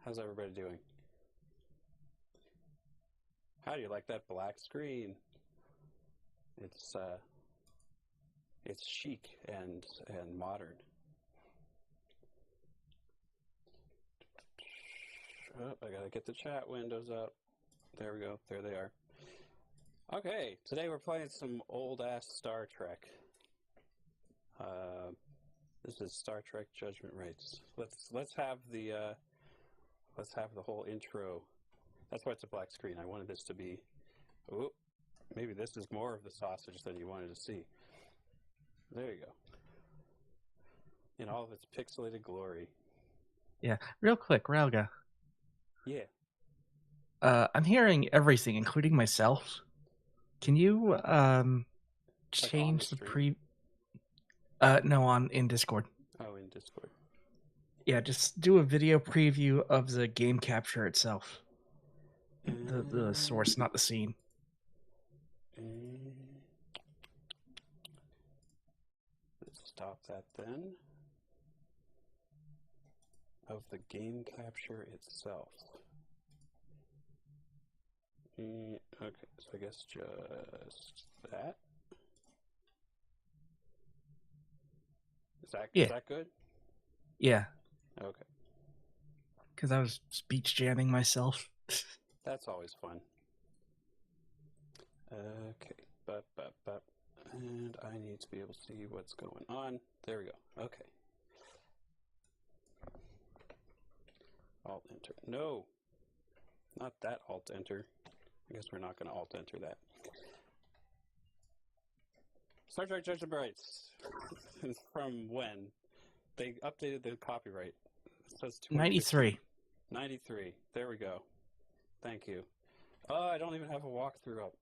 How's everybody doing? How do you like that black screen? It's chic and modern. Oh, I gotta get the chat windows up. There we go. There they are. Okay, today we're playing some old-ass Star Trek. This is Star Trek Judgment Rites. Let's have the whole intro. That's why it's a black screen. I wanted this to be. Oh, maybe this is more of the sausage than you wanted to see. There you go. In all of its pixelated glory. Yeah, real quick, Rowlga. Yeah. I'm hearing everything, including myself. Can you change the No, in Discord. Oh, in Discord. Yeah, just do a video preview of the game capture itself. The source, not the scene. Let's stop that then. Of the game capture itself. Okay, so I guess just that. Is that good? Yeah. Okay. Because I was speech jamming myself. That's always fun. Okay, and I need to be able to see what's going on. There we go. Okay. Alt enter. No, not that alt enter. I guess we're not going to alt enter that. Star Trek Judgment Rites. From when? They updated the copyright. It says 93. 93. There we go. Thank you. Oh, I don't even have a walkthrough up.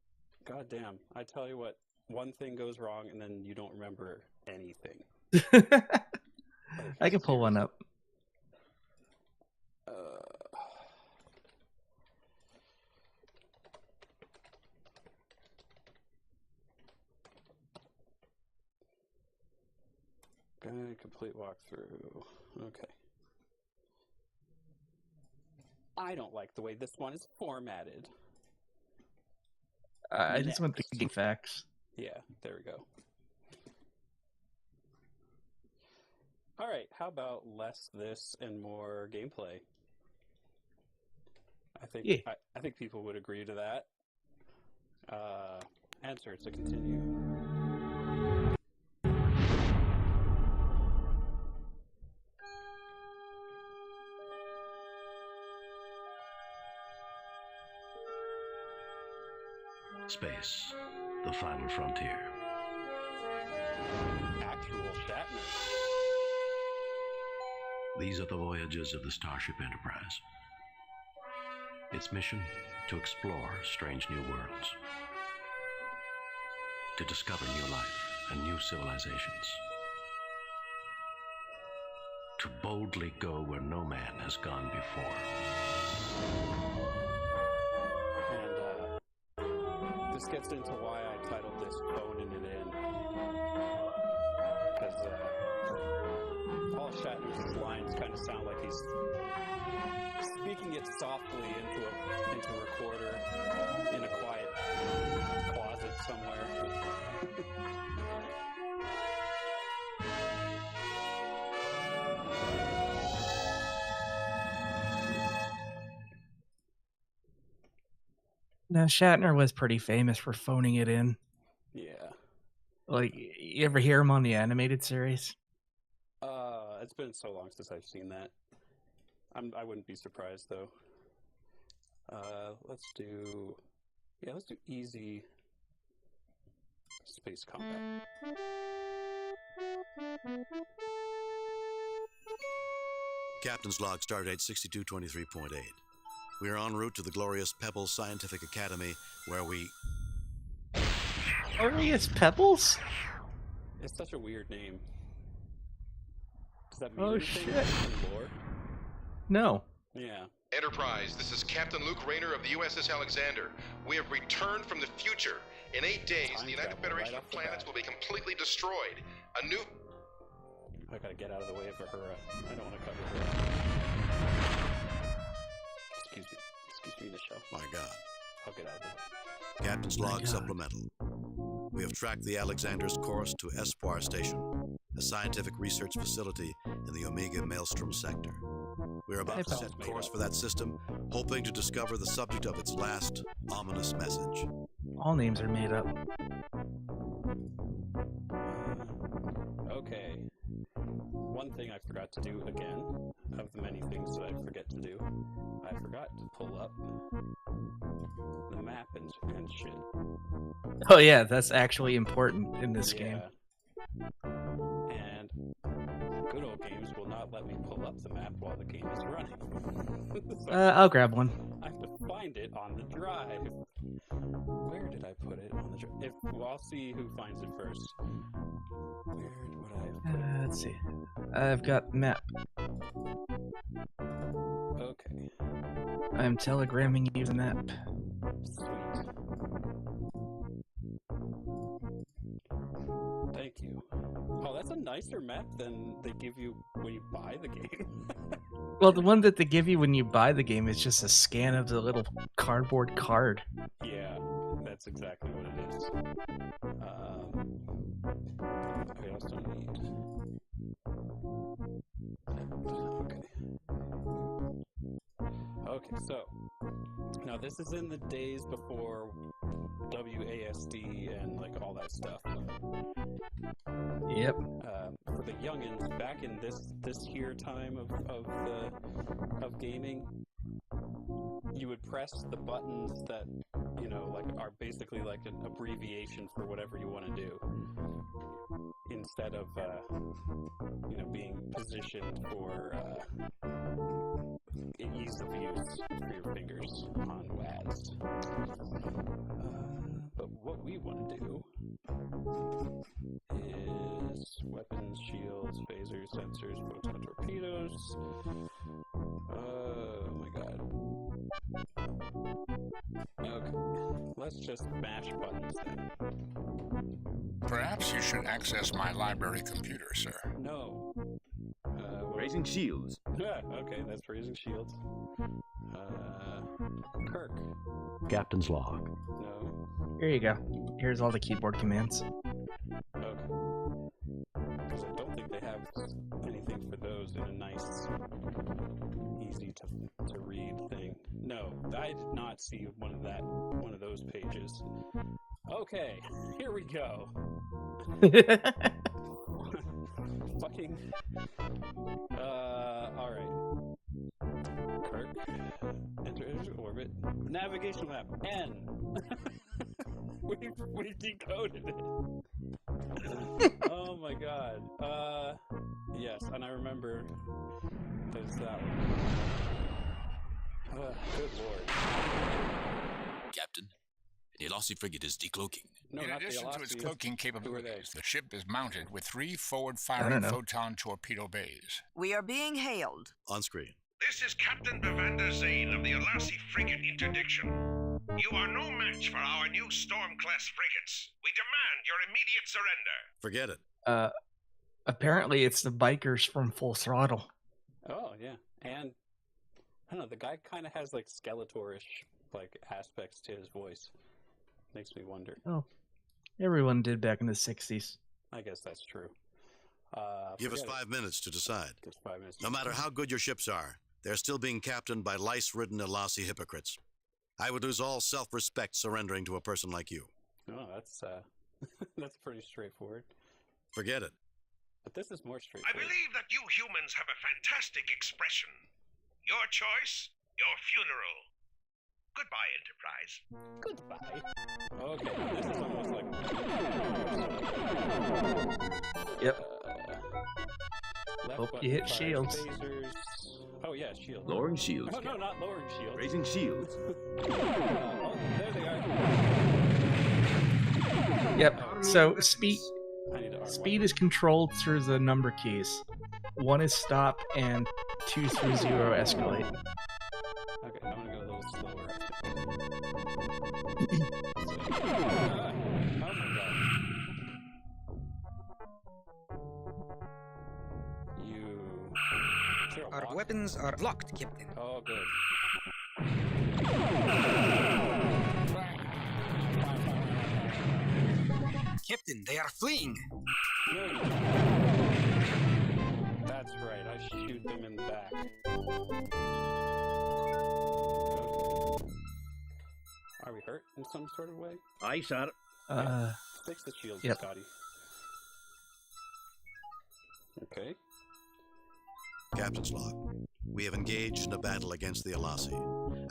God damn. I tell you what, one thing goes wrong and then you don't remember anything. I can pull one up. Complete walkthrough. Okay. I don't like the way this one is formatted. I just want the game facts. Yeah, there we go. All right, how about less this and more gameplay? I think people would agree to that. Answer to continue. Space, the final frontier. Actual Shatner. These are the voyages of the Starship Enterprise. Its mission, to explore strange new worlds. To discover new life and new civilizations. To boldly go where no man has gone before. This gets into why I titled this Phoning It In. Because Paul Shatner's lines kind of sound like he's speaking it softly into a recorder in a quiet closet somewhere. Now, Shatner was pretty famous for phoning it in. Yeah. Like, you ever hear him on the animated series? It's been so long since I've seen that. I wouldn't be surprised, though. Let's do easy space combat. Captain's log, stardate 6223.8. We are en route to the glorious Pebbles Scientific Academy, where we... Glorious Pebbles? It's such a weird name. Does that mean anything? Shit. In lore? No. Yeah. Enterprise, this is Captain Luke Rayner of the USS Alexander. We have returned from the future. In 8 days, the United Federation of Planets will be completely destroyed. A new... I gotta get out of the way of Uhura. I don't want to cover her. you need to show? My God. I'll get out of the way. Captain's log supplemental. We have tracked the Alexander's course to Espoir Station, a scientific research facility in the Omega Maelstrom sector. We are about to set course for that system, hoping to discover the subject of its last ominous message. All names are made up. Okay. One thing I forgot to do again, of the many things that I forget to do, I forgot to pull up the map and shit. Oh yeah, that's actually important in this game. And good old games will not let me pull up the map while the game is running. So I'll grab one. I have to find it on the drive. Where did I put it on the drive? Well, I'll see who finds it first. Where would I have put it? Let's see. I've got map. Okay. I'm telegramming you the map. Sweet. Thank you. Oh, that's a nicer map than they give you when you buy the game. Well, the one that they give you when you buy the game is just a scan of the little cardboard card. Yeah, that's exactly what it is. I also need... Okay, so now this is in the days before WASD and like all that stuff. Yep. For the youngins, back in this here time of gaming, you would press the buttons that like are basically like an abbreviation for whatever you want to do, instead of being positioned for ease of use for your fingers on WASD. But what we want to do is weapons, shields, phasers, sensors, photon torpedoes. Oh my god. Okay, let's just mash buttons then. Perhaps you should access my library computer, sir. No. Raising shields. Yeah, okay, that's raising shields. Kirk. Captain's log. No. Here you go. Here's all the keyboard commands. Okay. Because I don't think they have anything for those in a nice, easy to read thing. No, I did not see one of those pages. Okay, here we go. Fucking. Alright. Kirk. Enter orbit. Navigation map. N. we decoded it. Oh my god. Yes, and I remember there's that one. Good lord. Captain, the Elasi frigate is decloaking. No, In not the addition to its Elasi. cloaking Who are they? capabilities, the ship is mounted with 3 I forward-firing don't know. photon torpedo bays. We are being hailed. On screen. This is Captain Bevander Zane of the Elasi frigate interdiction. You are no match for our new Storm-class frigates. We demand your immediate surrender. Forget it. Apparently it's the bikers from Full Throttle. Oh, yeah. And, I don't know, the guy kind of has, like, Skeletor-ish, like, aspects to his voice. Makes me wonder. Oh, everyone did back in the 60s. I guess that's true. Give us forget it. 5 minutes to decide. Just 5 minutes. No matter how good your ships are, they're still being captained by lice-ridden Elasi hypocrites. I would lose all self-respect surrendering to a person like you. Oh, that's, that's pretty straightforward. Forget it. But this is more I straightforward. believe that you humans have a fantastic expression. Your choice, your funeral. Goodbye, Enterprise. Goodbye. Okay, this is almost like... Yep. Left Hope button you hit fires shields. Phasers. Oh, yeah, shields. Lowering shields. Oh, no, not lowering shields. Raising shields. Oh, there they are. Yep. So speed I need to arm speed one. is controlled through the number keys. 1 is stop and 2 through 0 escalate. Okay, I'm gonna go a little slower. Oh my god. You... Is there a Our lock? weapons are locked, Captain. Oh, good. Captain, they are fleeing. That's right, I shoot them in the back. Are we hurt in some sort of way? Aye, sir. Fix the shield, Yep. Scotty. Okay. Captain's log. We have engaged in a battle against the Alasi.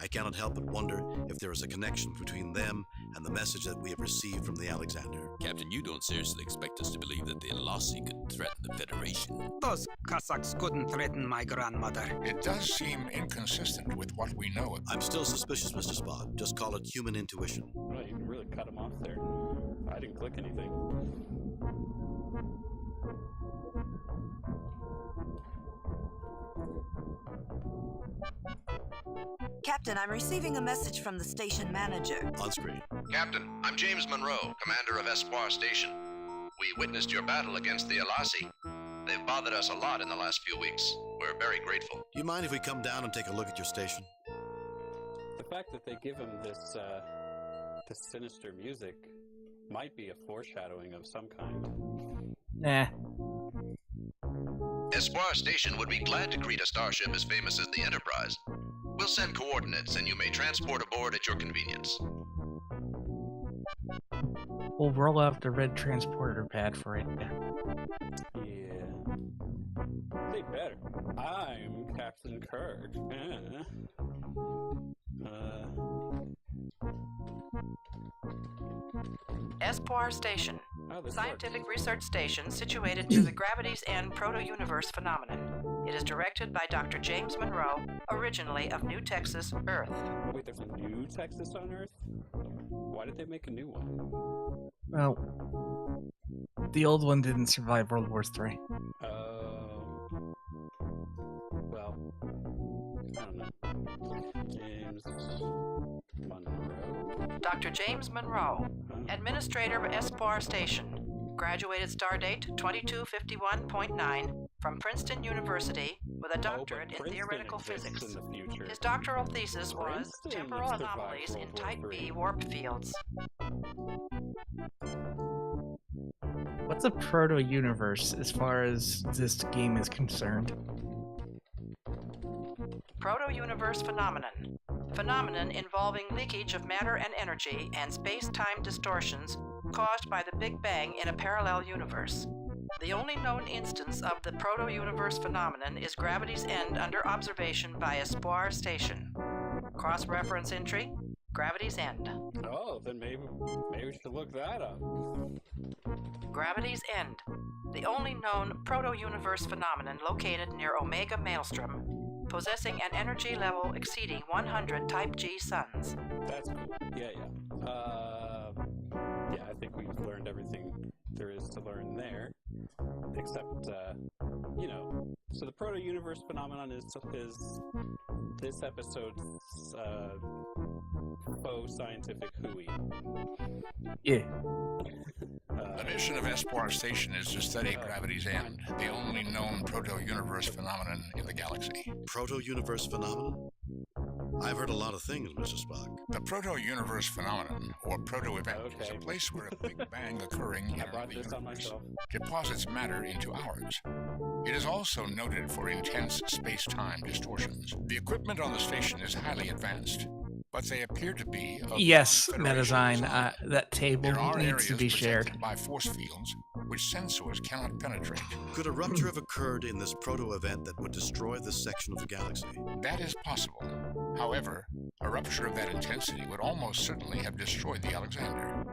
I cannot help but wonder if there is a connection between them and the message that we have received from the Alexander. Captain, you don't seriously expect us to believe that the Alasi could threaten the Federation? Those Cossacks couldn't threaten my grandmother. It does seem inconsistent with what we know. I'm still suspicious, Mr. Spock. Just call it human intuition. Well, you can really cut him off there. I didn't click anything. Captain, I'm receiving a message from the station manager. On screen. Captain, I'm James Monroe, commander of Espoir Station. We witnessed your battle against the Alasi. They've bothered us a lot in the last few weeks. We're very grateful. Do you mind if we come down and take a look at your station? The fact that they give him this sinister music might be a foreshadowing of some kind. Nah. Espoir Station would be glad to greet a starship as famous as the Enterprise. We'll send coordinates and you may transport aboard at your convenience. We'll roll out the red transporter pad for it. Yeah. They better. I'm Captain Kirk. Espoir Station. Oh, this Scientific works. research station situated near the Gravity's End proto-universe phenomenon. It is directed by Dr. James Monroe, originally of New Texas, Earth. Wait, there's a new Texas on Earth? Why did they make a new one? Well, the old one didn't survive World War III. Well, I don't know. James Monroe. Dr. James Monroe, administrator of Espoir Station. Graduated stardate 2251.9 from Princeton University with a doctorate in theoretical physics. His doctoral thesis was Temporal Anomalies in Type B Warp Fields. What's a proto-universe as far as this game is concerned? Proto-universe phenomenon. Phenomenon involving leakage of matter and energy and space-time distortions caused by the Big Bang in a parallel universe. The only known instance of the proto-universe phenomenon is Gravity's End under observation by Espoir Station. Cross-reference entry, Gravity's End. Oh, then maybe we should look that up. Gravity's End, the only known proto-universe phenomenon located near Omega Maelstrom, possessing an energy level exceeding 100 Type G suns. That's cool. Yeah. Yeah, I think we've learned everything there is to learn there. Except, so the proto-universe phenomenon is this episode's faux scientific hooey. Yeah. The mission of Espoir Station is to study Gravity's End, the only known proto-universe phenomenon in the galaxy. Proto-universe phenomenon? I've heard a lot of things, Mr. Spock. The proto-universe phenomenon, or proto-event, is a place where a Big Bang occurring in another universe deposits matter into ours. It is also noted for intense space-time distortions. The equipment on the station is highly advanced, but they appear to be of Yes, non-Federation Metazyne, design. that table There are needs to be areas shared. protected by force fields, which sensors cannot penetrate. Could a rupture have occurred in this proto-event that would destroy this section of the galaxy? That is possible. However, a rupture of that intensity would almost certainly have destroyed the Alexander.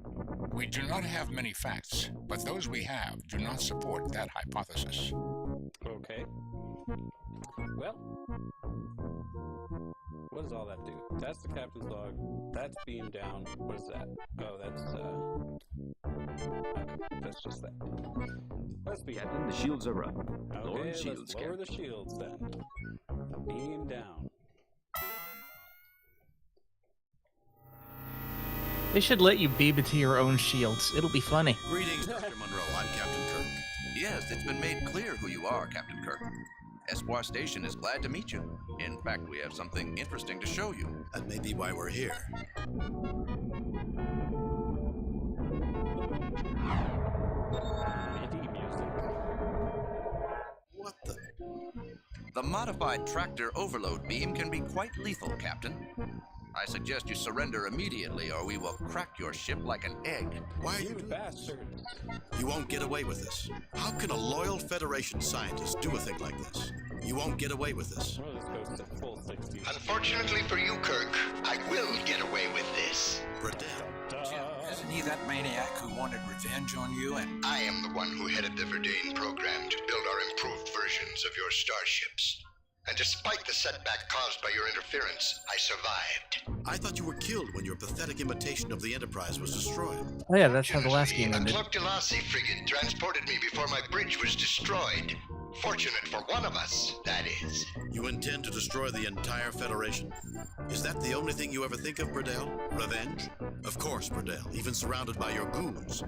We do not have many facts, but those we have do not support that hypothesis. Okay. Well, what does all that do? That's the captain's log. That's beam down. What is that? Oh, that's just that. Let's be Captain, the shields are up. Okay, Lower the let's shields, lower Captain. the shields then. Beam down. They should let you beam into your own shields. It'll be funny. Greetings, Dr. Monroe. I'm Captain Kirk. Yes, it's been made clear who you are, Captain Kirk. Espoir Station is glad to meet you. In fact, we have something interesting to show you. That may be why we're here. What the? The modified tractor overload beam can be quite lethal, Captain. I suggest you surrender immediately, or we will crack your ship like an egg. Why are you bastards? You won't get away with this. How can a loyal Federation scientist do a thing like this? You won't get away with this. Unfortunately for you, Kirk, I will get away with this. Jim, isn't he that maniac who wanted revenge on you? And I am the one who headed the Verdane program to build our improved versions of your starships. And despite the setback caused by your interference, I survived. I thought you were killed when your pathetic imitation of the Enterprise was destroyed. Oh yeah, that's how the last game ended. A Cluck Delassie frigate transported me before my bridge was destroyed. Fortunate for one of us, that is. You intend to destroy the entire Federation? Is that the only thing you ever think of, Burdell? Revenge? Of course, Burdell, even surrounded by your goons.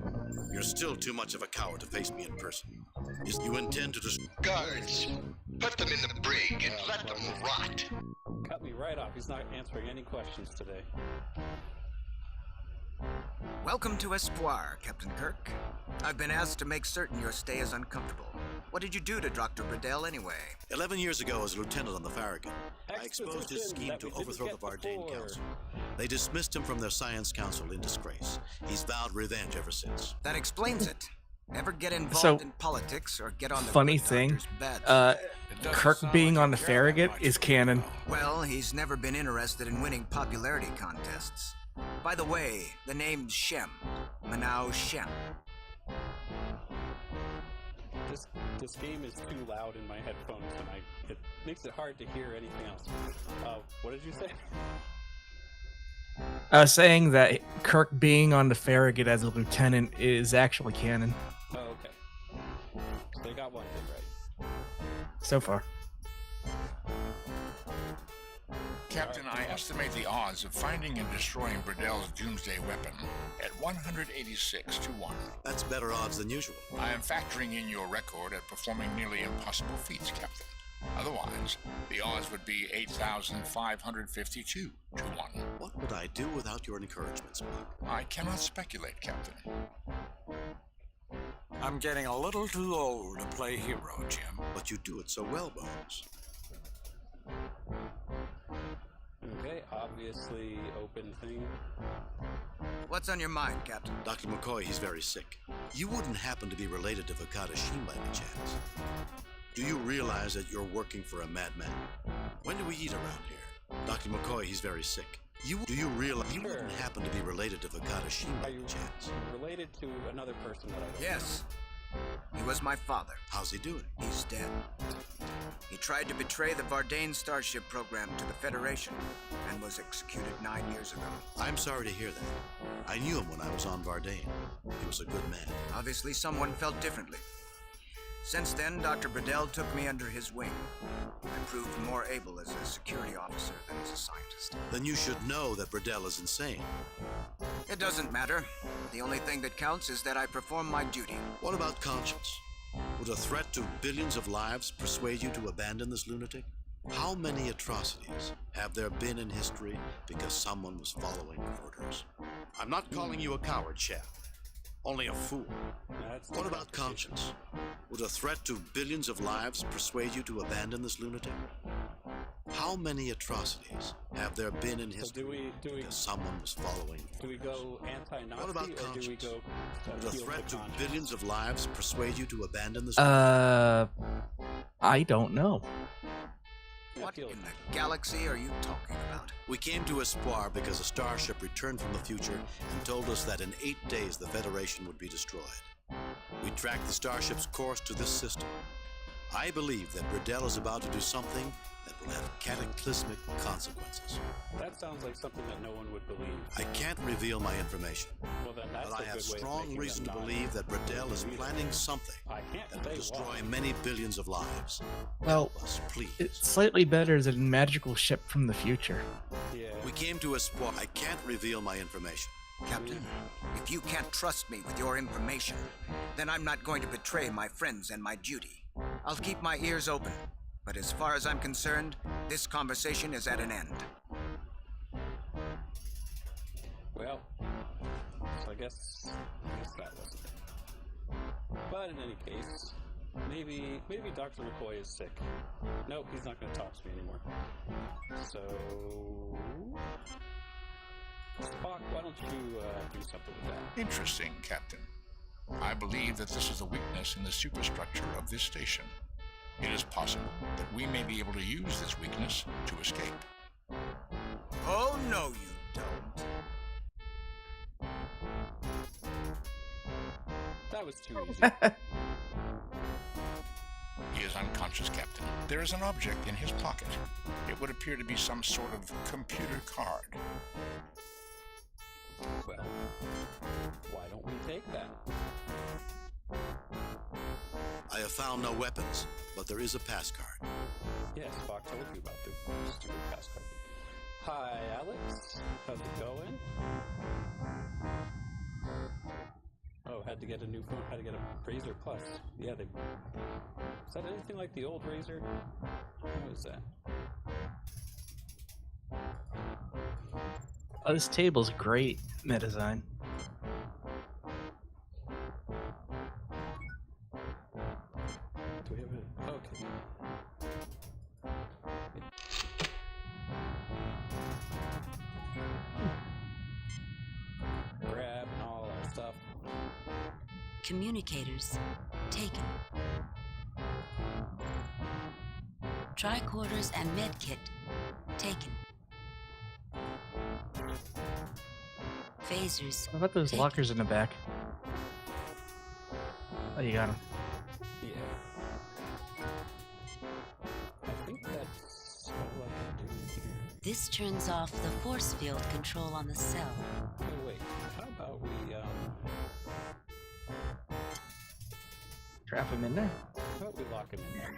You're still too much of a coward to face me in person. You intend to Guards, put them in the brig and let them rot. Cut me right off. He's not answering any questions today. Welcome to Espoir, Captain Kirk. I've been asked to make certain your stay is uncomfortable. What did you do to Dr. Burdell anyway? 11 years ago, as a lieutenant on the Farragut, I exposed his scheme to overthrow the Verdane Council. They dismissed him from their science council in disgrace. He's vowed revenge ever since. That explains it. Never get involved in politics or get on the funny thing, Kirk being on the Farragut is canon. Well, he's never been interested in winning popularity contests. By the way, the name's Shem. Manau Shem. This game is too loud in my headphones, and it makes it hard to hear anything else. What did you say? I was saying that Kirk being on the Farragut as a lieutenant is actually canon. Oh, okay. So they got one thing right. So far. Captain, I estimate the odds of finding and destroying Burdell's doomsday weapon at 186 to 1. That's better odds than usual. I am factoring in your record at performing nearly impossible feats, Captain. Otherwise, the odds would be 8,552 to 1. What would I do without your encouragement, Spock? I cannot speculate, Captain. I'm getting a little too old to play hero, Jim. But you do it so well, Bones. Okay, obviously open thing. What's on your mind, Captain? Dr. McCoy, he's very sick. You wouldn't happen to be related to Vakata Sheen by any chance? Do you realize that you're working for a madman? When do we eat around here? Dr. McCoy, he's very sick. Do you realize you wouldn't happen to be related to Vakata Sheen by any chance? Related to another person that I don't Yes. He was my father. How's he doing? He's dead. He tried to betray the Verdane Starship program to the Federation and was executed 9 years ago. I'm sorry to hear that. I knew him when I was on Verdane. He was a good man. Obviously, someone felt differently. Since then, Dr. Burdell took me under his wing. I proved more able as a security officer than as a scientist. Then you should know that Burdell is insane. It doesn't matter. The only thing that counts is that I perform my duty. What about conscience? Would a threat to billions of lives persuade you to abandon this lunatic? How many atrocities have there been in history because someone was following orders? I'm not calling you a coward, Chef. Only a fool. What about conscience? Would a threat to billions of lives persuade you to abandon this lunatic? How many atrocities have there been in history because someone was following orders? Do we go anti-Nazi What about or conscience? do we go Would a threat to billions of lives persuade you to abandon this I don't know. What in the galaxy are you talking about? We came to Espoir because a starship returned from the future and told us that in 8 days the Federation would be destroyed. We tracked the starship's course to this system. I believe that Burdell is about to do something that will have cataclysmic consequences. That sounds like something that no one would believe. I can't reveal my information, Well, then that's but I a have good way of strong making reason to them not believe that Burdell is planning something I can't that will say destroy why. many billions of lives. Well, Help us, please. it's slightly better than magical ship from the future. Yeah. We came to Espoir. I can't reveal my information. Captain, if you can't trust me with your information, then I'm not going to betray my friends and my duty. I'll keep my ears open. But as far as I'm concerned, this conversation is at an end. Well, so I guess that wasn't it. But in any case, maybe Dr. McCoy is sick. Nope, he's not going to talk to me anymore. So, Spock, why don't you do something with that? Interesting, Captain. I believe that this is a weakness in the superstructure of this station. It is possible that we may be able to use this weakness to escape. Oh, no, you don't. That was too easy. He is unconscious, Captain. There is an object in his pocket. It would appear to be some sort of computer card. Well, why don't we take that? I have found no weapons, but there is a pass card. Yes, Spock told you about the stupid pass card. Hi, Alex. How's it going? Oh, had to get a new phone. Had to get a Razor Plus. Yeah, is that anything like the old Razor? What is that? Oh, this table's great, Metadesign. Do we have it? Okay. Grab and all that stuff. Communicators taken. Tricorders and medkit taken. Phasers. What about those taken. lockers in the back? Oh, you got them. Yeah. I think that's all I can do here. This turns off the force field control on the cell. Oh, wait. How about we, Trap him in there. how about we lock him in there?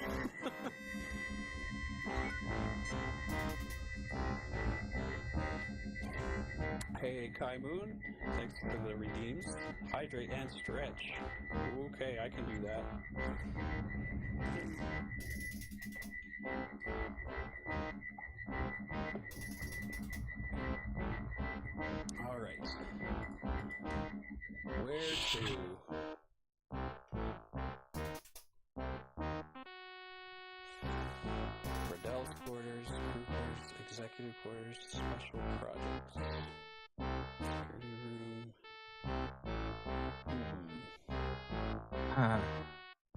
Hey, Kai Moon. Thanks for the redeems. Hydrate and stretch. Okay, I can do that. All right. Where to? Riddell's quarters, crew quarters, executive quarters, special projects, security room.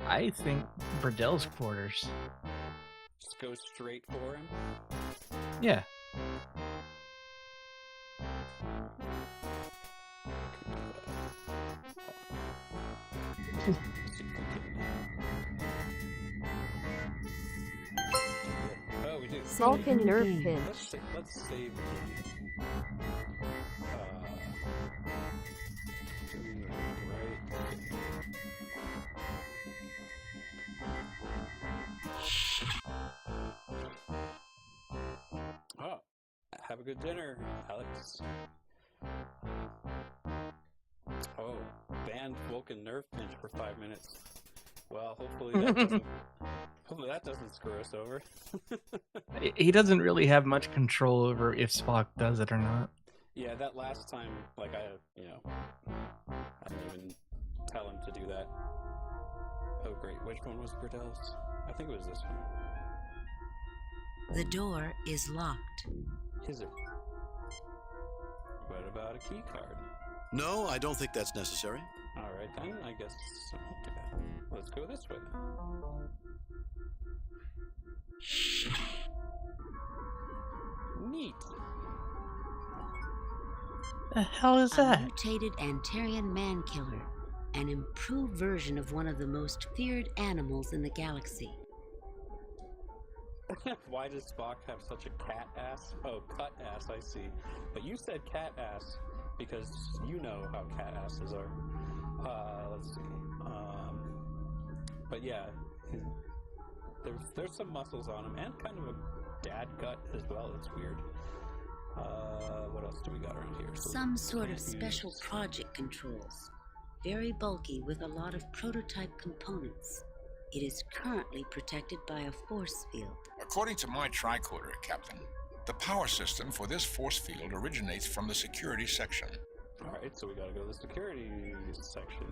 I think Burdell's quarters. Just go straight for him. Yeah. Oh, we do. Vulcan nerve pinch. Let's save it. Oh, have a good dinner, Alex. Oh, banned Vulcan nerve pinch for 5 minutes. Well, hopefully that doesn't screw us over. He doesn't really have much control over if Spock does it or not. Yeah, that last time, like I didn't even tell him to do that. Oh, great. Which one was Burdell's? I think it was this one. The door is locked. Is it? What about a key card? No, I don't think that's necessary. All right, then. I guess let's go this way. Neat. The hell is that? A mutated Antarian man-killer, an improved version of one of the most feared animals in the galaxy. Why does Spock have such a cat ass? Oh, cut ass, I see. But you said cat ass because you know how cat asses are. Let's see. But yeah, there's some muscles on him and kind of a dad gut as well. It's weird. What else do we got around here? Some sort of special project controls. Very bulky with a lot of prototype components. It is currently protected by a force field. According to my tricorder, Captain, the power system for this force field originates from the security section. Alright, so we gotta go to the security section.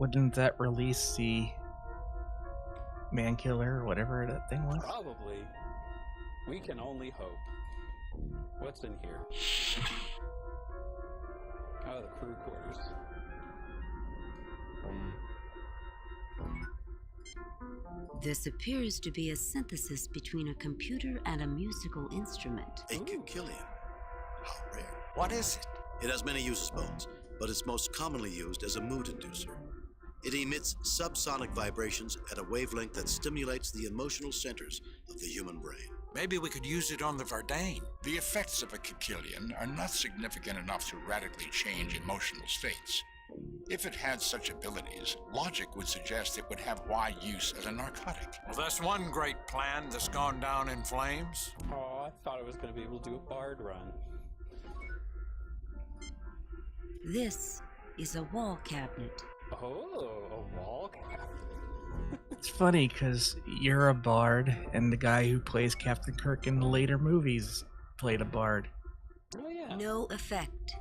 Wouldn't that release the man killer or whatever that thing was? Probably. We can only hope. What's in here? Oh, the crew quarters. This appears to be a synthesis between a computer and a musical instrument. A Kikilian. How rare. What is it? It has many uses, Bones, but it's most commonly used as a mood inducer. It emits subsonic vibrations at a wavelength that stimulates the emotional centers of the human brain. Maybe we could use it on the Verdane. The effects of a Kikilian are not significant enough to radically change emotional states. If it had such abilities, logic would suggest it would have wide use as a narcotic. Well, that's one great plan that's gone down in flames. Oh, I thought I was going to be able to do a bard run. This is a wall cabinet. Oh, a wall cabinet. It's funny because you're a bard, and the guy who plays Captain Kirk in the later movies played a bard. Oh, yeah. No effect.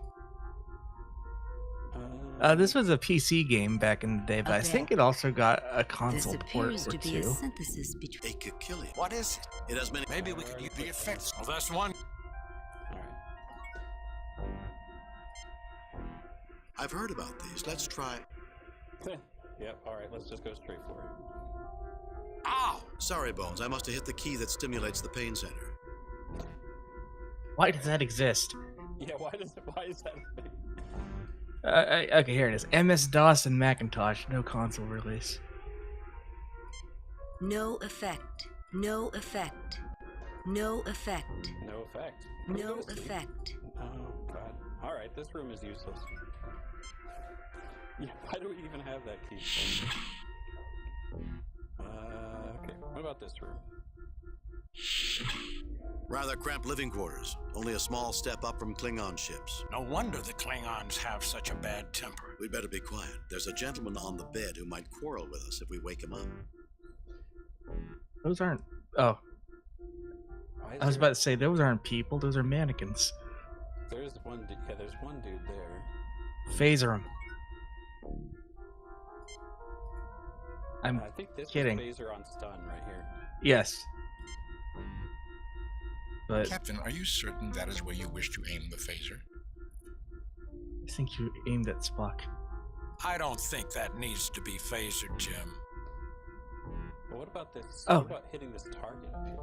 This was a PC game back in the day, but I think it also got a console port or two. This appears to be a synthesis between... A Kikilian. What is it? It has many... Maybe we could use the effects. Well, that's one. I've heard about these. Let's try... Yep, alright, let's just go straight for it. Ow! Sorry, Bones. I must have hit the key that stimulates the pain center. Why does that exist? Yeah, why is that a thing? Okay, here it is. MS-DOS and Macintosh, no console release. No effect. No effect. No effect. No effect. No effect. Oh, God. Alright, this room is useless. Yeah, why do we even have that key? Okay, what about this room? Rather cramped living quarters. Only a small step up from Klingon ships. No wonder the Klingons have such a bad temper. We'd better be quiet. There's a gentleman on the bed who might quarrel with us if we wake him up. Those aren't... Oh. I was about to say, those aren't people, those are mannequins. There's one dude, yeah, there's one dude there. Phaser him. I'm I think this kidding. is Phaser on stun right here. Yes. But Captain, are you certain that is where you wish to aim the phaser? I think you aimed at Spock. I don't think that needs to be phasered, Jim. Well, what about this? Oh. What about hitting this target up here?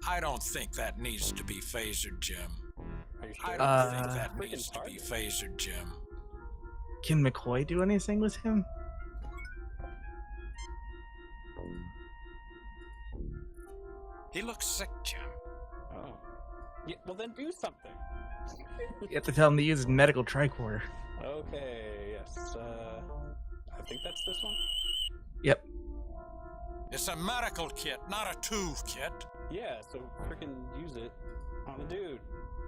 I don't think that needs to be phasered, Jim. Are you sure? I don't think that needs to be phasered, Jim. Can McCoy do anything with him? He looks sick, Jim. Oh. Yeah, well then do something. You have to tell him to use his medical tricorder. Okay, yes. I think that's this one? Yep. It's a medical kit, not a tooth kit. Yeah, so freaking use it on the dude.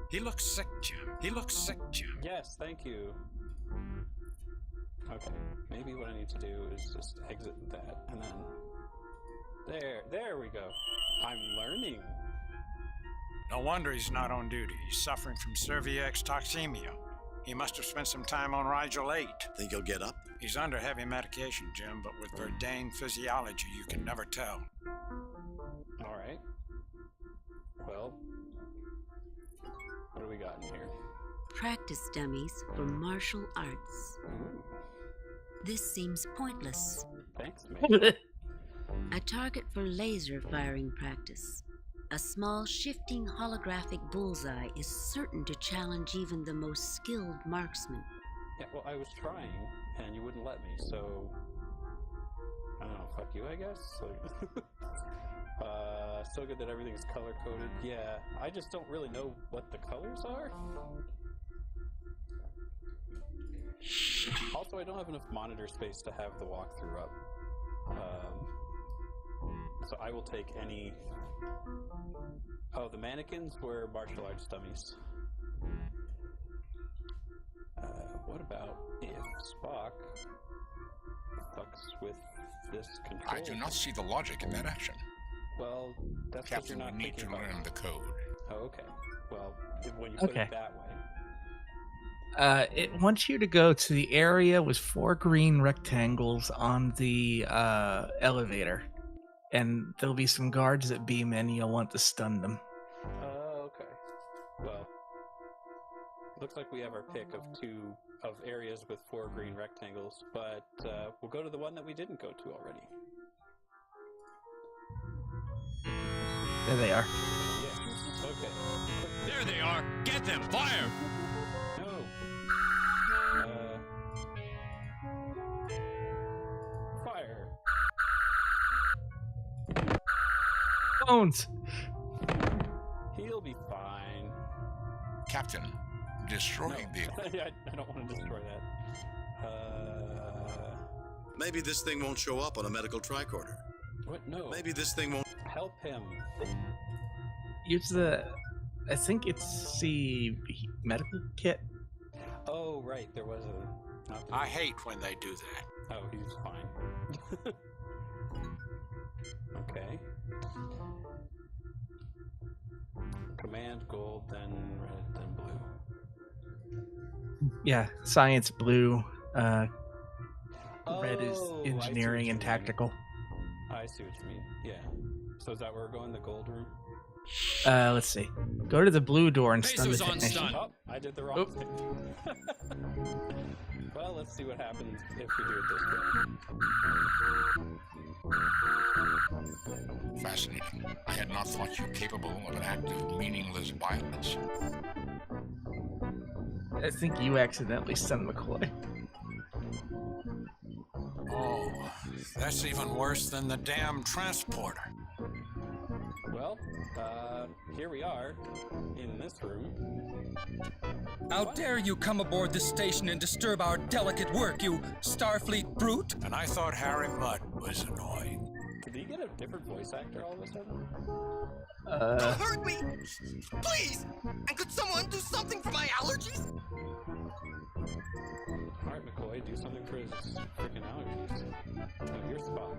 He looks sick, Jim. He looks sick, Jim. Yes, thank you. Okay, maybe what I need to do is just exit that, and then... There we go. I'm learning. No wonder he's not on duty. He's suffering from cervix toxemia. He must have spent some time on Rigel 8. Think he'll get up? He's under heavy medication, Jim, but with Verdane physiology, you can never tell. Alright. Well, what do we got in here? Practice dummies for martial arts. Ooh. This seems pointless. Thanks, man. A target for laser firing practice. A small shifting holographic bullseye is certain to challenge even the most skilled marksman. Yeah, well, I was trying, and you wouldn't let me, so... I don't know, fuck you, I guess? So good that everything's color-coded. Yeah, I just don't really know what the colors are. Also, I don't have enough monitor space to have the walkthrough up. So I will take any... Oh, the mannequins were martial arts dummies. What about if Spock fucks with this control. I do not see the logic in that action. Well, that's because you're Captain, not we need to thinking about learn the code. Oh, okay. Well, when you put Okay. it that way. It wants you to go to the area with 4 green rectangles on the elevator. And there'll be some guards that beam in, you'll want to stun them. Oh, okay. Well, looks like we have our pick of areas with 4 green rectangles, but we'll go to the one that we didn't go to already. There they are. Yes. Okay. There they are! Get them! Fire! No. Fire. Bones! He'll be fine. Captain, destroy the... I don't want to destroy that. Maybe this thing won't show up on a medical tricorder. What? No. Maybe this thing won't... Help him. Use I think it's the medical kit. Oh, right. There was a... I hate when they do that. Oh, he's fine. Okay. Command gold, then red, then blue. Yeah, science blue. Red is engineering and tactical. I see what you mean. Yeah. So is that where we're going? The gold room? Let's see. Go to the blue door and stun the Bezos on technician. stun. Oh, I did the wrong thing. Well, let's see what happens if we do it this way. Fascinating. I had not thought you capable of an act of meaningless violence. I think you accidentally stunned McCoy. Oh, that's even worse than the damn transporter. Well, here we are, in this room. How dare you come aboard this station and disturb our delicate work, you Starfleet brute! And I thought Harry Mudd was annoying. Did he get a different voice actor all of a sudden? Don't hurt me! Please! And could someone do something for my allergies? Alright, McCoy, do something for his freaking allergies. Oh, here's Spock.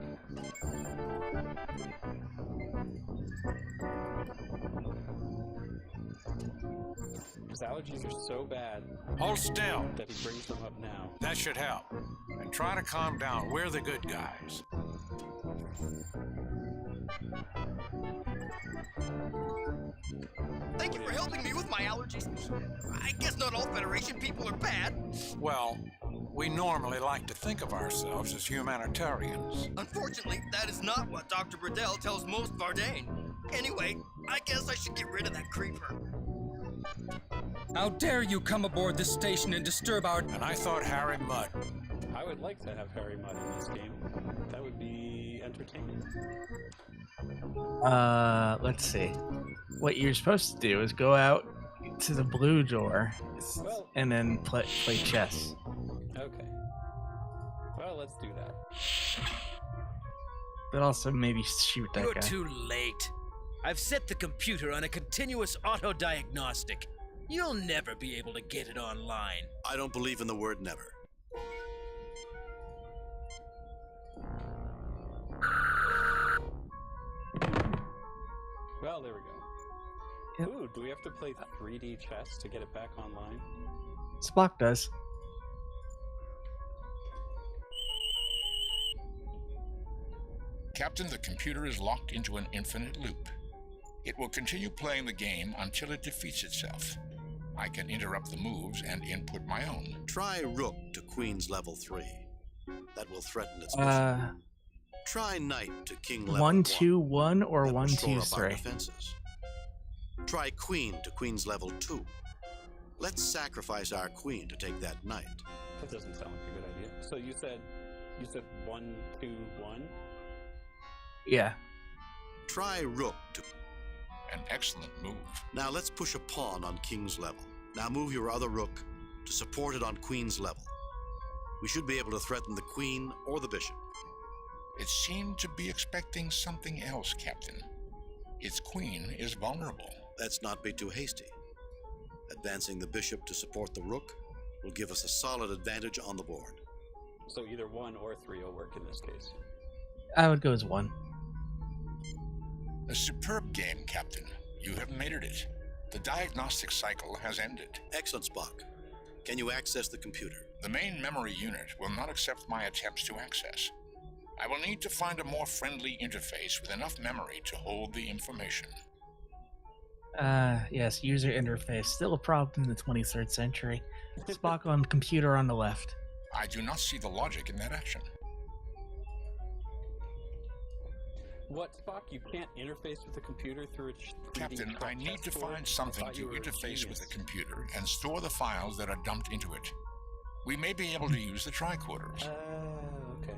His allergies are so bad. Hold still. That he brings them up now. That should help. And try to calm down. We're the good guys. Thank you for helping me with my allergies. I guess not all Federation people are bad. Well, we normally like to think of ourselves as humanitarians. Unfortunately, that is not what Dr. Burdell tells most Vardane. Anyway, I guess I should get rid of that creeper. How dare you come aboard this station and disturb our... And I thought Harry Mudd. I would like to have Harry Mudd in this game. That would be entertaining. Let's see. What you're supposed to do is go out to the blue door and then play chess. Okay. Well, let's do that. But also maybe shoot that You're guy. too late. I've set the computer on a continuous auto-diagnostic. You'll never be able to get it online. I don't believe in the word never. Well, there we go. Yep. Ooh, do we have to play 3D chess to get it back online? Spock does. Captain, the computer is locked into an infinite loop. It will continue playing the game until it defeats itself. I can interrupt the moves and input my own. Try Rook to Queen's level 3. That will threaten its mission. Try Knight to King level 1, 2, 1, or That will 1, shore 2, up our 3. defenses. Try Queen to Queen's level 2. Let's sacrifice our Queen to take that Knight. That doesn't sound like a good idea. So you said 1, 2, 1? Yeah. Try Rook to... An excellent move. Now let's push a pawn on King's level. Now move your other Rook to support it on Queen's level. We should be able to threaten the Queen or the Bishop. It seemed to be expecting something else, Captain. Its Queen is vulnerable. Let's not be too hasty. Advancing the Bishop to support the Rook will give us a solid advantage on the board. So either 1 or 3 will work in this case. I would go as 1. A superb game, Captain. You have made it. The diagnostic cycle has ended. Excellent, Spock. Can you access the computer? The main memory unit will not accept my attempts to access. I will need to find a more friendly interface with enough memory to hold the information. Yes, user interface. Still a problem in the 23rd century. Spock on computer on the left. I do not see the logic in that action. What, Spock? You can't interface with the computer through a 3D Captain, I need to find something to interface with the computer and store the files that are dumped into it. We may be able to use the tricorders. Okay.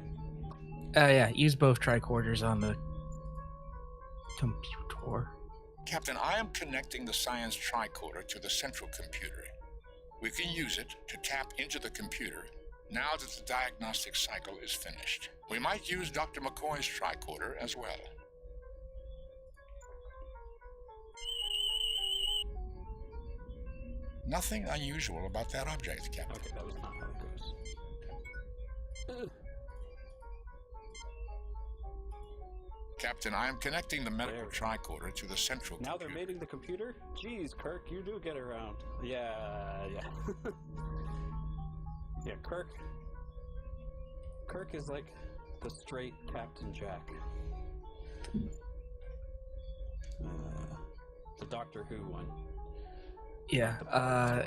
Yeah, use both tricorders on the computer. Captain, I am connecting the science tricorder to the central computer. We can use it to tap into the computer now that the diagnostic cycle is finished. We might use Dr. McCoy's tricorder as well. Nothing unusual about that object, Captain. Okay, that was not how it goes. Captain, I am connecting the medical tricorder to the central Now computer. they're mating the computer? Jeez, Kirk, you do get around. Yeah. Yeah, Kirk is like the straight Captain Jack. The Doctor Who one. Yeah,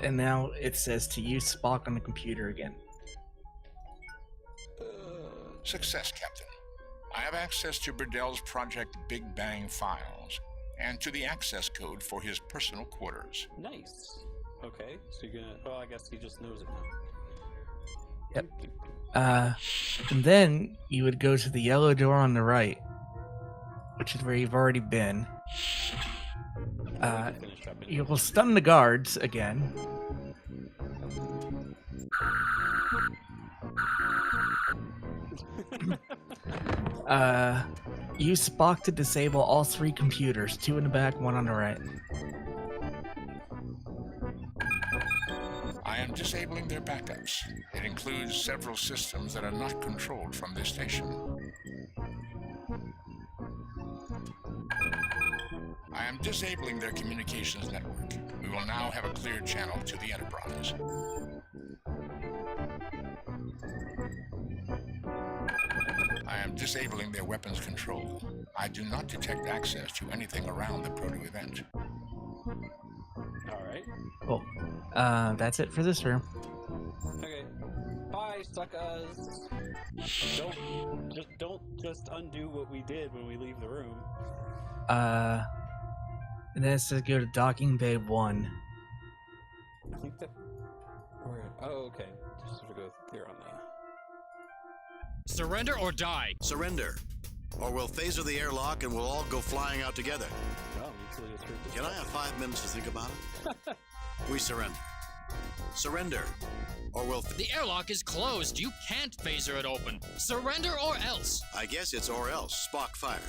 and now it says to use Spock on the computer again. Success, Captain. I have access to Berdel's Project Big Bang files, and to the access code for his personal quarters. Nice. Okay, so you're gonna... Well, I guess he just knows it now. Yep. And then you would go to the yellow door on the right, which is where you've already been. You will stun the guards again. Use Spock to disable all 3 computers, 2 in the back, 1 on the right. I am disabling their backups. It includes several systems that are not controlled from this station. I am disabling their communications network. We will now have a clear channel to the Enterprise. I am disabling their weapons control. I do not detect access to anything around the proto-event. Alright. Cool. That's it for this room. Okay. Bye, suckers! Don't just undo what we did when we leave the room. And then it says go to Docking Bay 1. I think that... Oh, okay. Just sort of go there on that. Surrender or die? Surrender. Or we'll phaser the airlock and we'll all go flying out together. Well, mutually assured. Can I have 5 minutes to think about it? We surrender. Surrender. Or we'll... The airlock is closed. You can't phaser it open. Surrender or else. I guess it's or else. Spock fire.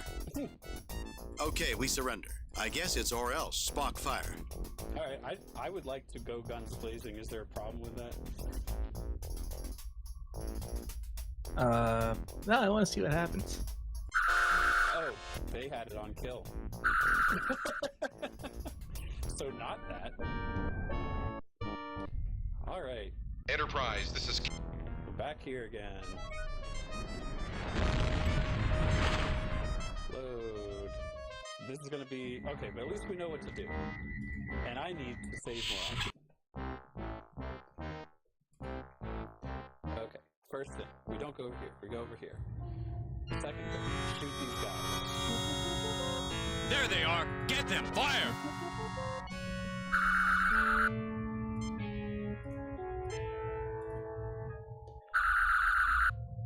Okay, we surrender. I guess it's or else. Spock fire. Alright, I would like to go guns blazing. Is there a problem with that? No, I want to see what happens. Oh, they had it on kill. So not that. Alright. Enterprise, this is... We're back here again. Load. This is gonna be... Okay, but at least we know what to do. And I need to save more. Okay, first thing. We don't go over here. We go over here. Second thing. Shoot these guys. There they are. Get them. Fire.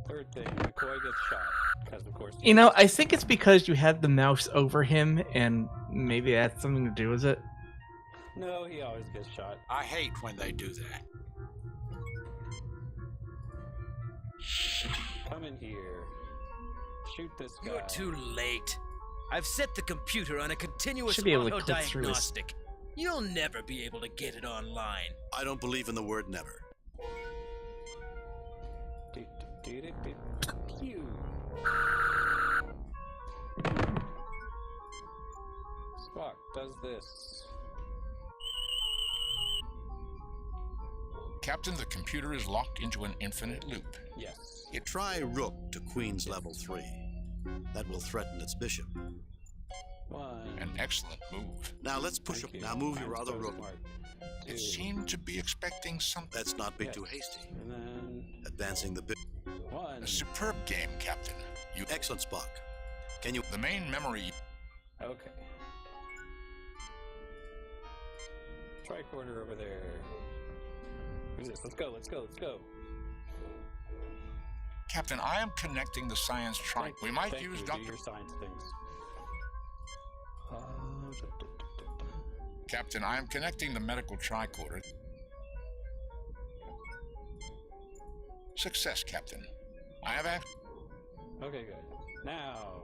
Third thing. McCoy gets shot. Because of course... You know, I think it's because you had the mouse over him, and maybe that had something to do with it. No, he always gets shot. I hate when they do that. Come in here. Shoot this guy. You're too late. I've set the computer on a continuous Should be able to click through this. auto-diagnostic. You'll never be able to get it online. I don't believe in the word never. Pew. Spock does this. Captain, the computer is locked into an infinite loop. Yes. Try Rook to Queen's level 3. That will threaten its bishop. An excellent move. Now let's push up. Now move your other Rook. It seemed to be expecting something. Let's not be too hasty. And then Advancing the bit. A superb game, Captain. Excellent, Spock. Can you... The main memory... Okay. Tricorder over there. Who's this? Let's go, let's go, let's go. Captain, I am connecting the science tricorder. We might use Dr. your science things. Captain, I am connecting the medical tricorder. Success, Captain. I have asked. Okay, good. Now.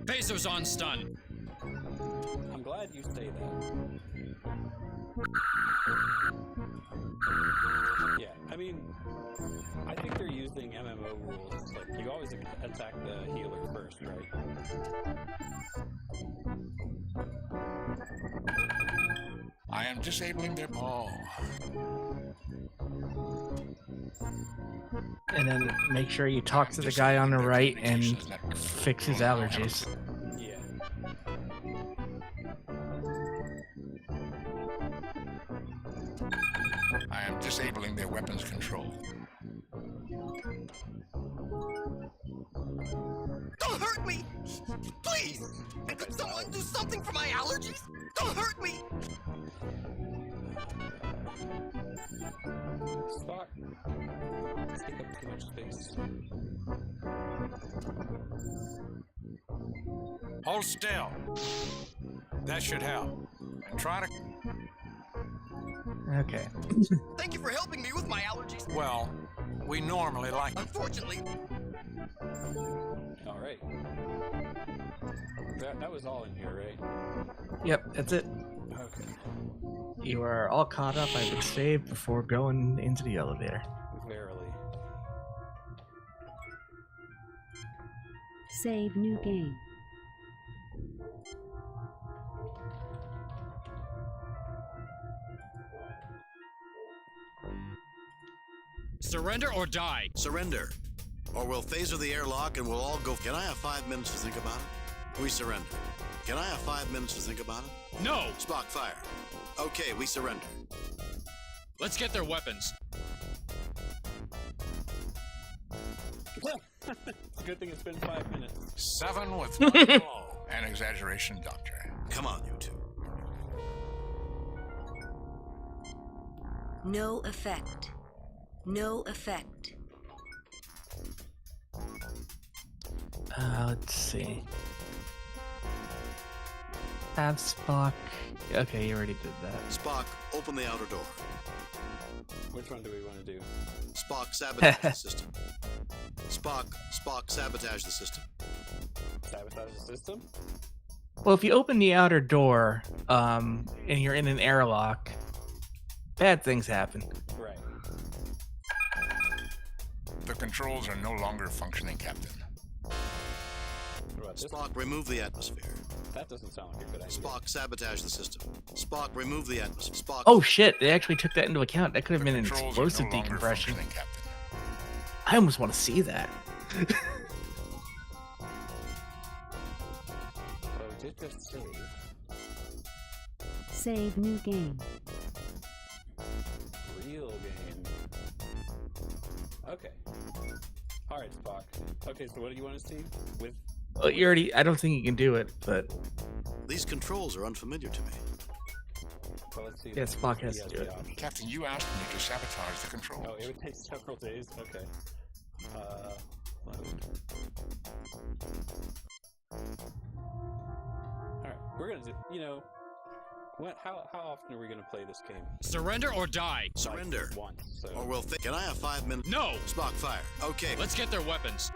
Phasers on stun. I'm glad you say that. Yeah, I mean, I think they're using MMO rules. Like, you always attack the healer first, right? I am disabling their ball. And then make sure you talk to the guy on the right and fix his allergies. Yeah. I am disabling their weapons control. Don't hurt me! Please! Could someone do something for my allergies? Don't hurt me! Spock. Take up too much space. Hold still. That should help. And try to... Okay. Thank you for helping me with my allergies. Well, we normally like... Unfortunately... Alright. That was all in here, right? Yep, that's it. Okay. You are all caught up. I would save before going into the elevator. Verily. Save new game. Surrender or die. Surrender. Or we'll phaser the airlock and we'll all go... Can I have 5 minutes to think about it? We surrender. Can I have 5 minutes to think about it? No! Spock, fire. Okay, we surrender. Let's get their weapons. Good thing it's been 5 minutes. 7 with 1 blow. An exaggeration, Doctor. Come on, you two. No effect. No effect. Let's see. Have Spock. Okay, you already did that. Spock, open the outer door. Which one do we want to do? Spock, sabotage the system. Spock, sabotage the system. Sabotage the system? Well, if you open the outer door, and you're in an airlock, bad things happen. Right. The controls are no longer functioning, Captain. Spock, remove the atmosphere. That doesn't sound like a good idea. Spock, sabotage the system. Spock, remove the atmosphere. Spock. Oh shit! They actually took that into account. That could have been an explosive decompression. I almost want to see that. So did just save. Save new game. Real game. Okay. All right, Spock. Okay, so what do you want to see with? Well, you already. I don't think you can do it, but these controls are unfamiliar to me. Well, let's see. Yeah, Spock has to do it. Captain, you asked me to sabotage the controls. Oh, it would take several days. Okay. Load. All right, we're gonna do. You know, what? How often are we gonna play this game? Surrender or die. Surrender. Like once. So. Or we'll think. Can I have 5 minutes? No. Spock, fire. Okay. Let's get their weapons.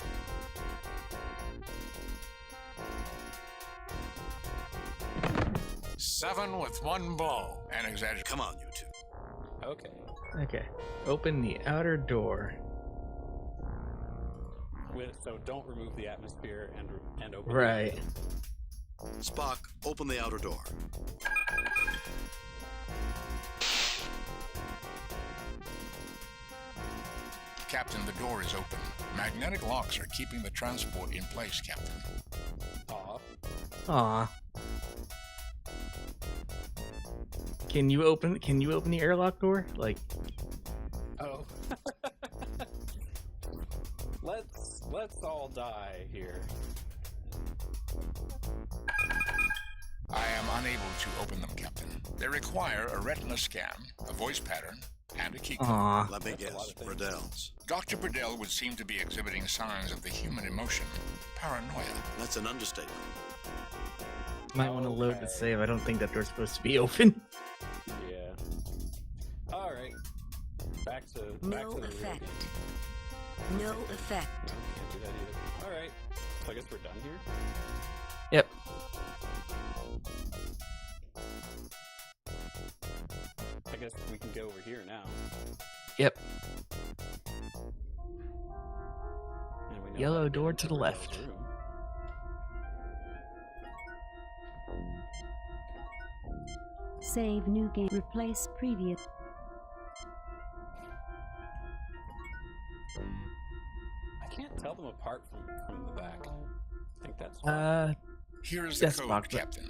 7 with 1 blow. An exaggeration. Come on, you two. Okay. Okay. Open the outer door. So don't remove the atmosphere and open Right. it. Spock, open the outer door. Captain, the door is open. Magnetic locks are keeping the transport in place, Captain. Aw. Can you open the airlock door? Like, Oh. Let's all die here. I am unable to open them, Captain. They require a retina scan, a voice pattern, and a key code. Let me guess, Bradell's. Dr. Bradell would seem to be exhibiting signs of the human emotion, paranoia. That's an understatement. might want to load the save. I don't think that door's supposed to be open. Yeah. All right. Back to No the effect. room. No effect. Can't do that either. All right. So I guess we're done here. Yep. I guess we can go over here now. Yep. And we know Yellow how to get door into to the Bradell's left. room. Save new game. Replace previous. I can't tell them apart from the back. I think that's Here's the that's code, Spock, but- Captain.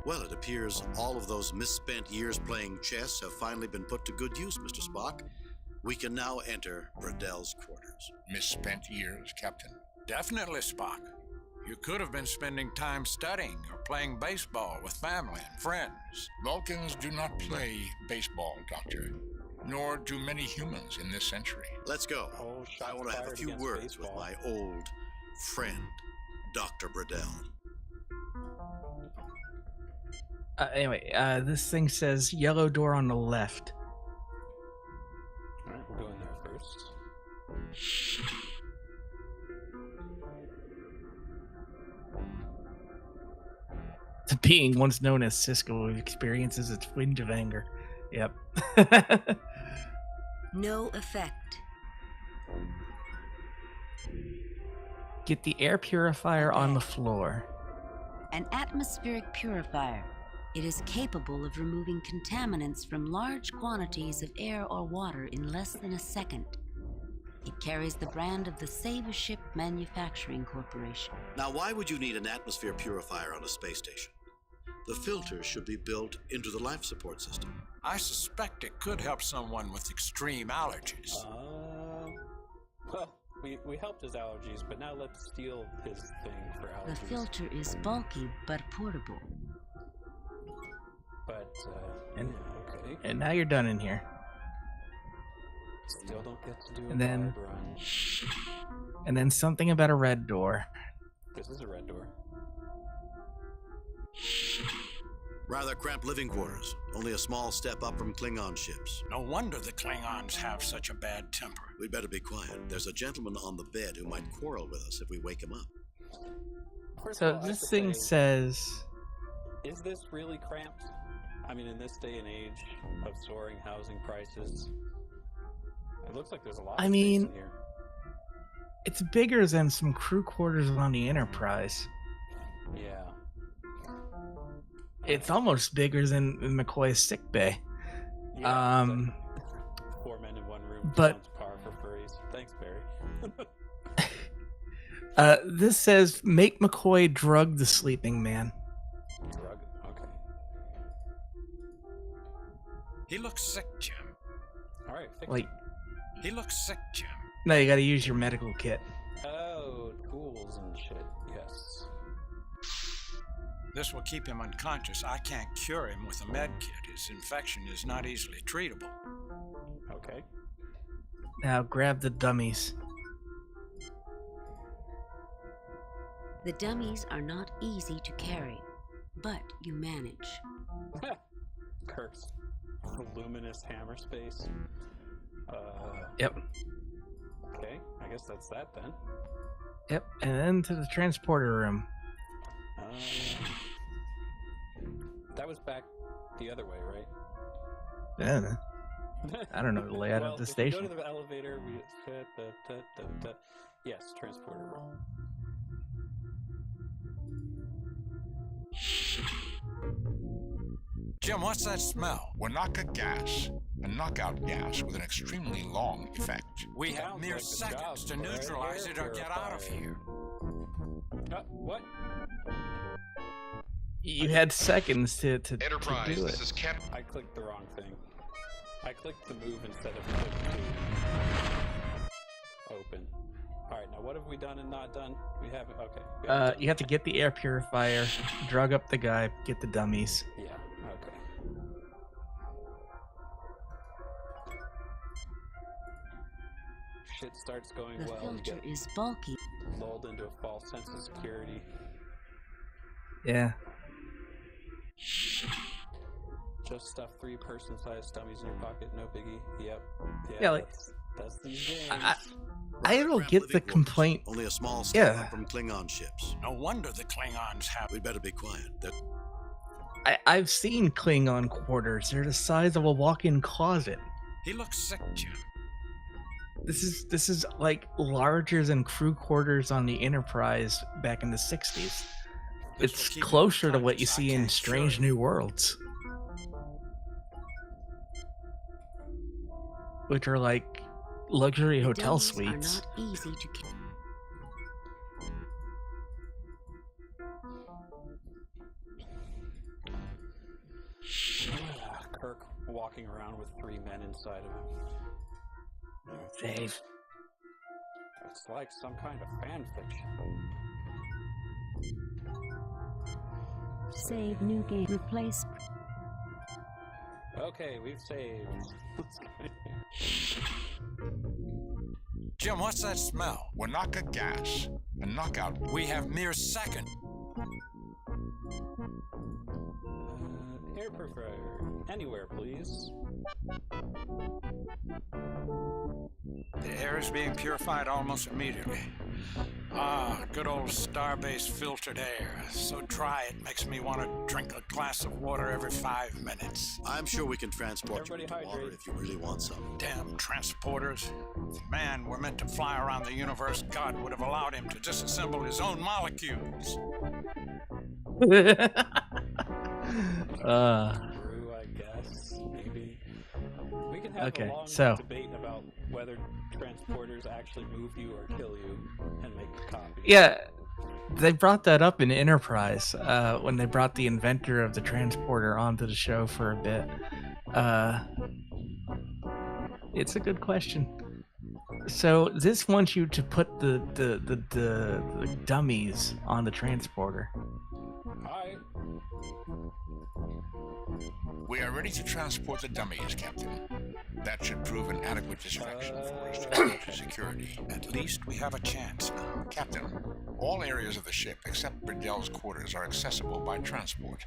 Well, it appears all of those misspent years playing chess have finally been put to good use, Mr. Spock. We can now enter Bradell's quarters. Misspent years, Captain. Definitely, Spock. You could have been spending time studying or playing baseball with family and friends. Vulcans do not play baseball, Doctor. Nor do many humans in this century. Let's go. Oh, I want to have a fired few against words baseball. with my old friend, Dr. Bradell. Anyway, this thing says yellow door on the left. All right, we're going there first. The being once known as Cisco experiences a twinge of anger. Yep. No effect. Get the air purifier on the floor. An atmospheric purifier. It is capable of removing contaminants from large quantities of air or water in less than a second. It carries the brand of the Save a Ship Manufacturing Corporation. Now, why would you need an atmosphere purifier on a space station? The filters should be built into the life support system. I suspect it could help someone with extreme allergies. Well, we helped his allergies, but now let's steal his thing for allergies. The filter is bulky but portable. But, And, yeah, okay. and now you're done in here. Still don't get to do a And then- guard run. And then something about a red door. This is a red door. Rather cramped living quarters. Only a small step up from Klingon ships. No wonder the Klingons have such a bad temper. We'd better be quiet. There's a gentleman on the bed who might quarrel with us if we wake him up. First So of all, I have this to thing say, says, is this really cramped? I mean, in this day and age of soaring housing prices, it looks like there's a lot of I space mean- in here. it's bigger than some crew quarters on the Enterprise. Yeah. It's almost bigger than McCoy's sick bay. Yeah, it's like 4 men in one room. but- Sounds par for furries. Thanks, Barry. This says, make McCoy drug the sleeping man. Drug. Okay. He looks sick, Jim. All right. Fix Like, He looks sick, Jim. no, you gotta use your medical kit. Oh, tools and shit. Yes. This will keep him unconscious. I can't cure him with a med kit. His infection is not easily treatable. Okay. Now grab the dummies. The dummies are not easy to carry, but you manage. Kirk's luminous hammer space. Yep. Okay. I guess that's that then. Yep. And then to the transporter room. That was back the other way, right? Yeah. I don't know the layout of the station. If we go to the elevator, yes, transporter room. Jim, what's that smell? Wanaka gas. A knockout gas with an extremely long effect. We have mere seconds to neutralize it or get out of here. What? You had seconds to Enterprise, do this it. is Captain. I clicked the wrong thing. I clicked to move instead of click to open. Alright, now what have we done and not done? We haven't. Okay. You have to get the air purifier, drug up the guy, get the dummies. Yeah, okay. Shit starts going The well. filter is bulky. Lulled into a false sense of security. Yeah. Just stuff 3 person-sized dummies in your pocket, no biggie. Yep. Yeah, like that's these games. I don't get the complaint. Only a small step Yeah. from Klingon ships. No wonder the Klingons have. We'd better be quiet. I've seen Klingon quarters. They're the size of a walk-in closet. He looks sick, Jim. This is like larger than crew quarters on the Enterprise back in the 60s. It's closer to what you see in Strange New Worlds, which are like luxury hotel Dummies suites. are not easy to kill. Kirk walking around with 3 men inside of him. Dave. It's like some kind of fan fiction. Save new game. Replace. Okay, we've saved. Jim, what's that smell? Wanaka gas. A knockout. We have mere second. Air purifier. Anywhere, please. The air is being purified almost immediately. Ah, good old starbase filtered air. So dry it makes me want to drink a glass of water every 5 minutes. I'm sure we can transport you into water if you really want some. Damn transporters. If man were meant to fly around the universe, God would have allowed him to disassemble his own molecules. True, I guess. Maybe. We can have a long debate about whether transporters actually move you or kill you and make a copy. Yeah, they brought that up in Enterprise when they brought the inventor of the transporter onto the show for a bit. It's a good question. So this wants you to put the dummies on the transporter. Hi. We are ready to transport the dummies, Captain. That should prove an adequate distraction for us to get to security. At least we have a chance now. Captain, all areas of the ship except Bridell's quarters are accessible by transport.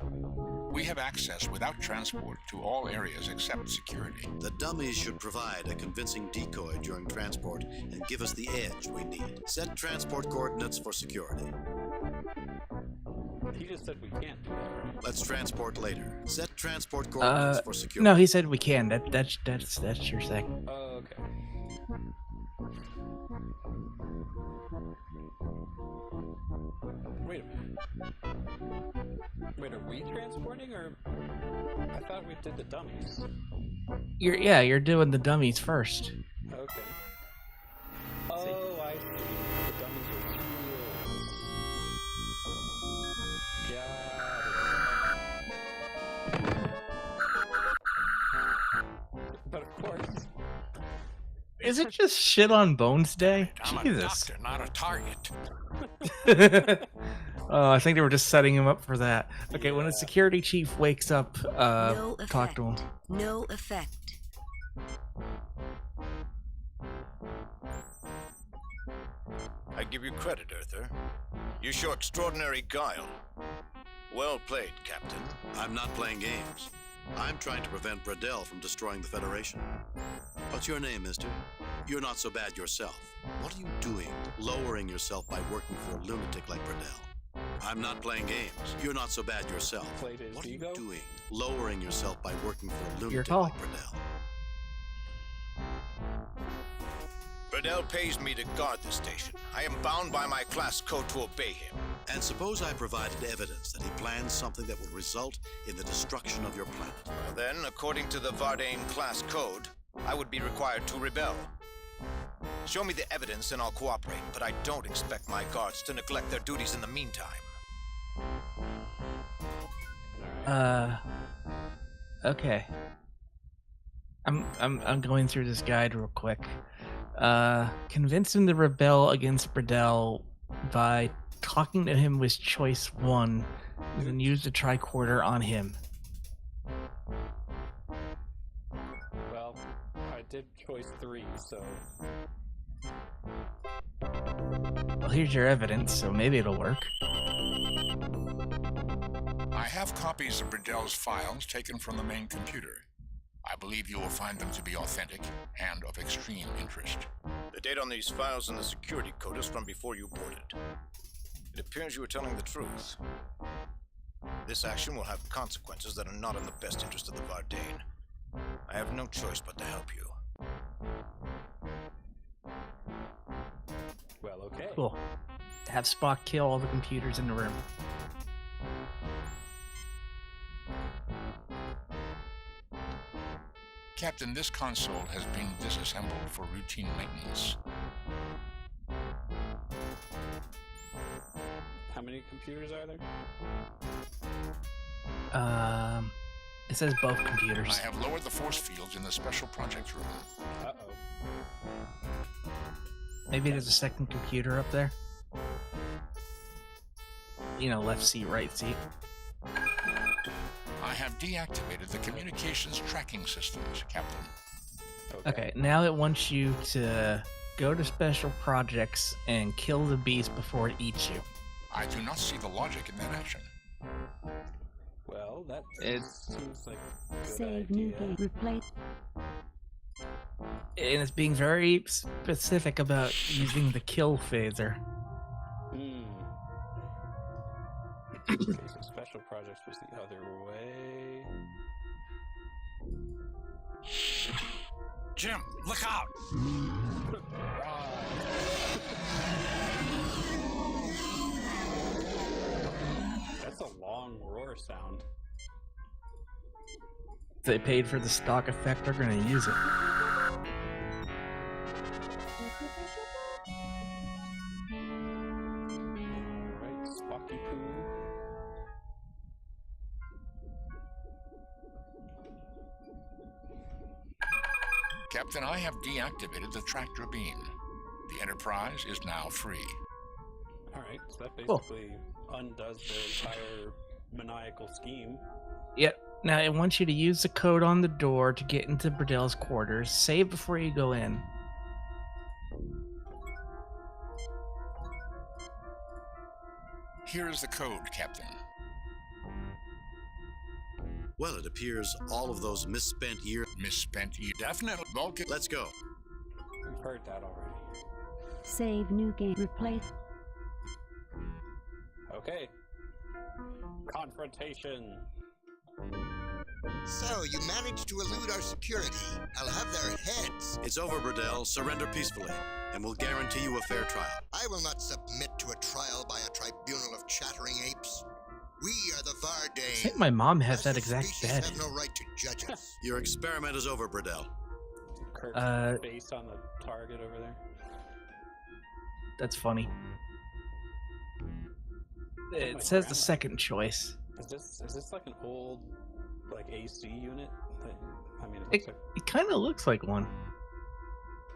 We have access without transport to all areas except security. The dummies should provide a convincing decoy during transport and give us the edge we need. Set transport coordinates for security. He just said we can't do that, right? Let's transport later. Set transport coordinates for security. No, he said we can. That's your thing. Oh, okay. Wait a minute. Wait, are we transporting, or I thought we did the dummies? You're doing the dummies first. Okay. Oh, I see. The dummies are shields. Got it. But of course. Is it just shit on Bones Day? I'm Jesus. a doctor, not a target. Oh, I think they were just setting him up for that. Okay, when the security chief wakes up, No talk to him. No effect. I give you credit, Earther. You show extraordinary guile. Well played, Captain. I'm not playing games. I'm trying to prevent Bradell from destroying the Federation. What's your name, mister? You're not so bad yourself. What are you doing, lowering yourself by working for a lunatic like Bradell? I'm not playing games. You're not so bad yourself. What are you doing? Lowering yourself by working for a lunatic like Burdell. Burdell pays me to guard the station. I am bound by my class code to obey him. And suppose I provided evidence that he plans something that will result in the destruction of your planet. Well then, according to the Vardane class code, I would be required to rebel. Show me the evidence and I'll cooperate, but I don't expect my guards to neglect their duties in the meantime. Okay. I'm going through this guide real quick. Convince him to rebel against Burdell by talking to him with choice 1, and then use the tricorder on him. Well, I did choice 3, so... Well, here's your evidence, so maybe it'll work. I have copies of Burdell's files taken from the main computer. I believe you will find them to be authentic and of extreme interest. The date on these files in the security code is from before you boarded. It appears you are telling the truth. This action will have consequences that are not in the best interest of the Vardane. I have no choice but to help you. Well, okay. Cool. Have Spock kill all the computers in the room. Captain, this console has been disassembled for routine maintenance. How many computers are there? It says both computers. I have lowered the force fields in the special projects room. Uh-oh. Maybe there's a second computer up there. You know, left seat, right seat. I have deactivated the communications tracking systems, Captain. Okay, now it wants you to go to special projects and kill the beast before it eats you. I do not see the logic in that action. Well, that seems like a good Save idea. new game. Replace. And it's being very specific about using the kill phaser. Okay, so special projects was the other way. Jim, look out! That's a long roar sound. If they paid for the stock effect, they're going to use it. Alright, Spocky Poo. Captain, I have deactivated the tractor beam. The Enterprise is now free. Alright, so that basically undoes the entire maniacal scheme. Yep. Now it wants you to use the code on the door to get into Burdell's quarters. Save before you go in. Here is the code, Captain. Well, it appears all of those misspent years... Misspent years? Definitely. Vulcan. Let's go. We've heard that already. Save new game. Replace. Okay. Confrontation. So, you managed to elude our security. I'll have their heads. It's over, Burdell. Surrender peacefully, and we'll guarantee you a fair trial. I will not submit to a trial by a tribunal of chattering apes. We are the Vardane. I think my mom has that exact bed. Have no right to judge us. Your experiment is over, Burdell. Kurt's face on the target over there. That's funny. It says the second choice. Is this like an old AC unit? I mean, It kind of looks like one.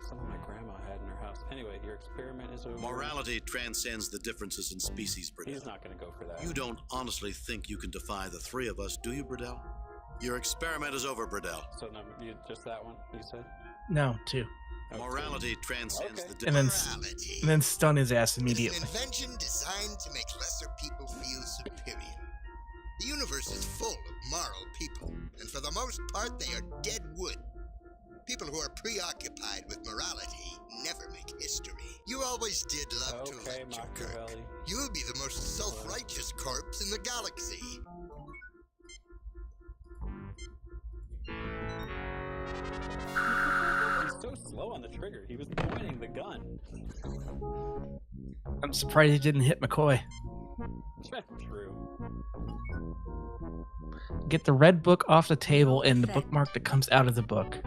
Something my grandma had in her house. Anyway, your experiment is over. Morality transcends the differences in species, Burdell. He's not going to go for that. You don't honestly think you can defy the three of us, do you, Burdell? Your experiment is over, Burdell. So just that one, you said? No, two. Morality transcends the And then, differences. and then stun his ass It's immediately. an invention designed to make lesser people feel superior. The universe is full of moral people, and for the most part, they are dead wood. People who are preoccupied with morality never make history. You always did love to lecture, Kirk. You'll be the most self-righteous corpse in the galaxy. He's so slow on the trigger. He was pointing the gun. I'm surprised he didn't hit McCoy. True. Get the red book off the table and the bookmark that comes out of the book.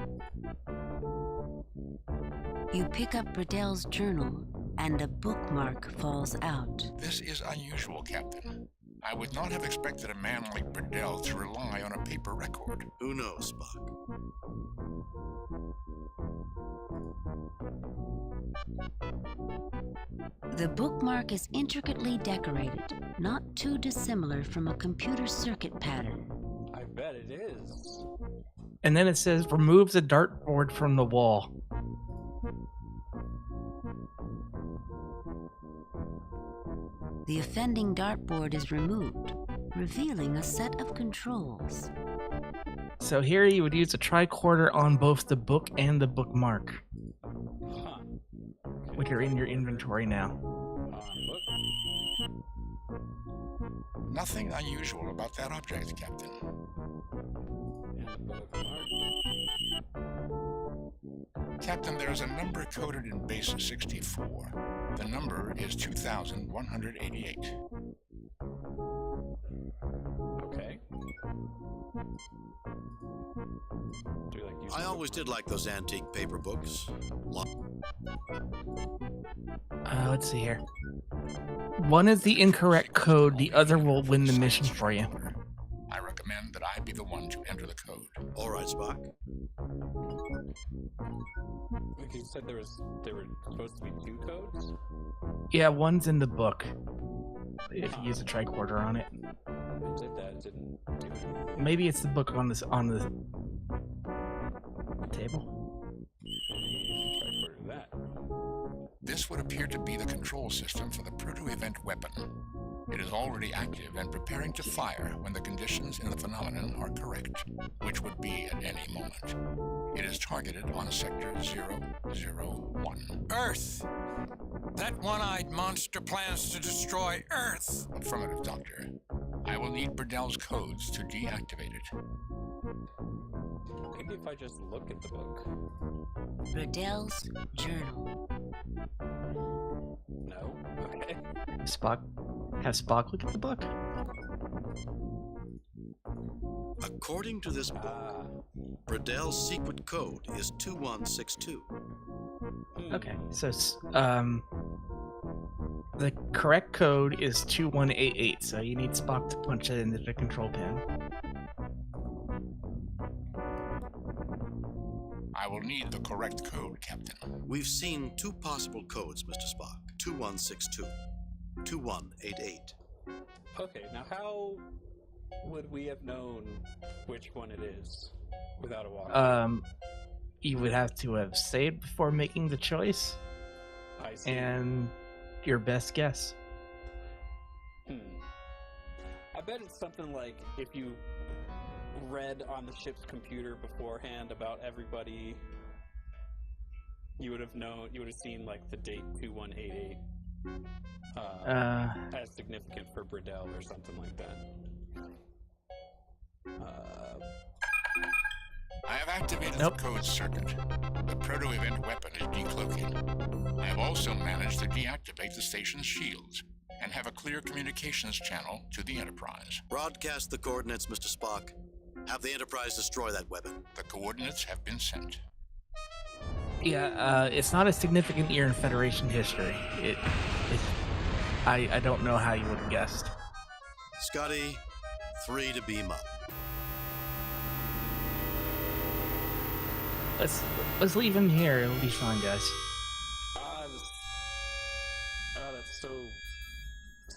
You pick up Bredell's journal, and a bookmark falls out. This is unusual, Captain. I would not have expected a man like Bredell to rely on a paper record. Who knows, Spock? The bookmark is intricately decorated, not too dissimilar from a computer circuit pattern. I bet it is. And then it says, remove the dartboard from the wall. The offending dartboard is removed, revealing a set of controls. So here you would use a tricorder on both the book and the bookmark. Huh. Which are in your inventory now. Nothing unusual about that object, Captain. Captain, there's a number coded in base 64. The number is 2188. Okay. I always did like those antique paper books. Let's see here. One is the incorrect code, the other will win the mission for you. I recommend that I be the one to enter the code. All right, Spock. Like you said, there were supposed to be 2 codes? Yeah, one's in the book. If you use a tricorder on it. I did that, it didn't do anything. Maybe it's the book on the table. Tricorder that. This would appear to be the control system for the proto-event weapon. It is already active and preparing to fire when the conditions in the phenomenon are correct, which would be at any moment. It is targeted on Sector 001. Earth! That one-eyed monster plans to destroy Earth! Affirmative, Doctor. I will need Bredell's codes to deactivate it. Maybe if I just look at the book. Bredell's journal. No? Okay. Have Spock look at the book? According to this book, Bredell's secret code is 2162. Okay, so the correct code is 2188, so you need Spock to punch it into the control pin. I will need the correct code, Captain. We've seen 2 possible codes, Mr. Spock. 2162, 2188. Okay, now how would we have known which one it is without a walkthrough? You would have to have saved before making the choice. I see. And your best guess. I bet it's something like if you read on the ship's computer beforehand about everybody, you would have known, you would have seen like the date 2188 as significant for Bredell or something like that. I have activated the code circuit. The proto-event weapon is decloaking. I have also managed to deactivate the station's shields and have a clear communications channel to the Enterprise. Broadcast the coordinates, Mr. Spock. Have the Enterprise destroy that weapon. The coordinates have been sent. Yeah, it's not a significant year in Federation history. I don't know how you would have guessed. Scotty, 3 to beam up. Let's leave him here. It'll be fine, guys. That's so.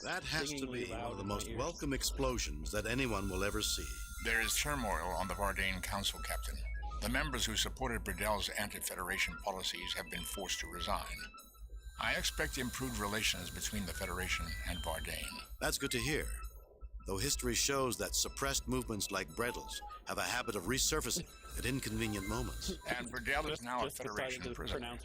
That has to be one of the most welcome explosions that anyone will ever see. There is turmoil on the Vardane Council, Captain. The members who supported Bredell's anti-Federation policies have been forced to resign. I expect improved relations between the Federation and Vardane. That's good to hear. though history shows that suppressed movements like Bredel's have a habit of resurfacing at inconvenient moments. And Bredel is now a Federation prisoner.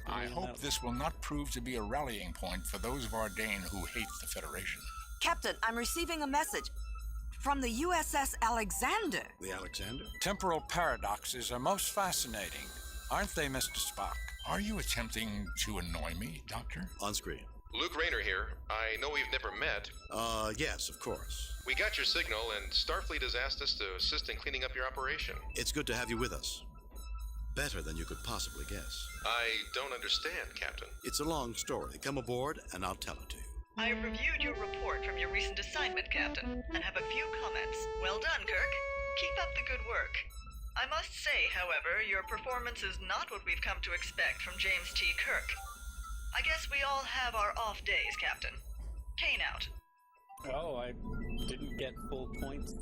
I hope this will not prove to be a rallying point for those Vardain who hate the Federation. Captain, I'm receiving a message from the USS Alexander. The Alexander? Temporal paradoxes are most fascinating, aren't they, Mr. Spock? Are you attempting to annoy me, Doctor? On screen. Luke Rayner here. I know we've never met. Yes, of course. We got your signal, and Starfleet has asked us to assist in cleaning up your operation. It's good to have you with us. Better than you could possibly guess. I don't understand, Captain. It's a long story. Come aboard, and I'll tell it to you. I reviewed your report from your recent assignment, Captain, and have a few comments. Well done, Kirk. Keep up the good work. I must say, however, your performance is not what we've come to expect from James T. Kirk. I guess we all have our off days, Captain. Kane out. Oh, I didn't get full points.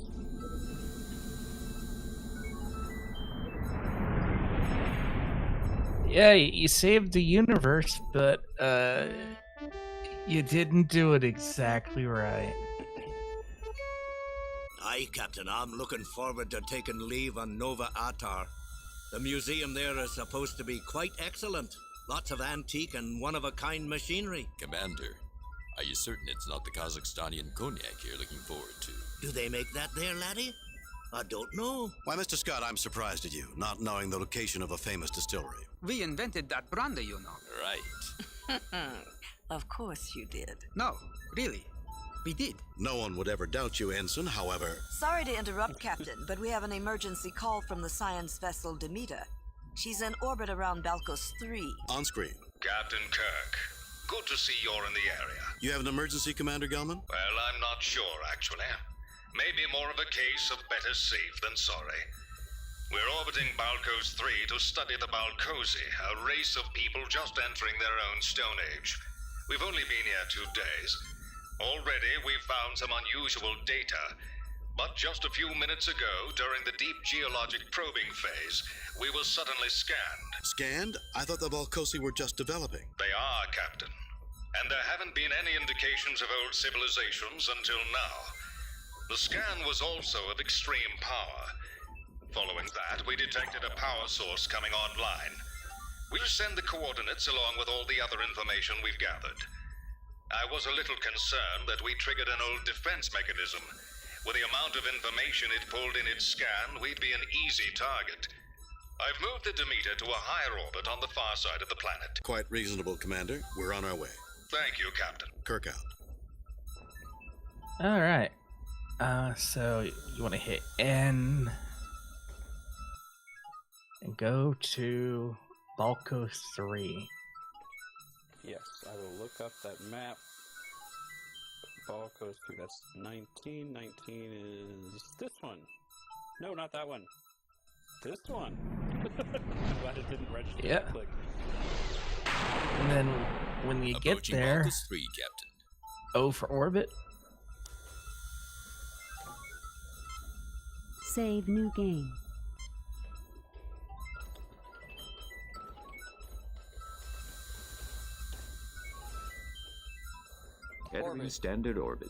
Yeah, you saved the universe, but you didn't do it exactly right. Aye, Captain, I'm looking forward to taking leave on Nova Atar. The museum there is supposed to be quite excellent. Lots of antique and one-of-a-kind machinery. Commander, are you certain it's not the Kazakhstanian cognac you're looking forward to? Do they make that there, laddie? I don't know. Why, Mr. Scott, I'm surprised at you, not knowing the location of a famous distillery. We invented that brandy, you know. Right. Of course you did. No, really. We did. No one would ever doubt you, Ensign, however... Sorry to interrupt, Captain, but we have an emergency call from the science vessel Demeter. She's in orbit around Balcos 3. On screen. Captain Kirk, good to see you're in the area. You have an emergency, Commander Gelman? Well, I'm not sure, actually. Maybe more of a case of better safe than sorry. We're orbiting Balcos 3 to study the Balcosi, a race of people just entering their own Stone Age. We've only been here 2 days. Already, we've found some unusual data. But just a few minutes ago, during the deep geologic probing phase, we were suddenly scanned. Scanned? I thought the Balcosi were just developing. They are, Captain. And there haven't been any indications of old civilizations until now. The scan was also of extreme power. Following that, we detected a power source coming online. We'll send the coordinates along with all the other information we've gathered. I was a little concerned that we triggered an old defense mechanism. With the amount of information it pulled in its scan, we'd be an easy target. I've moved the Demeter to a higher orbit on the far side of the planet. Quite reasonable, Commander. We're on our way. Thank you, Captain. Kirk out. All right. So you want to hit N and go to Balcos 3. Yes, I will look up that map. Balcos 3, that's 19. 19 is this one. No, not that one. This one. I'm glad it didn't register. Yeah. Click. And then when you get Approaching there, Balcos 3, Captain. O for orbit. Save new game. Entering standard orbit.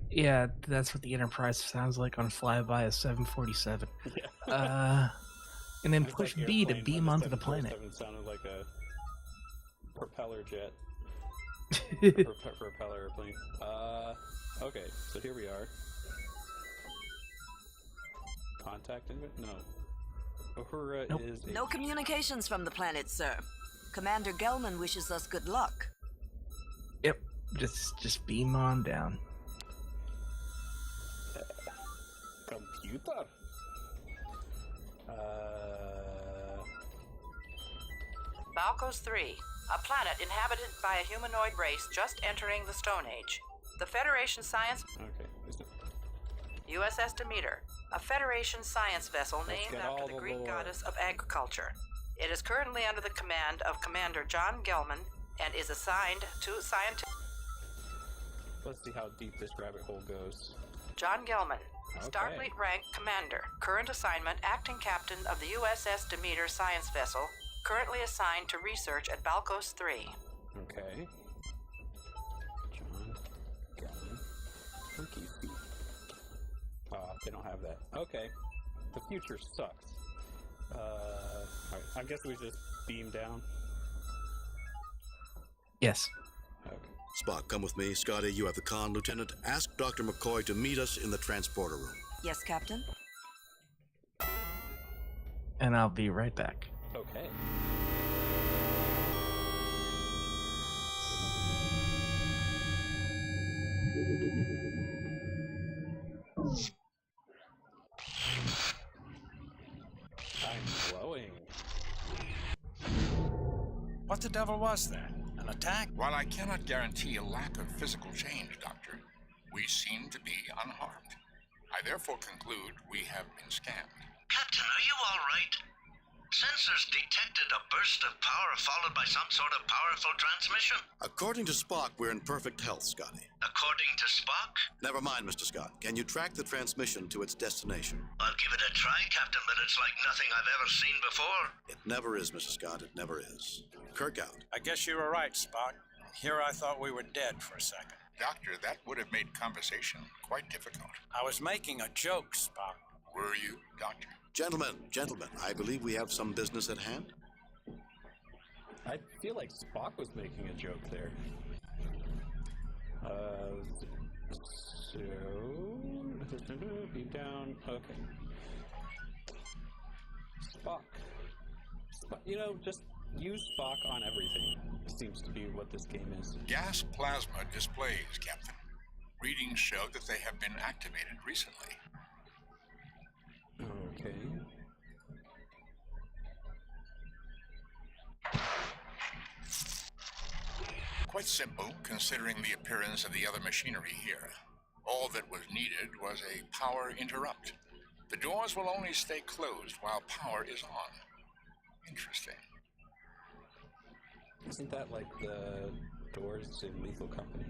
Yeah, that's what the Enterprise sounds like on flyby of 747. Yeah. And then It's push like B to airplane, beam but onto the planet. 747 sounded like a propeller jet. Propeller airplane. Okay, so here we are. Contacting it? No. Uhura is a... No communications from the planet, sir. Commander Gelman wishes us good luck. Yep, just beam on down. Computer? Balcos 3, a planet inhabited by a humanoid race just entering the Stone Age. The Federation Science... USS Demeter, a Federation science vessel named after the Greek goddess of agriculture. It is currently under the command of Commander John Gelman and is assigned to scientific... Let's see how deep this rabbit hole goes. John Gelman, Okay. Starfleet rank commander, current assignment acting captain of the USS Demeter science vessel, currently assigned to research at Balcos 3. Okay. John Gavin. Funky feet. They don't have that. Okay. The future sucks. Alright. I guess we just beam down. Yes. Okay. Spock, come with me. Scotty, you have the con, Lieutenant. Ask Dr. McCoy to meet us in the transporter room. Yes, Captain. And I'll be right back. Okay. I'm glowing. What the devil was that? An attack? While I cannot guarantee a lack of physical change, Doctor, we seem to be unharmed. I therefore conclude we have been scammed. Captain, are you all right? Sensors detected a burst of power followed by some sort of powerful transmission. According to Spock, we're in perfect health, Scotty. According to Spock? Never mind, Mr. Scott. Can you track the transmission to its destination? I'll give it a try, Captain, but it's like nothing I've ever seen before. It never is, Mr. Scott. It never is. Kirk out. I guess you were right, Spock. Here I thought we were dead for a second. Doctor, that would have made conversation quite difficult. I was making a joke, Spock. Were you, Doctor? Gentlemen, I believe we have some business at hand. I feel like Spock was making a joke there. So... beam down. Okay. Spock. You know, just use Spock on everything. Seems to be what this game is. Gas plasma displays, Captain. Readings show that they have been activated recently. Okay. Quite simple, considering the appearance of the other machinery here. All that was needed was a power interrupt. The doors will only stay closed while power is on. Interesting. Isn't that like the doors in Lethal Company?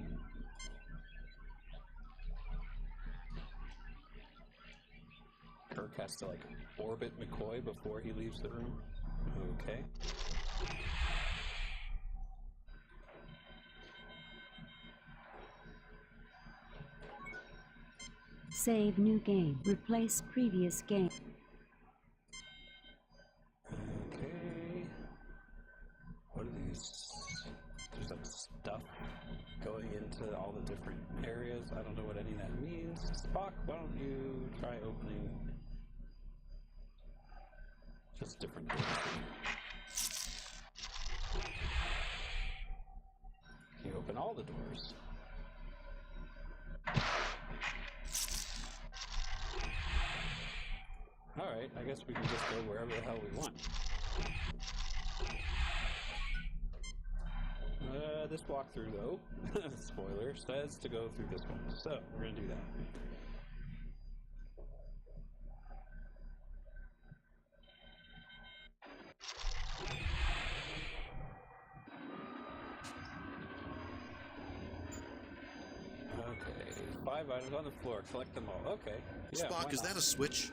Kirk has to like orbit McCoy before he leaves the room. Okay. Save new game. Replace previous game. Okay. What are these? There's like stuff going into all the different areas. I don't know what any of that means. Spock, why don't you try opening just different doors? You open all the doors. Alright, I guess we can just go wherever the hell we want. This walkthrough, though, spoiler, says to go through this one. So, we're going to do that. Okay, 5 items on the floor. Collect them all. Okay. Yeah, Spock, is that a switch?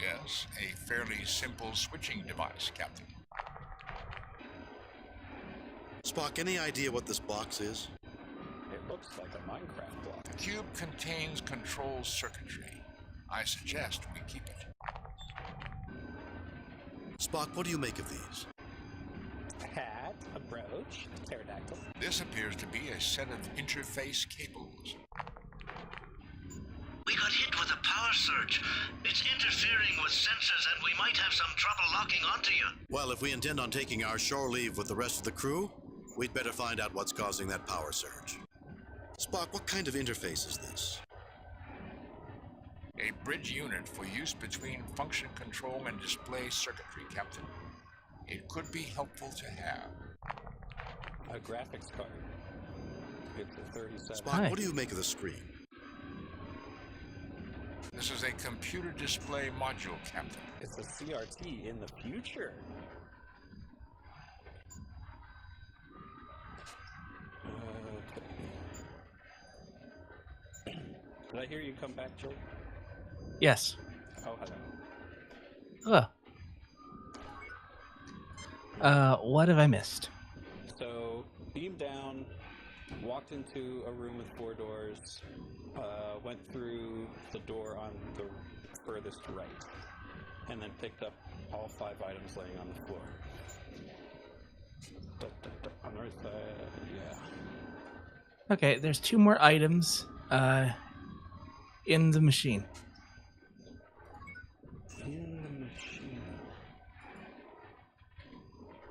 Yes, a fairly simple switching device, Captain. Spock, any idea what this box is? It looks like a Minecraft block. The cube contains control circuitry. I suggest we keep it. Spock, what do you make of these? A hat, a brooch, a pterodactyl. This appears to be a set of interface cables. We got hit with a power surge. It's interfering with sensors and we might have some trouble locking onto you. Well, if we intend on taking our shore leave with the rest of the crew, we'd better find out what's causing that power surge. Spock, what kind of interface is this? A bridge unit for use between function control and display circuitry, Captain. It could be helpful to have. A graphics card. It's a 37. Spock, what do you make of the screen? This is a computer display module, Captain. It's a CRT in the future. Okay. Did I hear you come back, Joe? Yes. Oh, hello. What have I missed? So, walked into a room with 4 doors, went through the door on the furthest right, and then picked up all 5 items laying on the floor. On the right side, yeah. Okay, there's 2 more items in the machine. In the machine.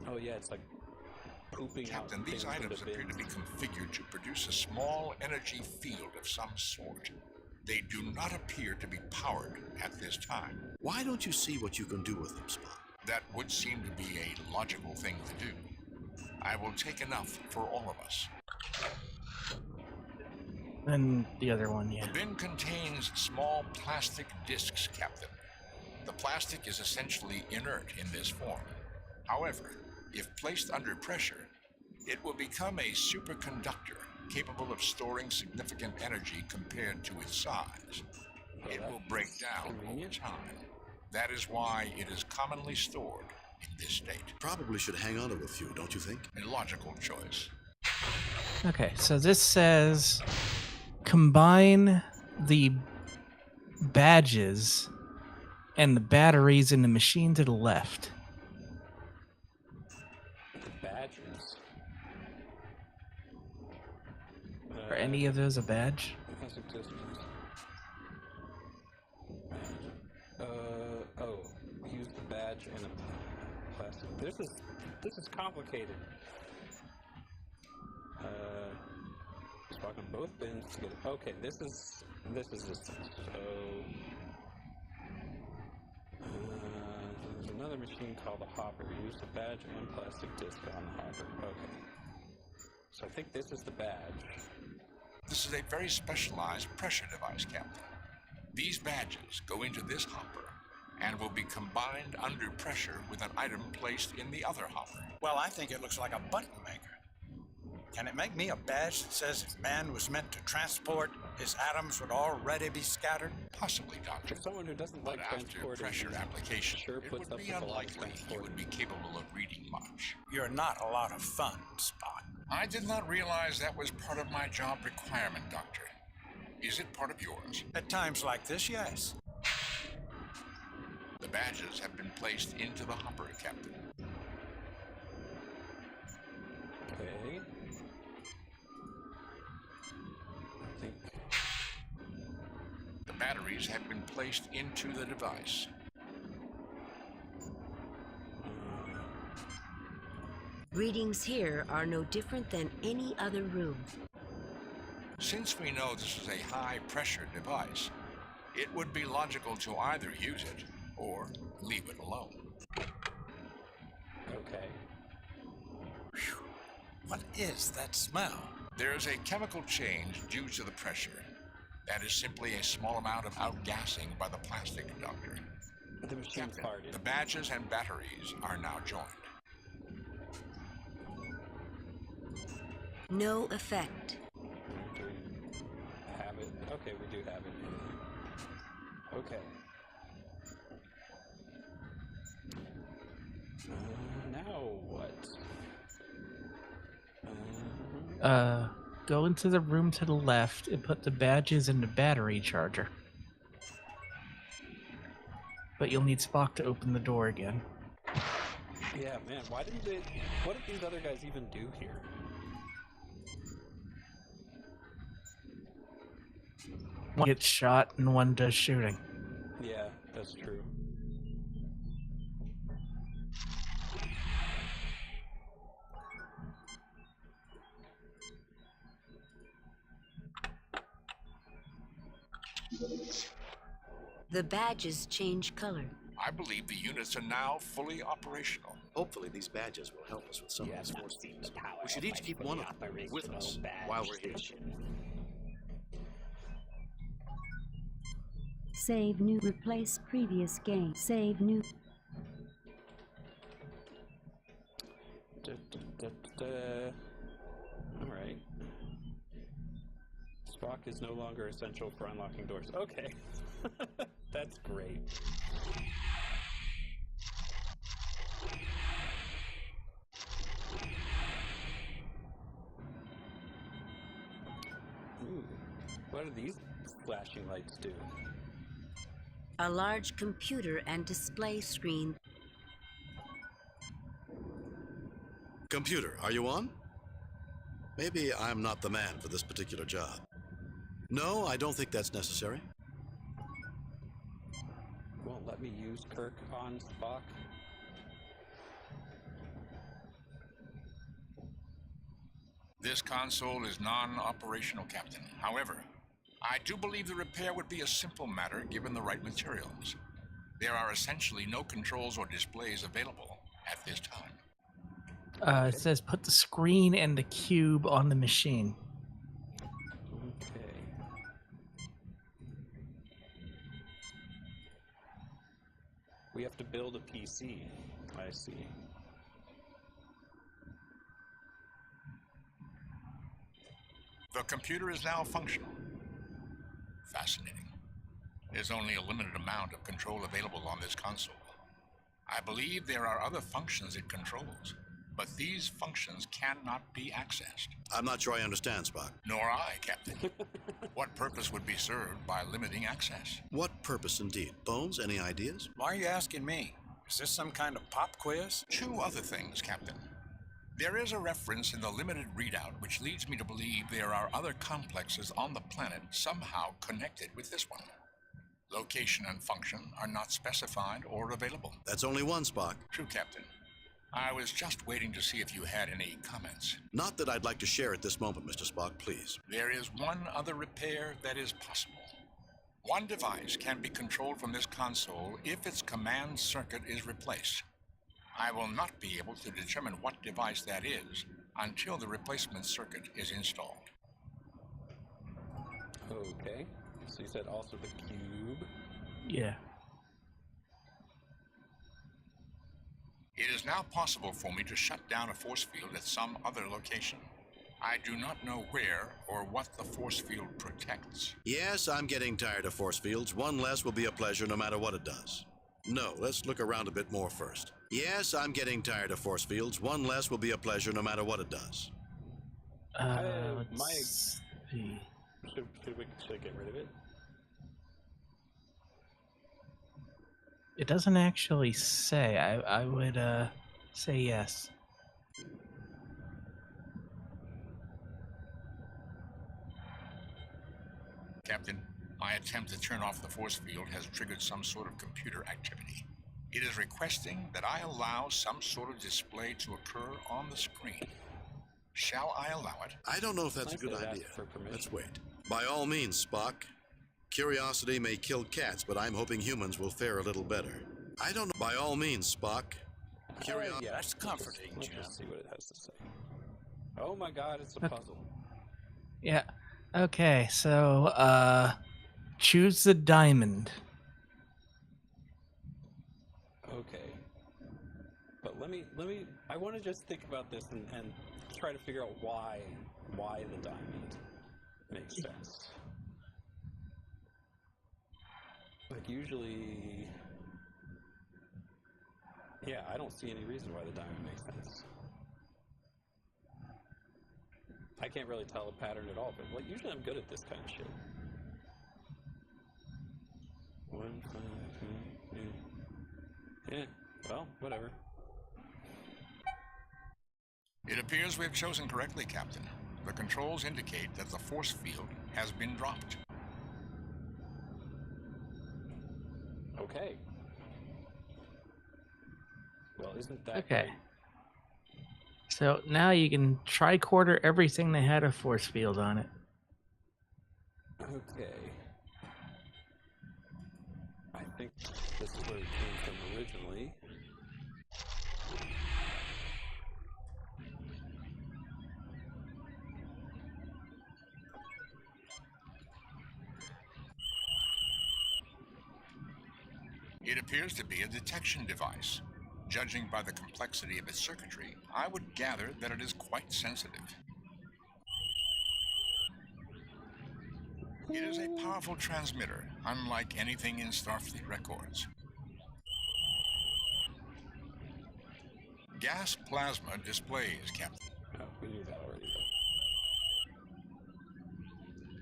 Oh yeah, it's like pooping Captain, out. these items appear to be configured to produce a small energy field of some sort. They do not appear to be powered at this time. Why don't you see what you can do with them, Spock? That would seem to be a logical thing to do. I will take enough for all of us. And the other one, yeah. The bin contains small plastic discs, Captain. The plastic is essentially inert in this form. However, if placed under pressure, it will become a superconductor capable of storing significant energy compared to its size. It will break down over time. That is why it is commonly stored in this state. Probably should hang on to a few, don't you think? A logical choice. Okay, so this says combine the badges and the batteries in the machine to the left. Badges? Are any of those a badge? Oh, use the badge and a plastic. This is complicated. Spock on both bins together. Okay, this is just so. There's another machine called a hopper. Use the badge and plastic disc on the hopper. Okay. So I think this is the badge. This is a very specialized pressure device, Captain. These badges go into this hopper and will be combined under pressure with an item placed in the other hopper. Well, I think it looks like a button maker. Can it make me a badge that says if man was meant to transport, his atoms would already be scattered? Possibly, Doctor. For someone who doesn't like after pressure application, it would be unlikely he would be capable of reading much. You're not a lot of fun, Spock. I did not realize that was part of my job requirement, Doctor. Is it part of yours? At times like this, yes. The badges have been placed into the hopper, Captain. Okay. The batteries have been placed into the device. Readings here are no different than any other room. Since we know this is a high-pressure device, it would be logical to either use it or leave it alone. Okay. Whew. What is that smell? There is a chemical change due to the pressure. That is simply a small amount of outgassing by the plastic conductor. The machine's hardened. The badges and batteries are now joined. No effect. Do we have it? Okay, we do have it. Okay. Now what? Go into the room to the left and put the badges in the battery charger. But you'll need Spock to open the door again. Yeah, man, what did these other guys even do here? One gets shot and one does shooting. Yeah, that's true. The badges change color. I believe the units are now fully operational. Hopefully these badges will help us with some of these force fields. We should each keep one of them with us while we're here. Save new. Replace previous game. Save new. Alright. Spock is no longer essential for unlocking doors. Okay. That's great. Ooh. What do these flashing lights do? A large computer and display screen. Computer, are you on? Maybe I'm not the man for this particular job. No, I don't think that's necessary. Won't let me use Kirk on Spock. This console is non-operational, Captain. However, I do believe the repair would be a simple matter given the right materials. There are essentially no controls or displays available at this time. It says put the screen and the cube on the machine. Okay. We have to build a PC. I see. The computer is now functional. Fascinating. There's only a limited amount of control available on this console. I believe there are other functions it controls, but these functions cannot be accessed. I'm not sure I understand, Spock. Nor I, Captain. What purpose would be served by limiting access? What purpose indeed? Bones, any ideas? Why are you asking me? Is this some kind of pop quiz? Two other things, Captain. There is a reference in the limited readout which leads me to believe there are other complexes on the planet somehow connected with this one. Location and function are not specified or available. That's only one, Spock. True, Captain. I was just waiting to see if you had any comments. Not that I'd like to share at this moment, Mr. Spock, please. There is one other repair that is possible. One device can be controlled from this console if its command circuit is replaced. I will not be able to determine what device that is until the replacement circuit is installed. Okay. So you said also the cube? Yeah. It is now possible for me to shut down a force field at some other location. I do not know where or what the force field protects. Yes, I'm getting tired of force fields. One less will be a pleasure no matter what it does. No, let's look around a bit more first. Yes, I'm getting tired of force fields. One less will be a pleasure no matter what it does. Let's see. Should I get rid of it? It doesn't actually say. I would say yes. Captain, my attempt to turn off the force field has triggered some sort of computer activity. It is requesting that I allow some sort of display to occur on the screen. Shall I allow it? I don't know if that's a good idea. Let's wait. By all means, Spock. Curiosity may kill cats, but I'm hoping humans will fare a little better. I don't know. By all means, Spock. Curiosity. Yeah, that's comforting, Jim. Let's see what it has to say. Oh my god, it's a puzzle. Yeah. Okay, so choose the diamond. Okay. But let me I want to just think about this and try to figure out why the diamond makes sense. Like usually, yeah, I don't see any reason why the diamond makes sense. I can't really tell a pattern at all, but like usually I'm good at this kind of shit. 1, 5, 2, 3. Yeah, well, whatever. It appears we have chosen correctly, Captain. The controls indicate that the force field has been dropped. Okay. Well, isn't that Okay. great? So now you can tricorder everything that had a force field on it. Okay. I think this is where it came from originally. It appears to be a detection device. Judging by the complexity of its circuitry, I would gather that it is quite sensitive. It is a powerful transmitter, unlike anything in Starfleet records. Gas plasma displays, Captain. Oh, we knew that already.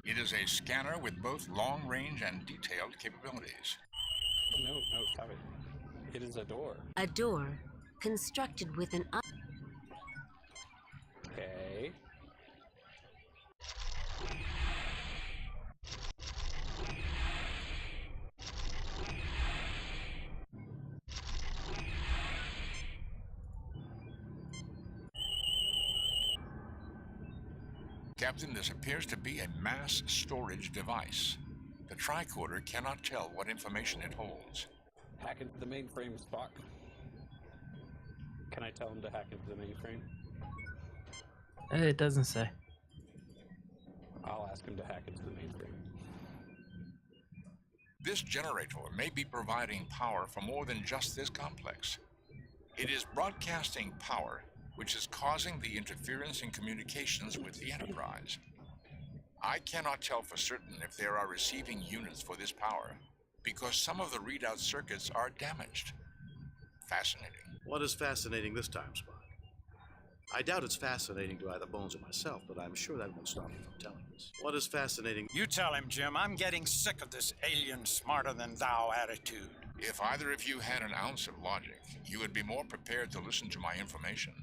It is a scanner with both long-range and detailed capabilities. No, stop it. It is a door. A door constructed with an... Okay. Captain, this appears to be a mass storage device. The tricorder cannot tell what information it holds. Hack into the mainframe, Spock. Can I tell him to hack into the mainframe? It doesn't say. I'll ask him to hack into the mainframe. This generator may be providing power for more than just this complex. It is broadcasting power, which is causing the interference in communications with the Enterprise. I cannot tell for certain if there are receiving units for this power, because some of the readout circuits are damaged. Fascinating. What is fascinating this time, Spock? I doubt it's fascinating to either Bones or myself, but I'm sure that won't stop you from telling us. What is fascinating? You tell him, Jim. I'm getting sick of this alien smarter-than-thou attitude. If either of you had an ounce of logic, you would be more prepared to listen to my information,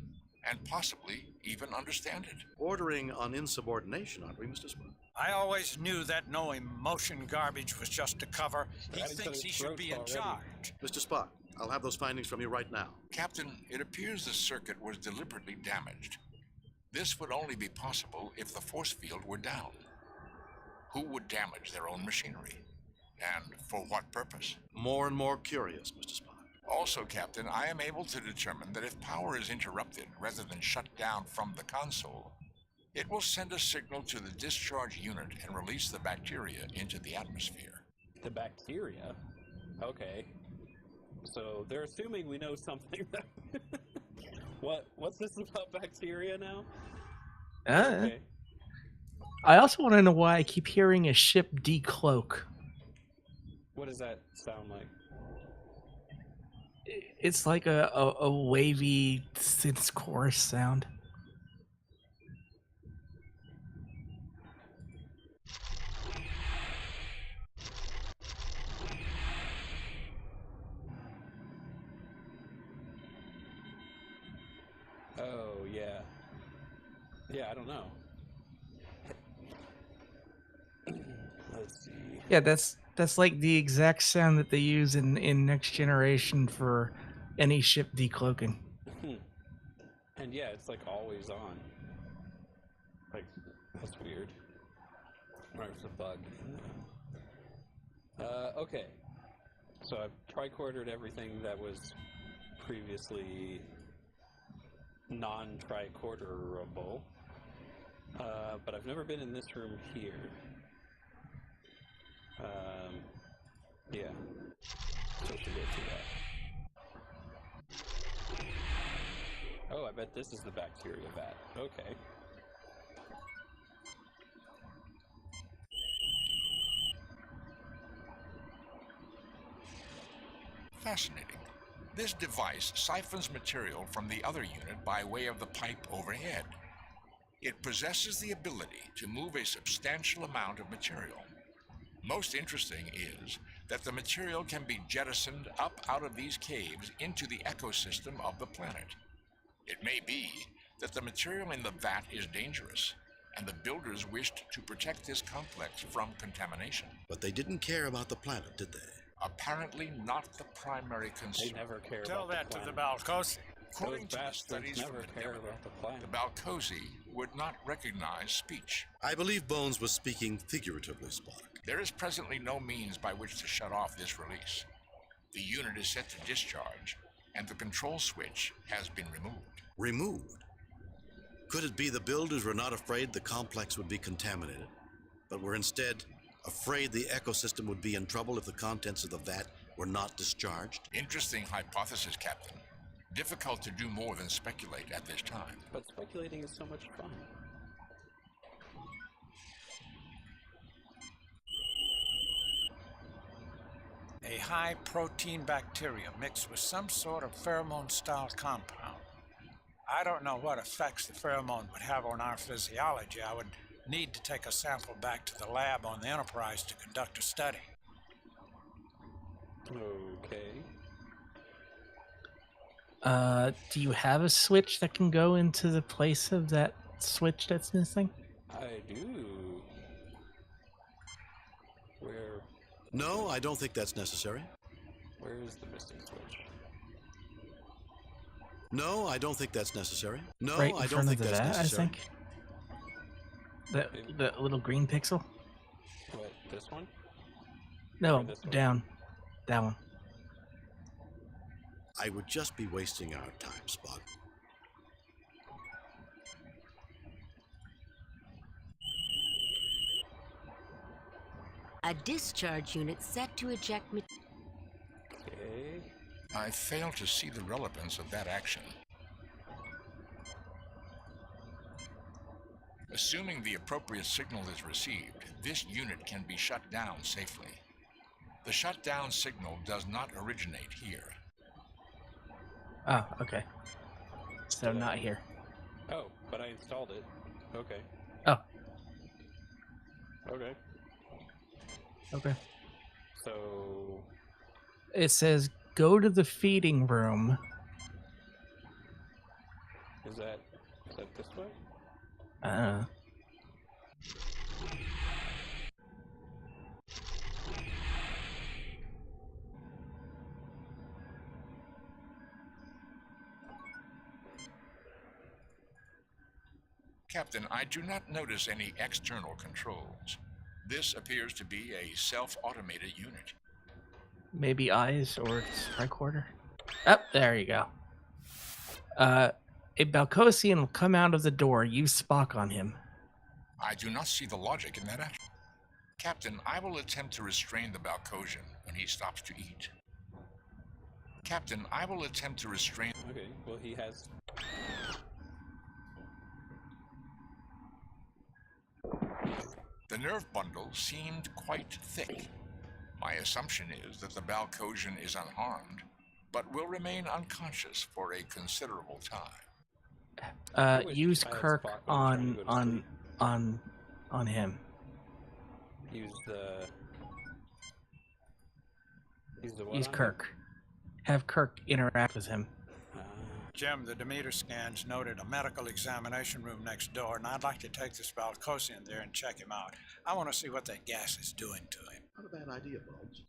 and possibly even understand it. Bordering on insubordination, aren't we, Mr. Spock? I always knew that no emotion garbage was just a cover. He thinks he should be in charge. Mr. Spock, I'll have those findings from you right now. Captain, it appears the circuit was deliberately damaged. This would only be possible if the force field were down. Who would damage their own machinery? And for what purpose? More and more curious, Mr. Spock. Also, Captain, I am able to determine that if power is interrupted rather than shut down from the console, it will send a signal to the discharge unit and release the bacteria into the atmosphere. The bacteria? Okay. So they're assuming we know something. What's this about bacteria now? Okay. I also want to know why I keep hearing a ship decloak. What does that sound like? It's like a wavy synth chorus sound. Oh, yeah. Yeah, I don't know. Let's see. Yeah, that's like the exact sound that they use in Next Generation for any ship decloaking. And yeah, it's like always on. Like, that's weird. There's a bug. Okay. So I've tricordered everything that was previously non-tricorderable. But I've never been in this room here. Yeah. So I should go through that. Oh, I bet this is the bacteria vat. Okay. Fascinating. This device siphons material from the other unit by way of the pipe overhead. It possesses the ability to move a substantial amount of material. Most interesting is that the material can be jettisoned up out of these caves into the ecosystem of the planet. It may be that the material in the vat is dangerous, and the builders wished to protect this complex from contamination. But they didn't care about the planet, did they? Apparently not the primary concern. They never care Tell about that the to planet. the Balcosi. According to the studies never from the care Demeter, about the planet. the Balcosi would not recognize speech. I believe Bones was speaking figuratively, Spock. There is presently no means by which to shut off this release. The unit is set to discharge, and the control switch has been removed. Removed? Could it be the builders were not afraid the complex would be contaminated, but were instead afraid the ecosystem would be in trouble if the contents of the vat were not discharged? Interesting hypothesis, Captain. Difficult to do more than speculate at this time. But speculating is so much fun. A high-protein bacteria mixed with some sort of pheromone-style compound. I don't know what effects the pheromone would have on our physiology. I would Need to take a sample back to the lab on the Enterprise to conduct a study. Okay. Do you have a switch that can go into the place of that switch that's missing? I do. Where? No, I don't think that's necessary. Where is the missing switch? No, I don't think that's necessary. No, Right in I don't front think of that's that, necessary. I think. The little green pixel? What, this one? No, this one? down. That one. I would just be wasting our time, Spock. A discharge unit set to eject material. Okay. I fail to see the relevance of that action. Assuming the appropriate signal is received, this unit can be shut down safely. The shutdown signal does not originate here. Oh, okay. So not here. Oh, but I installed it. Okay. Oh. Okay. Okay. So... It says, go to the feeding room. Is that this way? Captain, I do not notice any external controls. This appears to be a self-automated unit. Maybe eyes or tricorder. Oh, there you go. A Balcosian will come out of the door. Use Spock on him. I do not see the logic in that action. Captain, I will attempt to restrain the Balcosian when he stops to eat. Captain, I will attempt to restrain... Okay, well he has... The nerve bundle seemed quite thick. My assumption is that the Balcosian is unharmed, but will remain unconscious for a considerable time. Use Kirk on him. Use the what? Use Kirk. Have Kirk interact with him. Jim, the Demeter scans noted a medical examination room next door, and I'd like to take this Balcosian there and check him out. I want to see what that gas is doing to him. Not a bad idea, Bones.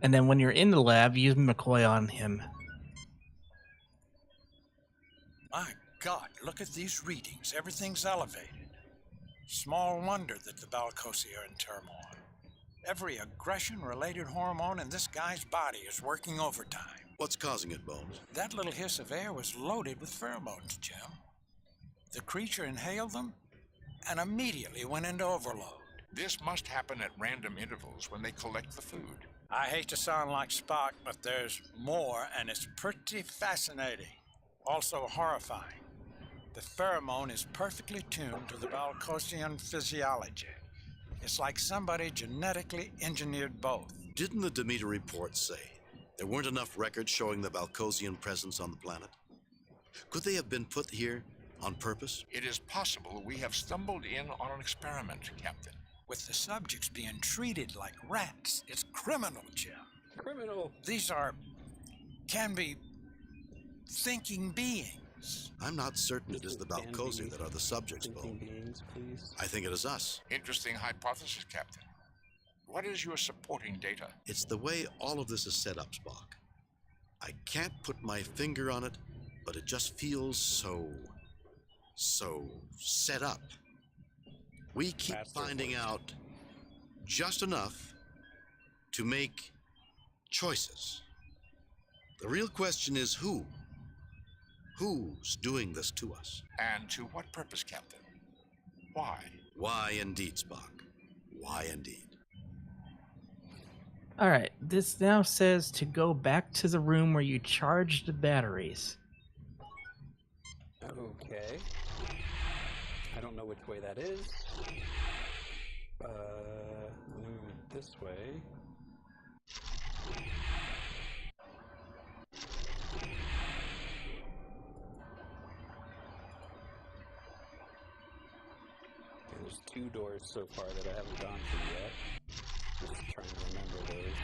And then when you're in the lab, use McCoy on him. My God, look at these readings. Everything's elevated. Small wonder that the Balcosi are in turmoil. Every aggression-related hormone in this guy's body is working overtime. What's causing it, Bones? That little hiss of air was loaded with pheromones, Jim. The creature inhaled them and immediately went into overload. This must happen at random intervals when they collect the food. I hate to sound like Spock, but there's more, and it's pretty fascinating. Also horrifying. The pheromone is perfectly tuned to the Balcosian physiology. It's like somebody genetically engineered both. Didn't the Demeter report say there weren't enough records showing the Balcosian presence on the planet? Could they have been put here on purpose? It is possible we have stumbled in on an experiment, Captain. With the subjects being treated like rats, it's criminal, Jim. Criminal. These can be thinking beings. I'm not certain it is the Balcosi that are the subjects, Bo. I think it is us. Interesting hypothesis, Captain. What is your supporting data? It's the way all of this is set up, Spock. I can't put my finger on it, but it just feels so set up. We keep finding out just enough to make choices. The real question is who? Who's doing this to us? And to what purpose, Captain? Why? Why indeed, Spock. Why indeed. Alright, this now says to go back to the room where you charged the batteries. Okay. I don't know which way that is. Move this way. There's 2 doors so far that I haven't gone through yet. Just trying to remember those.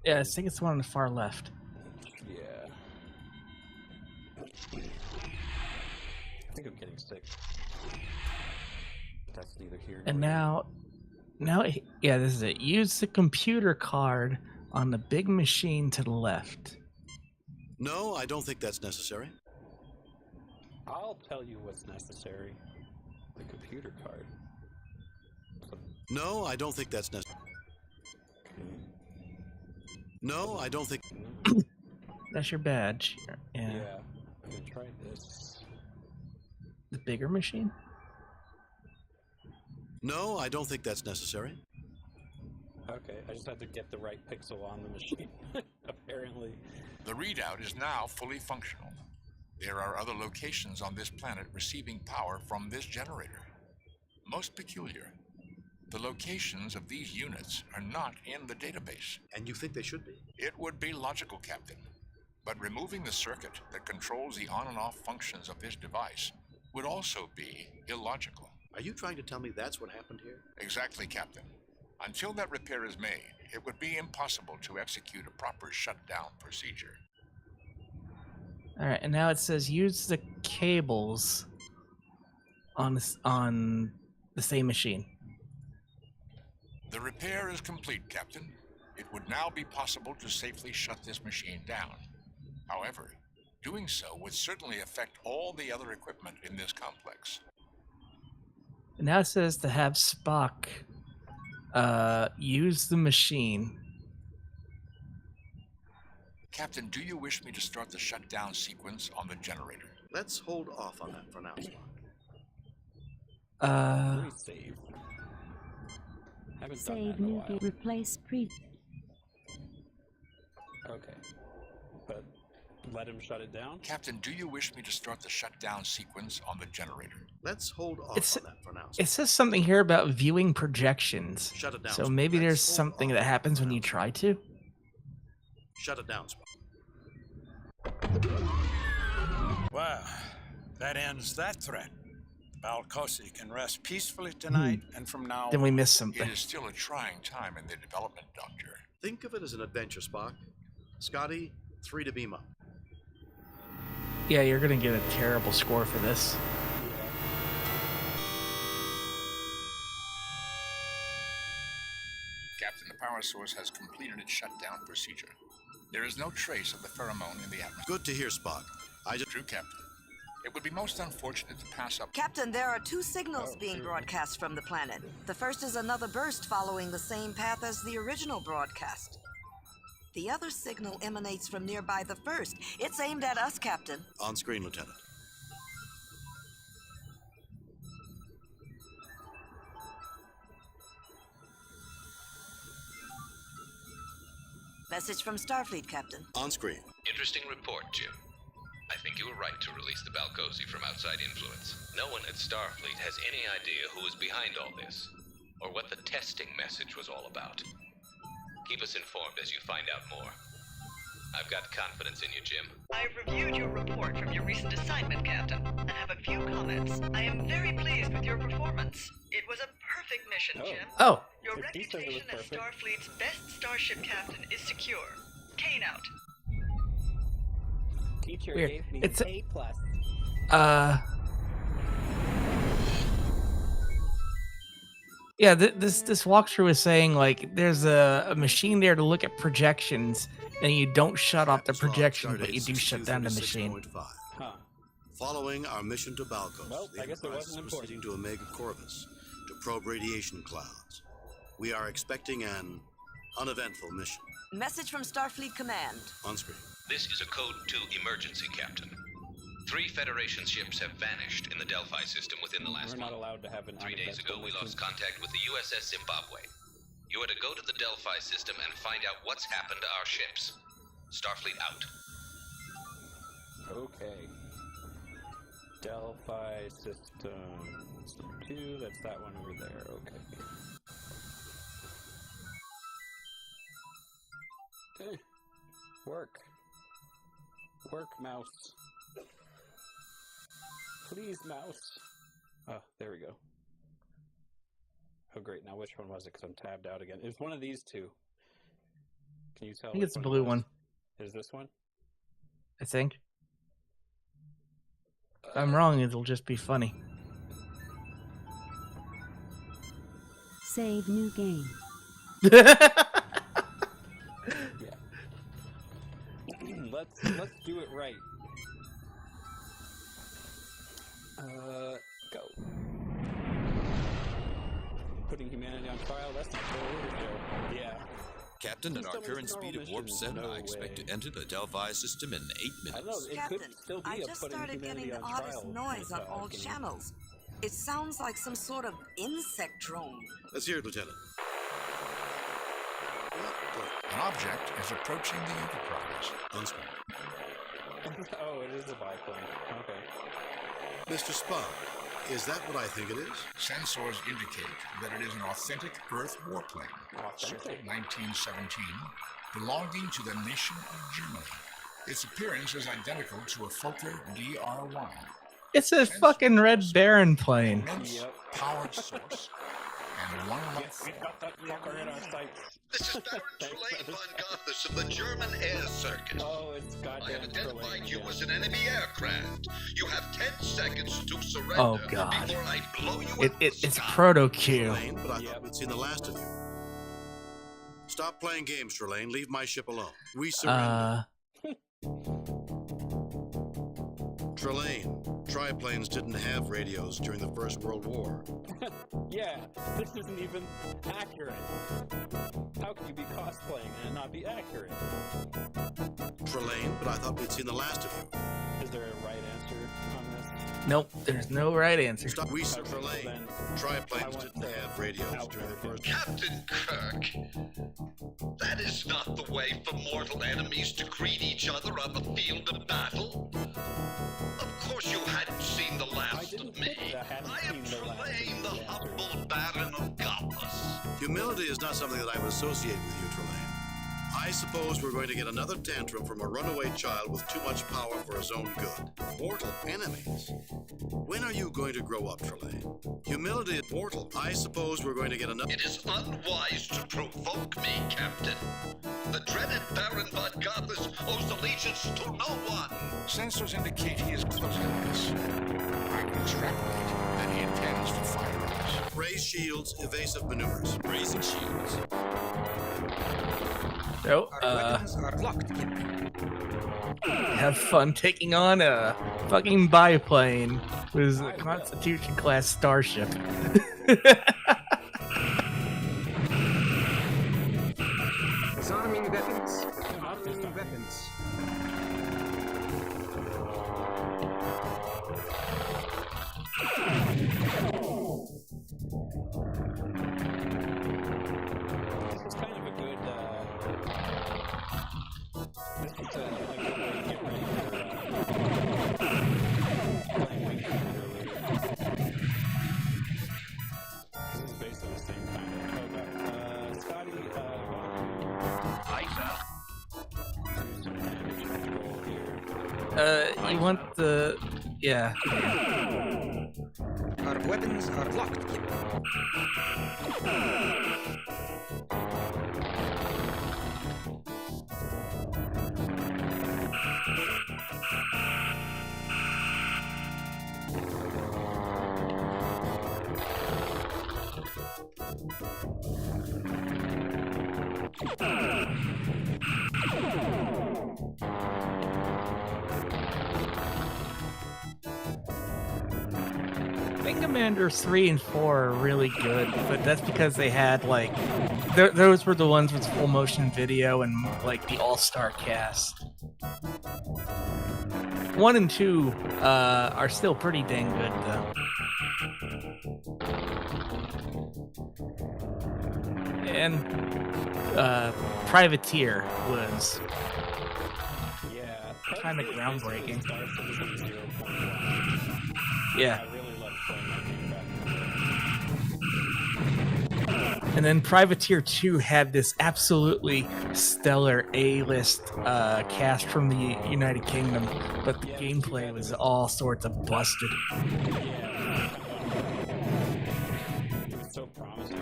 Yeah, I think it's the one on the far left. Yeah. I think I'm getting sick. That's neither here And nor now, yeah, this is it. Use the computer card on the big machine to the left. No, I don't think that's necessary. I'll tell you what's necessary. The computer card. No, I don't think that's necessary. No, I don't think... That's your badge. Yeah. I'm gonna try this. The bigger machine? No, I don't think that's necessary. Okay, I just have to get the right pixel on the machine, apparently. The readout is now fully functional. There are other locations on this planet receiving power from this generator. Most peculiar. The locations of these units are not in the database. And you think they should be? It would be logical, Captain. But removing the circuit that controls the on and off functions of this device would also be illogical. Are you trying to tell me that's what happened here? Exactly, Captain. Until that repair is made, it would be impossible to execute a proper shutdown procedure. Alright, and now it says use the cables on the same machine. The repair is complete, Captain. It would now be possible to safely shut this machine down. However, doing so would certainly affect all the other equipment in this complex. And now it says to have Spock use the machine. Captain, do you wish me to start the shutdown sequence on the generator? Let's hold off on that for now, Spock. Let me save. Haven't done Save that in a new while. replace previous. Okay. But let him shut it down? Captain, do you wish me to start the shutdown sequence on the generator? Let's hold off on that for now. It says something here about viewing projections. Shut it down, So Spock. maybe Let's there's hold something off that happens when you try to. Shut it down, Spock. Well, that ends that threat. Balcosi can rest peacefully tonight, and from now Then we on. missed something. It is still a trying time in the development, Doctor. Think of it as an adventure, Spock. Scotty, 3 to beam up. Yeah, you're gonna get a terrible score for this. Captain, the power source has completed its shutdown procedure. There is no trace of the pheromone in the atmosphere. Good to hear, Spock. True, Captain. It would be most unfortunate to pass up... Captain, there are 2 signals being broadcast from the planet. The first is another burst following the same path as the original broadcast. The other signal emanates from nearby the first. It's aimed at us, Captain. On screen, Lieutenant. Message from Starfleet, Captain. On screen. Interesting report, Jim. I think you were right to release the Balcosi from outside influence. No one at Starfleet has any idea who is behind all this, or what the testing message was all about. Keep us informed as you find out more. I've got confidence in you, Jim. I've reviewed your report from your recent assignment, Captain, and have a few comments. I am very pleased with your performance. It was a perfect mission, Jim. Oh. Your reputation as Starfleet's best starship captain is secure. Kane out. Teacher Weird. gave me It's an A+. Yeah, this walkthrough is saying like there's a machine there to look at projections, and you don't shut off the projection, but you do shut down the machine. Huh. Following our mission to Balcos, Well, the I guess it Enterprise wasn't is important. proceeding to Omega Corvus to probe radiation clouds. We are expecting an uneventful mission. Message from Starfleet Command. On screen. This is a Code 2 emergency, Captain. 3 Federation ships have vanished in the Delphi system within the last We're not month. allowed to have an 3 days ago, we uneventful lost mission. contact with the USS Zimbabwe. You are to go to the Delphi system and find out what's happened to our ships. Starfleet out. Okay. Delphi system 2, that's that one over there, okay. Okay. Work, mouse. Please, mouse. Oh, there we go. Oh, great. Now, which one was it? Because I'm tabbed out again. It was one of these two. Can you tell? I think it's the blue one. Is this one? I think. If I'm wrong, it'll just be funny. Save new game. Let's do it right. Go. Putting humanity on trial, that's not good. Yeah. Captain, at our current speed of warp 7, I expect to enter the Delphi system in 8 minutes. I don't know, it Captain, could still be I just started getting the oddest noise on all channels. It sounds like some sort of insect drone. Let's hear it, Lieutenant. An object is approaching the Enterprise. Unspoken. Oh, it is a biplane. Okay. Mr. Spock, is that what I think it is? Sensors indicate that it is an authentic Earth warplane, circa 1917, belonging to the nation of Germany. Its appearance is identical to a Fokker DR-1. It's a fucking Red Baron plane. Immense powered source and one life. We've got that fucker in our sights. This is Baron Trelane von Gothis of the German Air Circus. Oh, it's goddamn I have identified you Trelane. as an enemy aircraft. You have 10 seconds to surrender Oh god. before I blow you up It's Proto Q. But I thought we'd seen the last of you. Stop playing games, Trelane. Leave my ship alone. We surrender. Trelane, triplanes didn't have radios during the First World War. Yeah, this isn't even accurate. How can you be cosplaying and it not be accurate? Trelane, but I thought we'd seen the last of you. Is there a right answer on this? Nope, there's no right answer. Stop. We Trelane, triplanes didn't have radios during the First World War. Captain Kirk, that is not the way for mortal enemies to greet each other on the field of battle. Of course you hadn't seen the last of me. I am Trelane, the humble Baron of Gothis. Humility is not something that I would associate with you, Trelane. I suppose we're going to get another tantrum from a runaway child with too much power for his own good. Mortal enemies. When are you going to grow up, Trelane? Humility is mortal. I suppose we're going to get another... It is unwise to provoke me, Captain. The dreaded Baron von Gothis owes allegiance to no one. Sensors indicate he is closing on us. I can extrapolate that he intends to fire on us. Raise shields, evasive maneuvers. Raising shields. So, weapons are locked. have fun taking on a fucking biplane with a Constitution class starship. Disarming weapons. Disarming weapons. This is kind of a good, this is a good way to get ready for, playing Wing Commander later. This is basically the same kind of, Scotty, do some damage control here. You want the... yeah. Our weapons are locked. Wing Commander 3 and 4 are really good, but that's because they had, like, those were the ones with full motion video and, like, the all-star cast. 1 and 2 are still pretty dang good, though. And Privateer was kind of groundbreaking. Yeah. And then Privateer 2 had this absolutely stellar A-list cast from the United Kingdom, but the gameplay was all sorts of busted. It was so promising.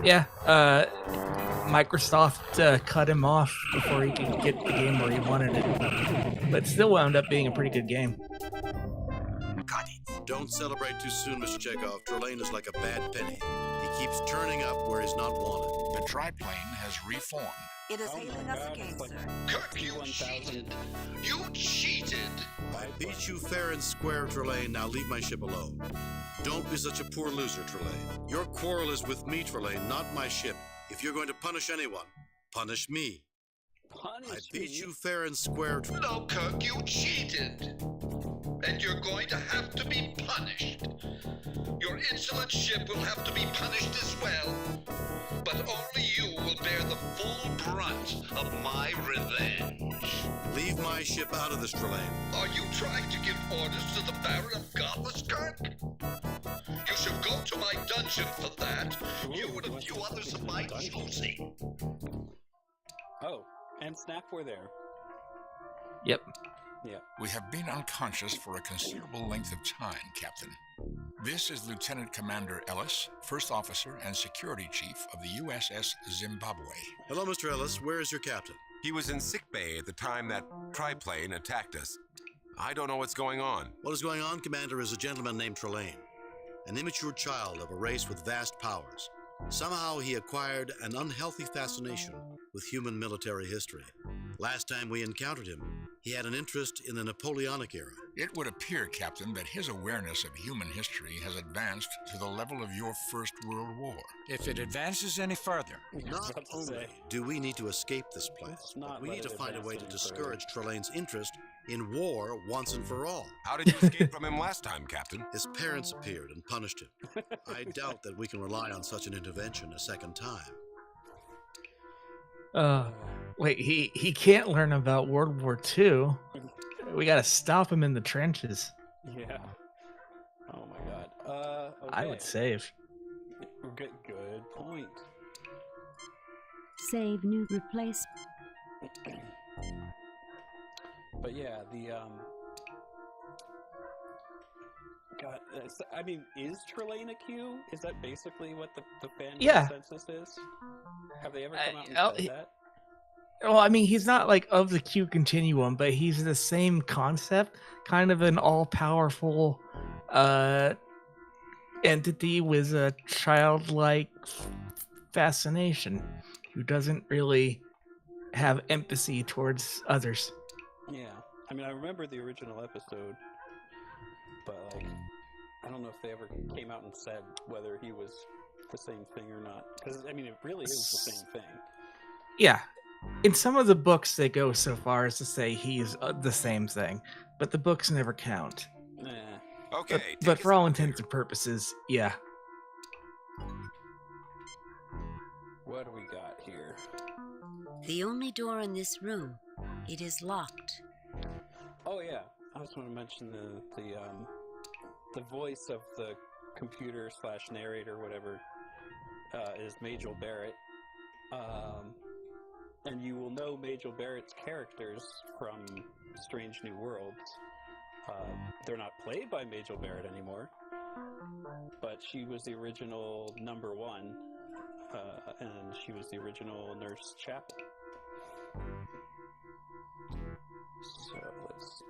Yeah, Microsoft cut him off before he could get the game where he wanted it, but still wound up being a pretty good game. Don't celebrate too soon, Mr. Chekhov. Trelane is like a bad penny. He keeps turning up where he's not wanted. The triplane has reformed. It is hailing us again, sir. Kirk, you cheated! You cheated! I beat you fair and square, Trelane. Now leave my ship alone. Don't be such a poor loser, Trelane. Your quarrel is with me, Trelane, not my ship. If you're going to punish anyone, punish me. I beat you fair and square. No, Kirk, you cheated! And you're going to have to be punished. Your insolent ship will have to be punished as well. But only you will bear the full brunt of my revenge. Leave my ship out of this, Trelane. Are you trying to give orders to the Baron of Gothas, Kirk? You should go to my dungeon for that. You and a few others of my choosing. Oh, and Snap were there. Yep. Yeah. We have been unconscious for a considerable length of time, Captain. This is Lieutenant Commander Ellis, First Officer and Security Chief of the USS Zimbabwe. Hello, Mr. Ellis. Where is your captain? He was in sickbay at the time that triplane attacked us. I don't know what's going on. What is going on, Commander, is a gentleman named Trelane, an immature child of a race with vast powers. Somehow he acquired an unhealthy fascination with human military history. Last time we encountered him, he had an interest in the Napoleonic era. It would appear, Captain, that his awareness of human history has advanced to the level of your First World War. If it advances any further. Not only do we need to escape this place, but we need to find a way to discourage Trelane's interest in war once and for all. How did you escape from him last time, Captain? His parents appeared and punished him. I doubt that we can rely on such an intervention a second time. Wait, he can't learn about World War II. We gotta stop him in the trenches. Yeah. Oh my god. Okay. I would save. Good point. Save, new, replace. But yeah, God, I mean, is Trelane a Q? Is that basically what the fan consensus is? Have they ever come out and said that? Well, I mean, he's not like of the Q continuum, but he's the same concept, kind of an all-powerful entity with a childlike fascination who doesn't really have empathy towards others. Yeah, I mean, I remember the original episode, but like, I don't know if they ever came out and said whether he was the same thing or not. Because I mean, it really is the same thing. Yeah. In some of the books, they go so far as to say he's the same thing, but the books never count. Okay. But for all intents and purposes, yeah. What do we got here? The only door in this room, it is locked. Oh yeah, I just want to mention the voice of the computer / narrator, whatever, is Majel Barrett. And you will know Majel Barrett's characters from Strange New Worlds. They're not played by Majel Barrett anymore, but she was the original number 1, and she was the original Nurse Chapel. So let's...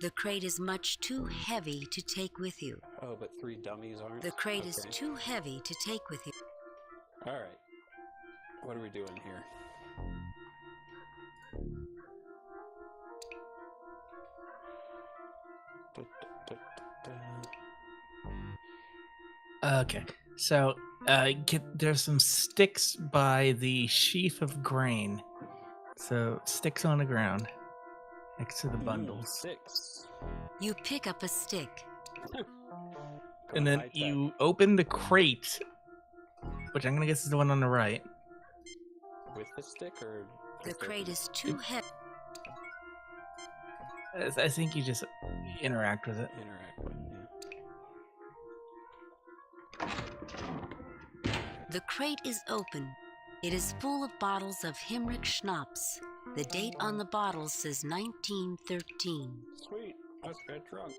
The crate is much too heavy to take with you. Oh, but 3 dummies aren't? The crate is too heavy to take with you. Alright. What are we doing here? Okay, so there's some sticks by the sheaf of grain. So sticks on the ground next to the bundles. 6. You pick up a stick. And then you open the crate, which I'm gonna guess is the one on the right. With the stick, or the crate is too heavy. I think you just interact with it. The crate is open. It is full of bottles of Himrich schnapps. The date on the bottle says 1913. Sweet, let's get drunk.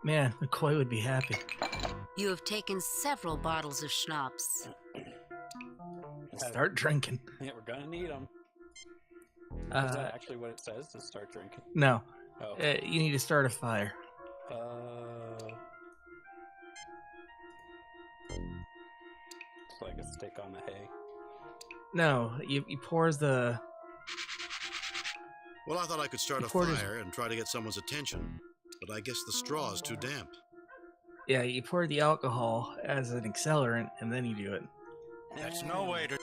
Man, McCoy would be happy. You have taken several bottles of schnapps. Start drinking. Yeah, we're gonna need them. Is that actually what it says, to start drinking? No. Oh. You need to start a fire. It's like a stick on the hay. No, you pours the... Well, I thought I could start a fire and try to get someone's attention, but I guess the straw is too damp. Yeah, you pour the alcohol as an accelerant, and then you do it. That's no way to...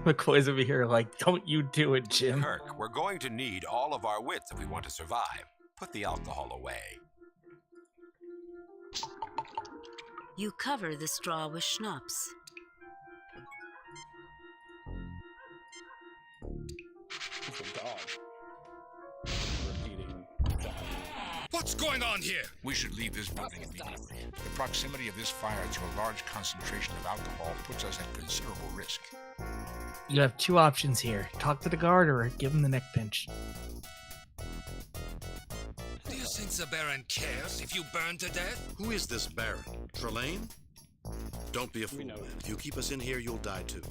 McCoy's over here like, don't you do it, Jim. Kirk, we're going to need all of our wits if we want to survive. Put the alcohol away. You cover the straw with schnapps. It's a dog. Repeating. What's going on here? We should leave this building immediately. The proximity of this fire to a large concentration of alcohol puts us at considerable risk. You have two options here. Talk to the guard or give him the neck pinch. Do you think the Baron cares if you burn to death? Who is this Baron? Trelane? Don't be a fool. If you keep us in here, you'll die too.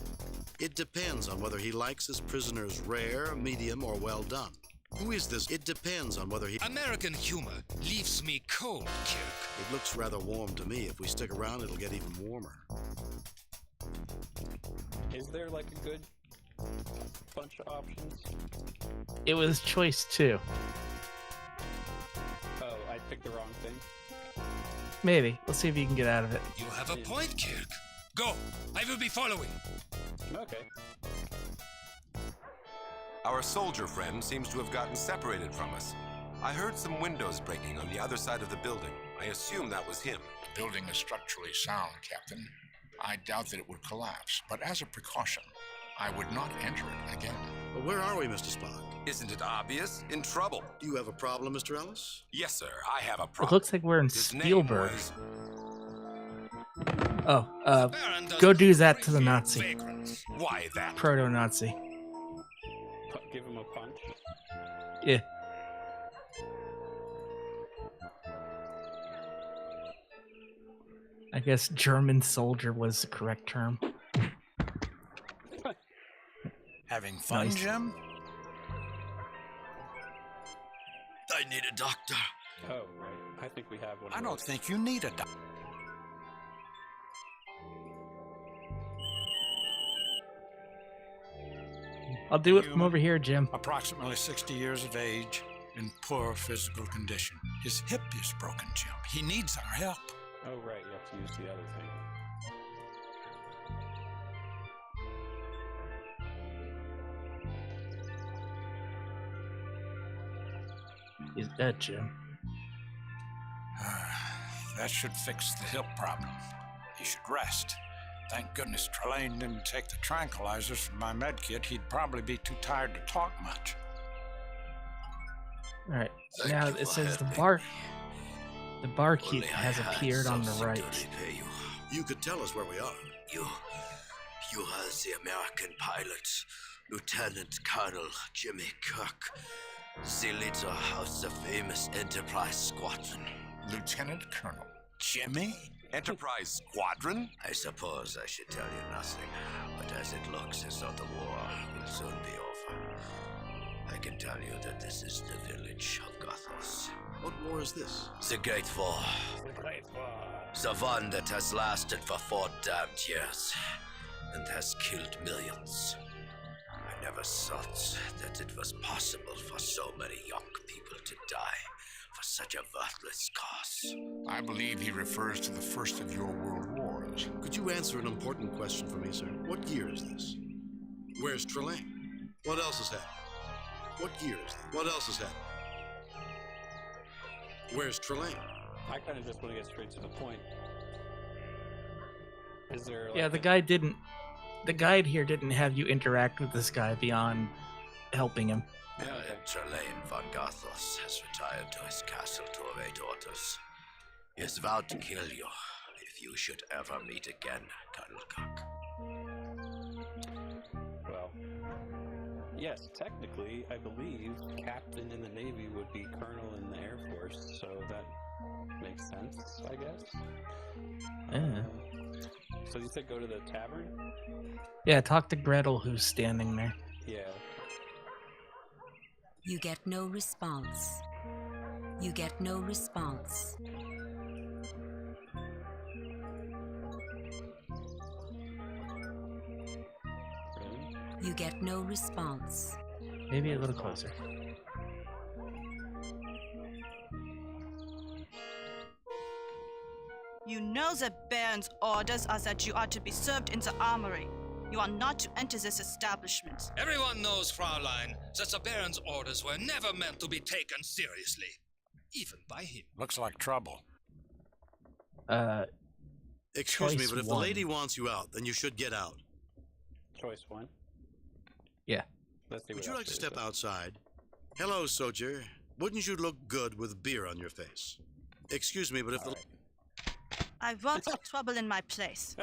It depends on whether he likes his prisoners rare, medium, or well done. Who is this? It depends on whether he... American humor leaves me cold, Kirk. It looks rather warm to me. If we stick around, it'll get even warmer. Is there like a good bunch of options? It was choice 2. Oh, I picked the wrong thing? Maybe. Let's see if you can get out of it. You have a point, Kirk. Go. I will be following. Okay. Our soldier friend seems to have gotten separated from us. I heard some windows breaking on the other side of the building. I assume that was him. The building is structurally sound, Captain. I doubt that it would collapse, but as a precaution, I would not enter it again. But where are we, Mr. Spock? Isn't it obvious? In trouble. Do you have a problem, Mr. Ellis? Yes, sir. I have a problem. It looks like we're in His Spielberg. name was... Oh, go do that to the Nazi. Why that? Proto-Nazi. Give him a punch? Yeah. I guess German soldier was the correct term. Having fun, Nice. Jim? I need a doctor. Oh, right. I think we have one. I don't think you need a doctor. I'll do it from over here, Jim. Approximately 60 years of age, in poor physical condition. His hip is broken, Jim. He needs our help. Oh, right. You have to use the other thing. He's dead, Jim. That should fix the hip problem. He should rest. Thank goodness Trelane didn't take the tranquilizers from my med kit. He'd probably be too tired to talk much. Alright, Thank now you it for says the helping. barkeep Only I has had appeared on the something right. to repay you. You could tell us where we are. You are the American pilot, Lieutenant Colonel Jimmy Kirk, the leader of the famous Enterprise Squadron. Lieutenant Colonel. Jimmy? Enterprise Squadron? I suppose I should tell you nothing, but as it looks as though the war will soon be over, I can tell you that this is the village of Gothos. What war is this? The Great War. The Great War. The one that has lasted for 4 damned years and has killed millions. I never thought that it was possible for so many young people to die for such a worthless cause. I believe he refers to the first of your world wars. Could you answer an important question for me, sir? What year is this? Where's Trelane? What else has happened? What year is this? What else has happened? Where's Trelane? I kind of just want to get straight to the point. Is there like Yeah, the guide here didn't have you interact with this guy beyond helping him. Trelane von Gothos has retired to his castle to await orders. He has vowed to kill you if you should ever meet again, Colonel Cook. Well, Yes, technically, I believe captain in the Navy would be colonel in the Air Force, so that makes sense, I guess. So you said go to the tavern? Yeah, talk to Gretel, who's standing there. Yeah. You get no response. You get no response. You get no response. Maybe a little closer. You know the Baron's orders are that you are to be served in the armory. You are not to enter this establishment. Everyone knows, Fraulein, that the Baron's orders were never meant to be taken seriously. Even by him. Looks like trouble. Excuse me, but if the one. lady wants you out, then you should get out. Choice one. Yeah. Let's see. Would you like to step outside? Hello, soldier. Wouldn't you look good with beer on your face? Excuse me, but if the... I want trouble in my place.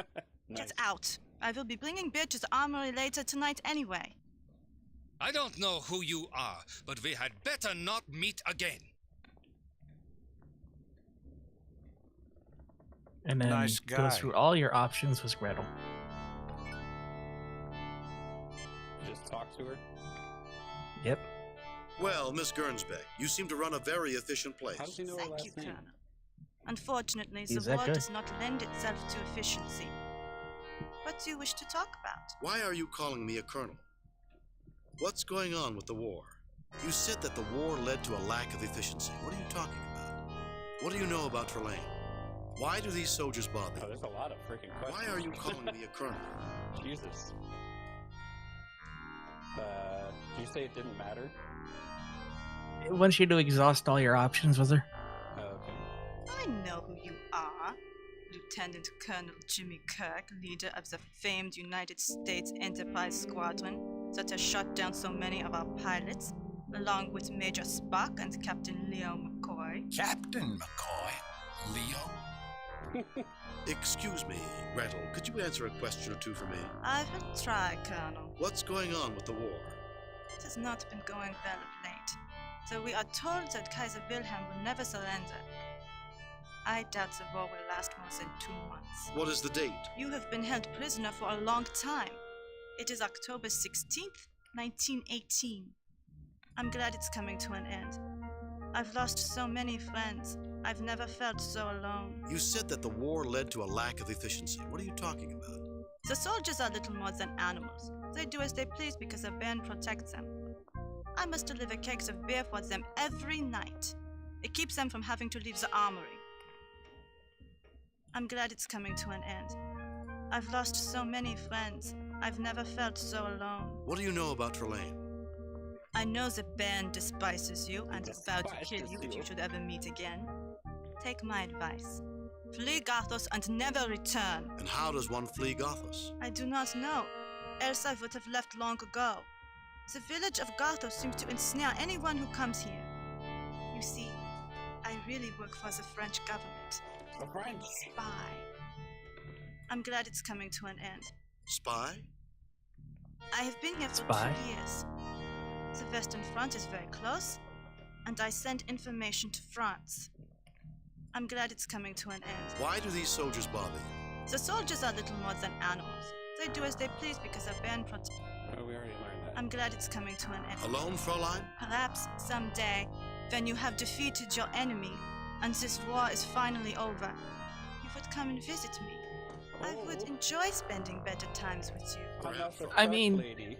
Nice. Get out. I will be bringing beer to the armory later tonight anyway. I don't know who you are, but we had better not meet again. And then Nice go guy. through all your options with Gretel. Just talk to her. Yep. Well, Miss Gernsbeck, you seem to run a very efficient place. How does he know her Thank last you, name? Colonel. Unfortunately, Is the that war good? does not lend itself to efficiency. What do you wish to talk about? Why are you calling me a colonel? What's going on with the war? You said that the war led to a lack of efficiency. What are you talking about? What do you know about Trelane? Why do these soldiers bother Oh, you? there's a lot of freaking questions. Why are you calling me a colonel? Jesus. Did you say it didn't matter? It wants you to exhaust all your options with her. Oh, okay. I know who you are. Lieutenant Colonel Jimmy Kirk, leader of the famed United States Enterprise Squadron that has shot down so many of our pilots, along with Major Spock and Captain Leo McCoy. Captain McCoy? Leo? Excuse me, Gretel, could you answer a question or two for me? I will try, Colonel. What's going on with the war? It has not been going well of late, though we are told that Kaiser Wilhelm will never surrender. I doubt the war will last more than 2 months. What is the date? You have been held prisoner for a long time. It is October 16th, 1918. I'm glad it's coming to an end. I've lost so many friends. I've never felt so alone. You said that the war led to a lack of efficiency. What are you talking about? The soldiers are little more than animals. They do as they please because a band protects them. I must deliver kegs of beer for them every night. It keeps them from having to leave the armory. I'm glad it's coming to an end. I've lost so many friends. I've never felt so alone. What do you know about Trelane? I know the band despises you and is about to kill you if you should ever meet again. Take my advice. Flee Gothos and never return. And how does one flee Gothos? I do not know, else I would have left long ago. The village of Gothos seems to ensnare anyone who comes here. You see, I really work for the French government. The French? Spy. I'm glad it's coming to an end. Spy? I have been here for Spy? 2 years. The Western Front is very close, and I send information to France. I'm glad it's coming to an end. Why do these soldiers bother you? The soldiers are little more than animals. They do as they please because a band protects. Oh, we already learned that. I'm glad it's coming to an end. Alone, Fräulein? Perhaps someday, when you have defeated your enemy, and this war is finally over, you would come and visit me. I would enjoy spending better times with you. I mean,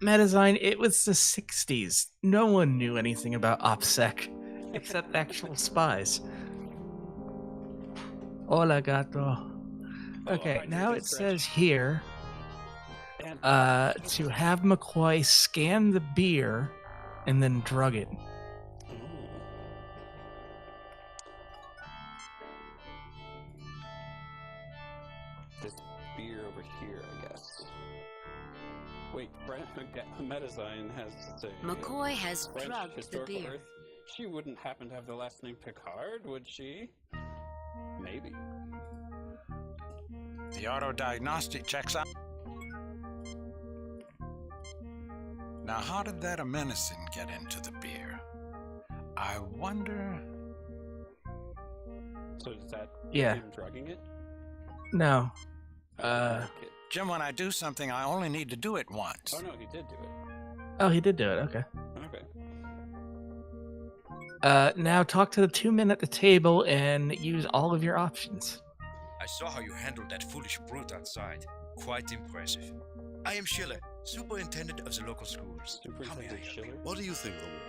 Medizine, it was the 60s. No one knew anything about OPSEC, except actual spies. Hola, gato. Okay, now it says here to have McCoy scan the beer and then drug it. This beer over here, I guess. Wait, Medizine has the McCoy has French drugged the historical beer. Earth. She wouldn't happen to have the last name Picard, would she? Maybe. The auto diagnostic checks out. Now, how did that amenacing get into the beer? I wonder... So is that Yeah. him drugging it? No. Jim, when I do something, I only need to do it once. Oh no, he did do it. Oh, he did do it. Okay. Okay. Now talk to the 2 men at the table and use all of your options. I saw how you handled that foolish brute outside. Quite impressive. I am Schiller, superintendent of the local schools. How may I help you? What do you think of the war?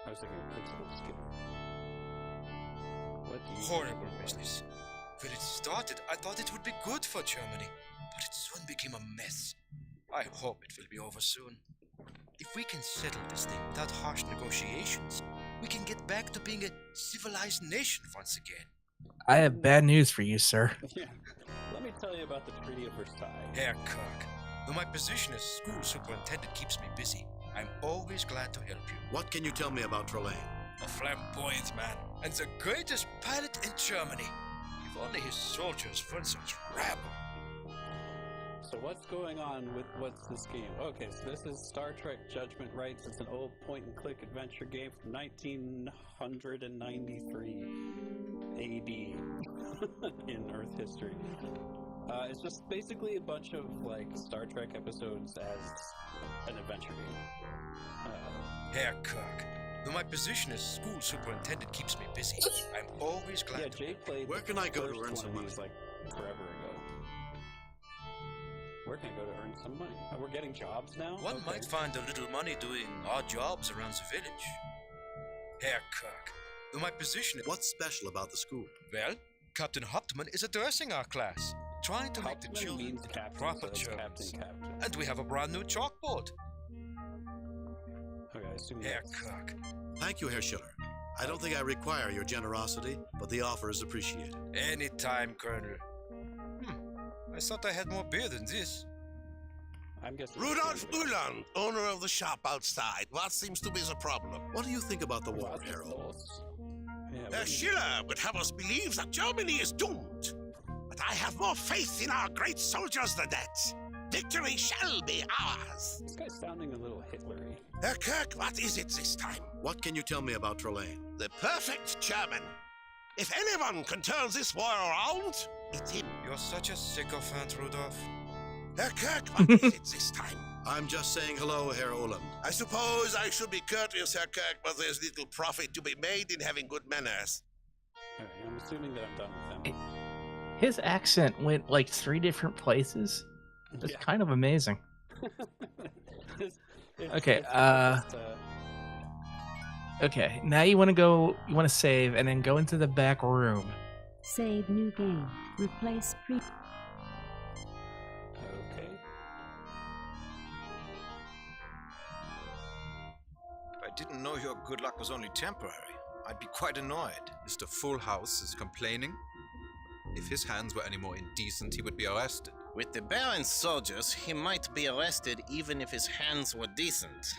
I was thinking principal skill. What do you Horrible business. When it started, I thought it would be good for Germany, but it soon became a mess. I hope it will be over soon. If we can settle this thing without harsh negotiations, we can get back to being a civilized nation once again. I have bad news for you, sir. Yeah. Let me tell you about the Treaty of Versailles. Herr Kirk, though my position as school superintendent keeps me busy, I'm always glad to help you. What can you tell me about Trelane? A flamboyant man, and the greatest pilot in Germany. If only his soldiers weren't such rabble. So what's going on with what's this game? Okay, so this is Star Trek Judgment Rites. It's an old point-and-click adventure game from 1993 AD in Earth history. It's just basically a bunch of like Star Trek episodes as an adventure game. Herr Kirk, though my position as school superintendent keeps me busy, I'm always glad. Yeah, Jay played. Where can I go to earn some money? Like forever ago. Where can I go to earn some money? Oh, we're getting jobs now? One might find a little money doing odd jobs around the village. Herr Kirk, though my position... What's special about the school? Well, Captain Hauptmann is addressing our class, trying to make the children proper Germans. And we have a brand new chalkboard. Okay, I assume Herr Kirk. Thank you, Herr Schiller. I don't think I require your generosity, but the offer is appreciated. Anytime, Colonel. I thought I had more beer than this. I'm guessing. Rudolf Ulan, owner of the shop outside. What seems to be the problem? What do you think about the war, Harold? Herr Schiller would have us believe that Germany is doomed. But I have more faith in our great soldiers than that. Victory shall be ours. This guy's sounding a little Hitlery. Herr Kirk, what is it this time? What can you tell me about Trelane? The perfect German. If anyone can turn this war around, it's him. You're such a sycophant, Rudolph. Herr Kirk, what is it this time? I'm just saying hello, Herr Ulan. I suppose I should be courteous, Herr Kirk, but there's little profit to be made in having good manners. Alright, I'm assuming that I'm done with them. His accent went like 3 different places. It's kind of amazing. Okay, okay, now you want to save and then go into the back room. Save new game. Replace pre... Okay. If I didn't know your good luck was only temporary, I'd be quite annoyed. Mr. Full House is complaining. If his hands were any more indecent, he would be arrested. With the Baron's soldiers, he might be arrested even if his hands were decent.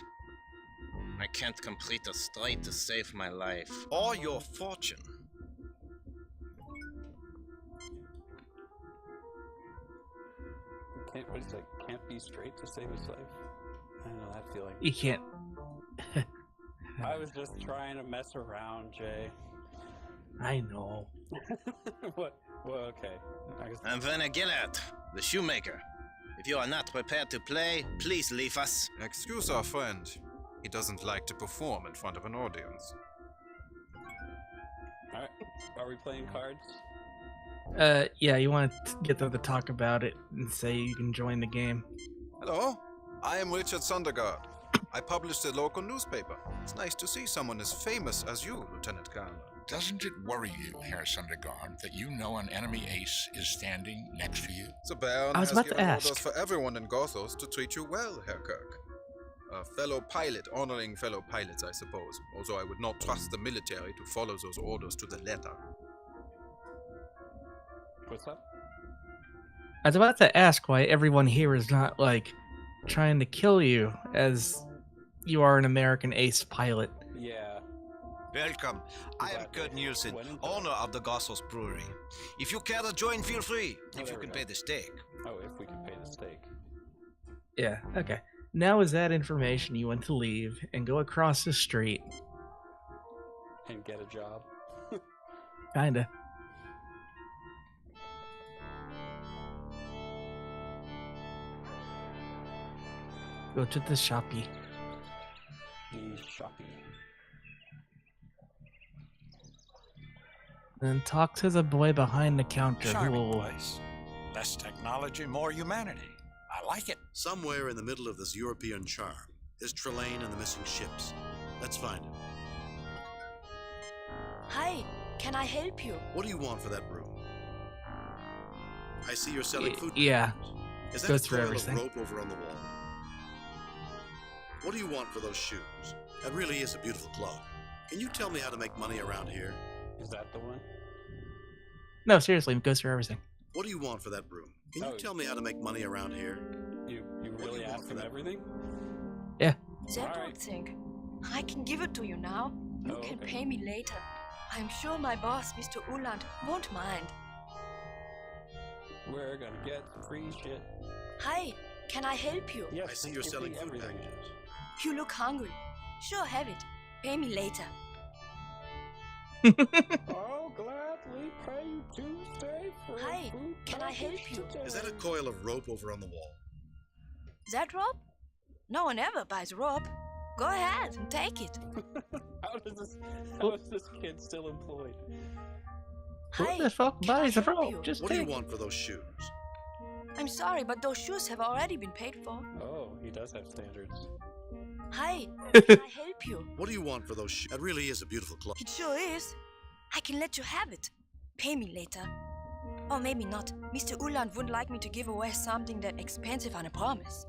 I can't complete a strike to save my life. Or your fortune. What is that? Can't be straight to save his life? I don't know that feeling. You can't. I was just trying to mess around, Jay. I know. What? Well, okay. I'm Werner Gellert, the shoemaker. If you are not prepared to play, please leave us. Excuse our friend. He doesn't like to perform in front of an audience. Alright. Are we playing cards? Yeah, you want to get them to talk about it and say you can join the game. Hello, I am Richard Sondergaard. I publish the local newspaper. It's nice to see someone as famous as you, Lieutenant Colonel. Doesn't it worry you, Herr Sondergaard, that you know an enemy ace is standing next to you? The Baron has given orders for everyone in Gothos to treat you well, Herr Kirk. A fellow pilot honoring fellow pilots, I suppose, although I would not trust the military to follow those orders to the letter. What's up? I was about to ask why everyone here is not, like, trying to kill you, as you are an American ace pilot. Yeah. Welcome. I am Kurt Nielsen, owner of the Gothos Brewery. If you care to join, feel free, if you can pay the stake. Oh, if we can pay the stake. Yeah, okay. Now with that information, you want to leave and go across the street. And get a job. Kinda. Go to the shoppy. The shoppy. Then talk to the boy behind the counter who Charming will... place. Less technology, more humanity. I like it. Somewhere in the middle of this European charm is Trelane and the missing ships. Let's find him. Hi, can I help you? What do you want for that room? I see you're selling food. Yeah. Is that Go a through coil everything. of rope over on the wall? What do you want for those shoes? That really is a beautiful clock. Can you tell me how to make money around here? Is that the one? No, seriously, go through everything. What do you want for that room? Can you tell me how to make money around here? You really asked for everything? Yeah. That old thing. I can give it to you now. You can okay. pay me later. I'm sure my boss, Mr. Uland, won't mind. We're gonna get free shit. Hi, can I help you? Yes, I see you're selling food packages. You look hungry. Sure, have it. Pay me later. I'll gladly pay you Tuesday for Hi, food can I help you? Is that a coil of rope over on the wall? That rope? No one ever buys rope. Go ahead and take it. How is this kid still employed? Who Hi, the fuck can I buys a help rope? you? Just What do you take it. want for those shoes? I'm sorry, but those shoes have already been paid for. Oh, he does have standards. Hi, can I help you? What do you want for those shoes? That really is a beautiful clock. It sure is. I can let you have it. Pay me later. Or maybe not. Mr. Uland wouldn't like me to give away something that expensive on a promise.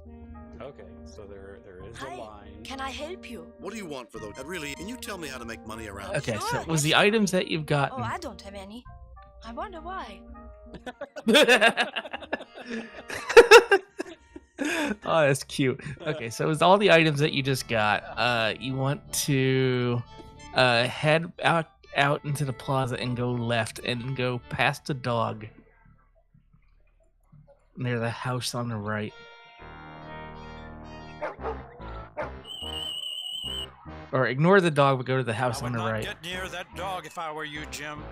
Okay, so there is Hi, a line. can I help you? What do you want for those? That really? Can you tell me how to make money around? Okay, Sure, so yes. was the items that you've gotten... Oh, I don't have any. I wonder why. Oh, that's cute. Okay, so it's all the items that you just got. You want to head out into the plaza and go left and go past the dog near the house on the right. Or ignore the dog, but go to the house I on would the not right. get near that dog if I were you, Jim.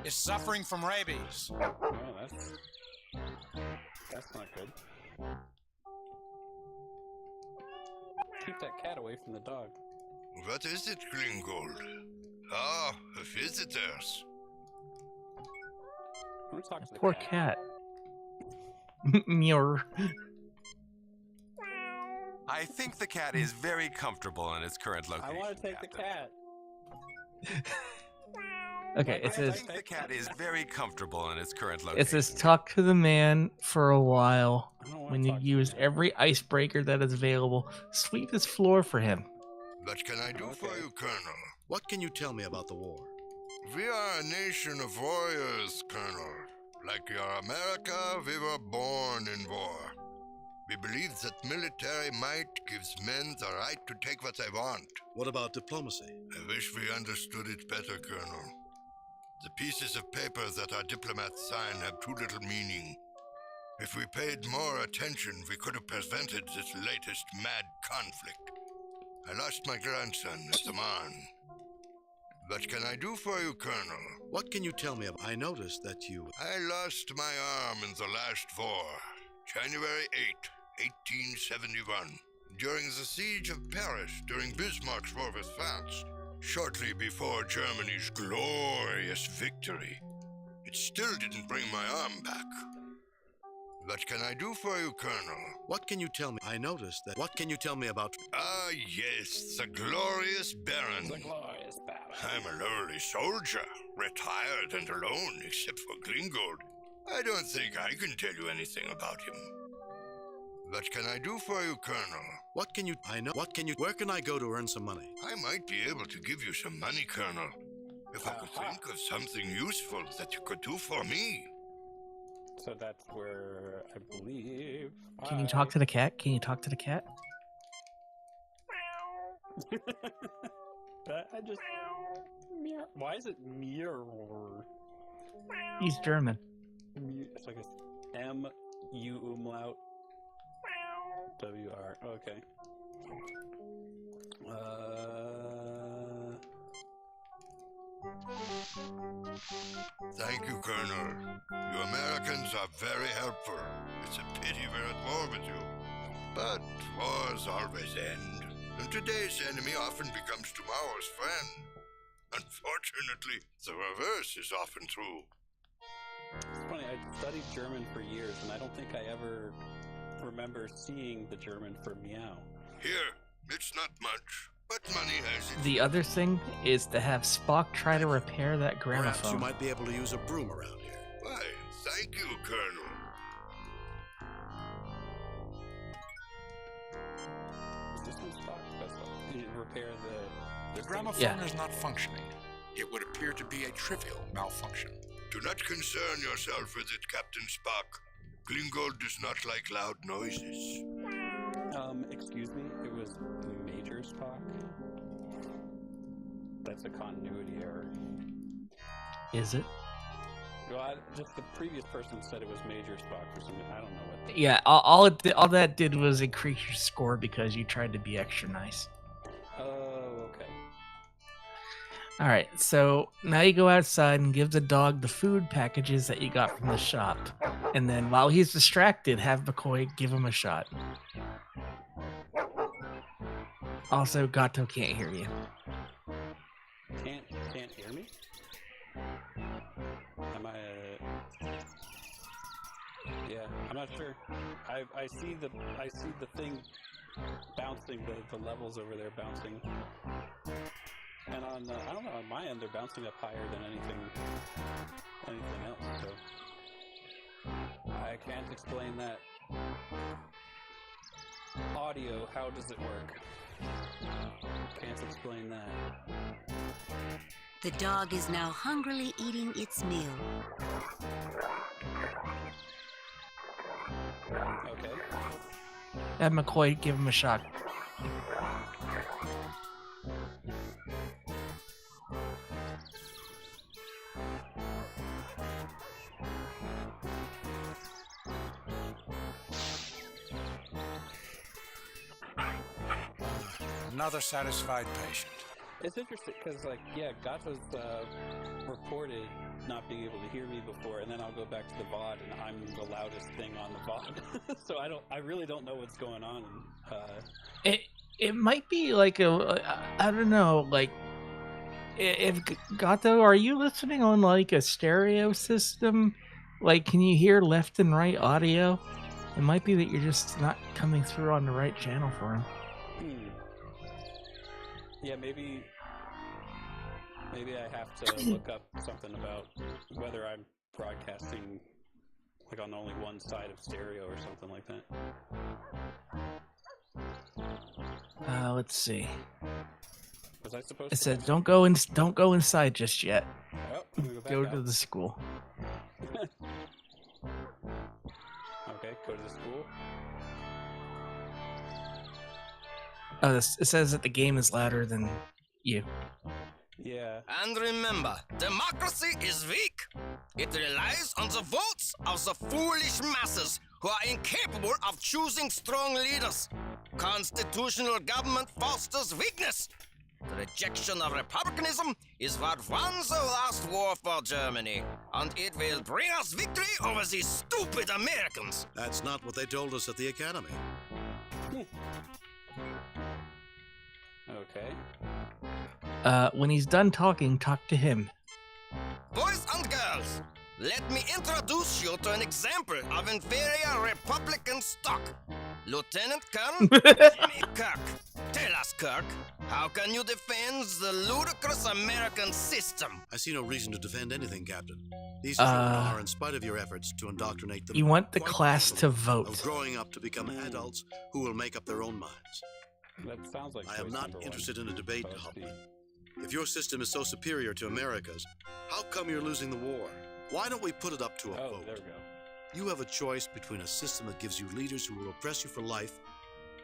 It's suffering from rabies. Oh, that's not good. Keep that cat away from the dog. What is it, Gringold? Ah, visitors. I want to talk to the Poor cat. Muir. I think the cat is very comfortable in its current location. I want to take the cat. Okay, it I says think the cat is very comfortable in its current location. it says talk to the man for a while. When you use every icebreaker that is available, sweep his floor for him. What can I do for you, Colonel? What can you tell me about the war? We are a nation of warriors, Colonel. Like your America, we were born in war. We believe that military might gives men the right to take what they want. What about diplomacy? I wish we understood it better, Colonel. The pieces of paper that our diplomats sign have too little meaning. If we paid more attention, we could have prevented this latest mad conflict. I lost my grandson at the Marne. What can I do for you, Colonel? What can you tell me about? I noticed that you... I lost my arm in the last war, January 8, 1871, during the siege of Paris during Bismarck's war with France, shortly before Germany's glorious victory. It still didn't bring my arm back. What can I do for you, Colonel? What can you tell me? I noticed that... What can you tell me about... Ah, yes, the glorious Baron. The glorious Baron. I'm a lowly soldier, retired and alone except for Gringold. I don't think I can tell you anything about him. What can I do for you, Colonel? What can you... I know... What can you... Where can I go to earn some money? I might be able to give you some money, Colonel. If I could think of something useful that you could do for me. So that's where I believe. Can you talk to the cat? Can you talk to the cat? I just. Why is it mirror? He's German. It's like a M U umlaut. WR. Okay. Thank you, Colonel. You Americans are very helpful. It's a pity we're at war with you. But wars always end, and today's enemy often becomes tomorrow's friend. Unfortunately, the reverse is often true. It's funny, I studied German for years, and I don't think I ever remember seeing the German for meow. Here, it's not much, but money has it. The other thing is to have Spock try to repair that gramophone. Perhaps you might be able to use a broom around here. Why, thank you, Colonel. Is this one Spock? That's what you repair the gramophone is not functioning. It would appear to be a trivial malfunction. Do not concern yourself with it, Captain Spock. Klingold does not like loud noises. Excuse me, it was Major Spock? That's a continuity error. Is it? Well, just the previous person said it was Major Spock for some reason. I don't know what. Yeah, all that did was increase your score because you tried to be extra nice. Oh, okay. All right, so now you go outside and give the dog the food packages that you got from the shop. And then while he's distracted, have McCoy give him a shot. Also, Gato can't hear you. Can't hear me? Am I... Yeah, I'm not sure. I see the thing bouncing, the levels over there bouncing. And on, I don't know, on my end, they're bouncing up higher than anything else, so I can't explain that. Audio, how does it work? Can't explain that. The dog is now hungrily eating its meal. Okay. Have McCoy give him a shot. Another satisfied patient. It's interesting because, like, yeah, Gato's reported not being able to hear me before, and then I'll go back to the VOD, and I'm the loudest thing on the VOD. So I really don't know what's going on. It might be like I don't know, like if Gato, are you listening on like a stereo system? Like, can you hear left and right audio? It might be that you're just not coming through on the right channel for him. Yeah, maybe I have to look up something about whether I'm broadcasting like on only one side of stereo or something like that. Let's see. Was I supposed It to? said don't go inside just yet. Oh, go to the school. Okay, go to the school. Oh, it says that the game is louder than you. Yeah. And remember, democracy is weak. It relies on the votes of the foolish masses who are incapable of choosing strong leaders. Constitutional government fosters weakness. The rejection of republicanism is what won the last war for Germany, and it will bring us victory over these stupid Americans. That's not what they told us at the academy. Okay. When he's done talking, talk to him. Boys and girls, let me introduce you to an example of inferior Republican stock. Lieutenant Colonel Jimmy Kirk. Tell us, Kirk, how can you defend the ludicrous American system? I see no reason to defend anything, Captain. These children are, in spite of your efforts to indoctrinate them, you want the class to vote. Of growing up to become adults who will make up their own minds. That sounds like I am not interested in a debate, Hauptmann. If your system is so superior to America's, how come you're losing the war? Why don't we put it up to a vote? There we go. You have a choice between a system that gives you leaders who will oppress you for life,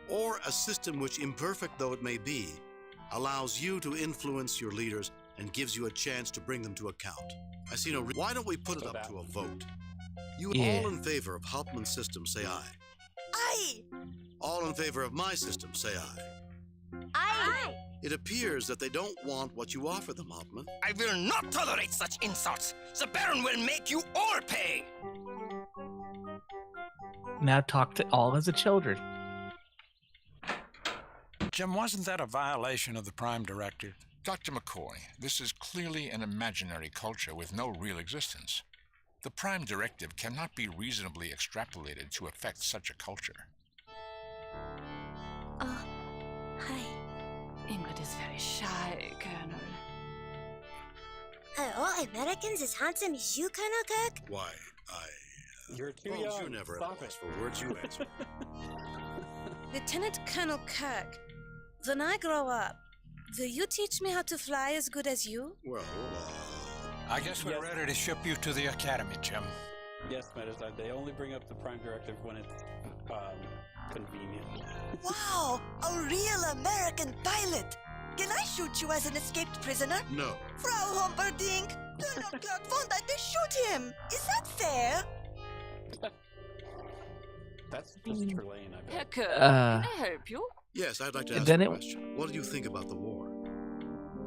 or a system which, imperfect though it may be, allows you to influence your leaders and gives you a chance to bring them to account. I see no reason. Why don't we put it up to a vote? You all in favor of Hauptmann's system, say aye. Aye! All in favor of my system, say aye. Aye. It appears that they don't want what you offer them, Hauptmann. I will not tolerate such insults. The Baron will make you all pay. Now talk to all as a children. Jim, wasn't that a violation of the Prime Directive? Dr. McCoy, this is clearly an imaginary culture with no real existence. The Prime Directive cannot be reasonably extrapolated to affect such a culture. Hi. Ingrid is very shy, Colonel. Are all Americans as handsome as you, Colonel Kirk? Why, You're too Holmes, young. you're never at Stop loss it. for words you answer. Lieutenant Colonel Kirk, when I grow up, will you teach me how to fly as good as you? Well, I guess we're ready to ship you to the academy, Jim. Yes, Medizine. They only bring up the Prime Directive when it's convenient. Wow, a real American pilot! Can I shoot you as an escaped prisoner? No. Frau Humperdinck, Colonel Kirk found that they shoot him. Is that fair? That's just Trelane, I bet. Kirk, can I help you? Yes, I'd like to ask Then a it- question. What do you think about the war?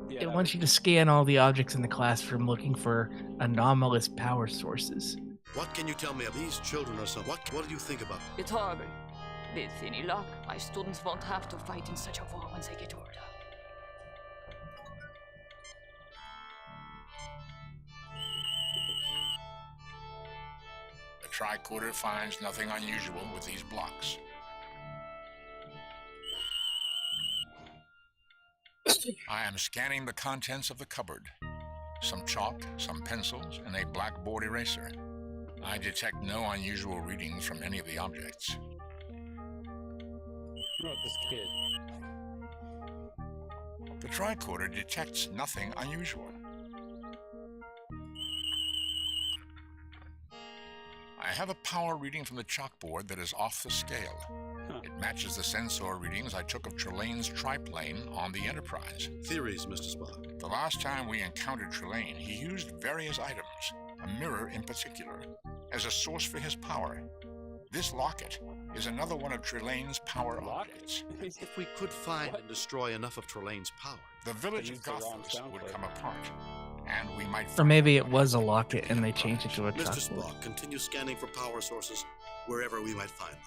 It wants you to scan all the objects in the classroom looking for anomalous power sources. What can you tell me of these children or something? What do you think about them? It's horrible. With any luck, my students won't have to fight in such a war when they get older. The tricorder finds nothing unusual with these blocks. I am scanning the contents of the cupboard. Some chalk, some pencils, and a blackboard eraser. I detect no unusual readings from any of the objects. What about this kid? The tricorder detects nothing unusual. I have a power reading from the chalkboard that is off the scale. It matches the sensor readings I took of Trelane's triplane on the Enterprise. Theories, Mr. Spock. The last time we encountered Trelane, he used various items, a mirror in particular, as a source for his power. This locket is another one of Trelane's power objects. If we could find and destroy enough of Trelane's power, The village of Gothos would come apart, and we might Or maybe it was a locket and they changed it to a Mr. chalkboard. Spock, continue scanning for power sources wherever we might find them.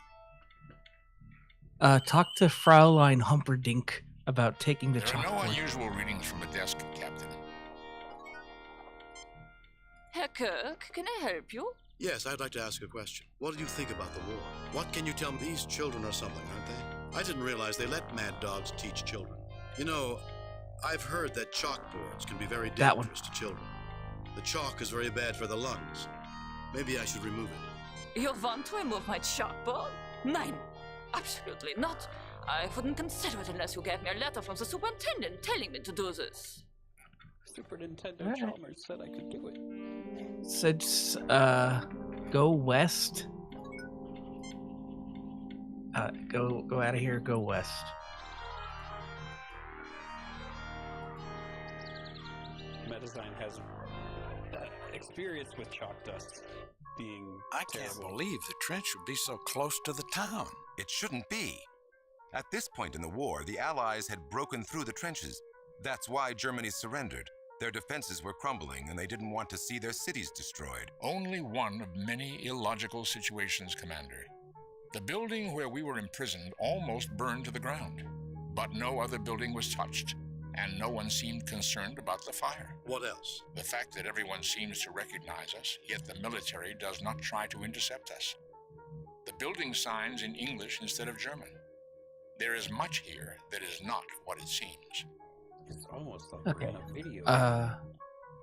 Talk to Fraulein Humperdinck about taking the There are no chalkboard. unusual readings from the desk, Captain. Herr Kirk, can I help you? Yes, I'd like to ask a question. What do you think about the war? What can you tell me? These children are something, aren't they? I didn't realize they let mad dogs teach children. You know, I've heard that chalkboards can be very That one. dangerous to children. The chalk is very bad for the lungs. Maybe I should remove it. You want to remove my chalkboard? Nein, absolutely not. I wouldn't consider it unless you gave me a letter from the superintendent telling me to do this. Superintendent Chalmers said I could do it. Said, go west. Go out of here. Go west. Medizine has experience with chalk dust being I can't terrible. believe the trench would be so close to the town. It shouldn't be. At this point in the war, the Allies had broken through the trenches. That's why Germany surrendered. Their defenses were crumbling, and they didn't want to see their cities destroyed. Only one of many illogical situations, Commander. The building where we were imprisoned almost burned to the ground, but no other building was touched, and no one seemed concerned about the fire. What else? The fact that everyone seems to recognize us, yet the military does not try to intercept us. The building signs in English instead of German. There is much here that is not what it seems. It's almost like Okay. we're in a video.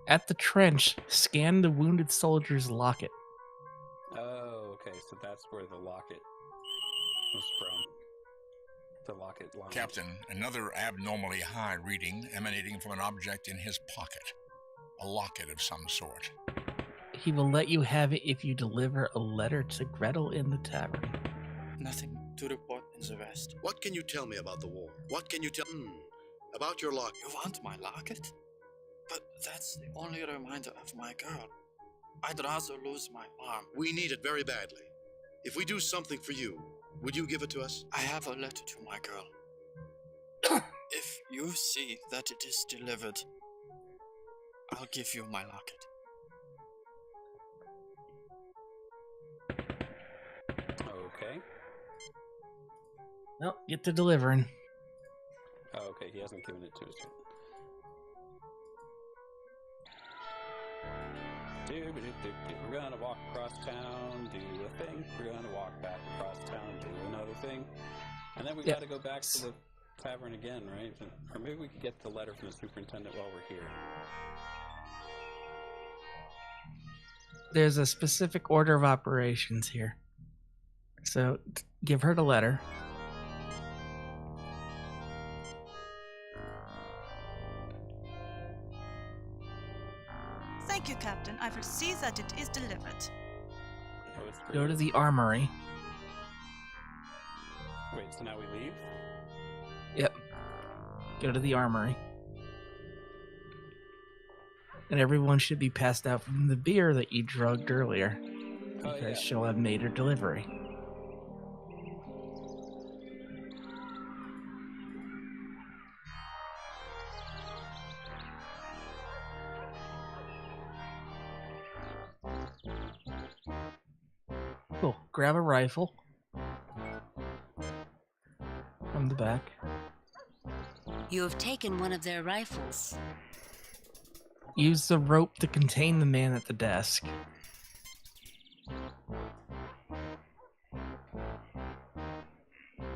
At the trench, scan the wounded soldier's locket. Oh, okay. So that's where the locket was from. The locket line. Captain, another abnormally high reading emanating from an object in his pocket. A locket of some sort. He will let you have it if you deliver a letter to Gretel in the tavern. Nothing to report in the West. What can you tell me about the war? What can you tell about your locket? You want my locket? But that's the only reminder of my girl. I'd rather lose my arm. We need it very badly. If we do something for you, Would you give it to us? I have a letter to my girl. If you see that it is delivered, I'll give you my locket. Okay. Well, get to delivering. Oh, okay, he hasn't given it to us yet. We're gonna walk across town, do a thing. We're gonna walk back across town, do another thing. And then we gotta go back to the tavern again, right? Or maybe we could get the letter from the superintendent while we're here. There's a specific order of operations here. So give her the letter. Thank you, Captain. I will see that it is delivered. Go to the armory. Wait, so now we leave? Yep. Go to the armory. And everyone should be passed out from the beer that you drugged earlier. Because she'll have made her delivery. Cool. Grab a rifle from the back. You have taken one of their rifles. Use the rope to contain the man at the desk.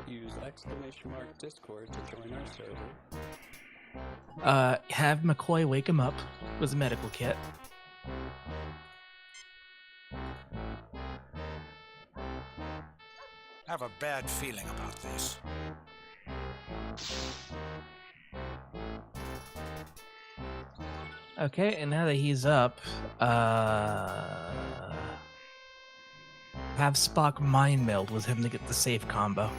Use !Discord to join our server. Have McCoy wake him up with a medical kit. I have a bad feeling about this. Okay, and now that he's up, have Spock mind meld with him to get the safe combo.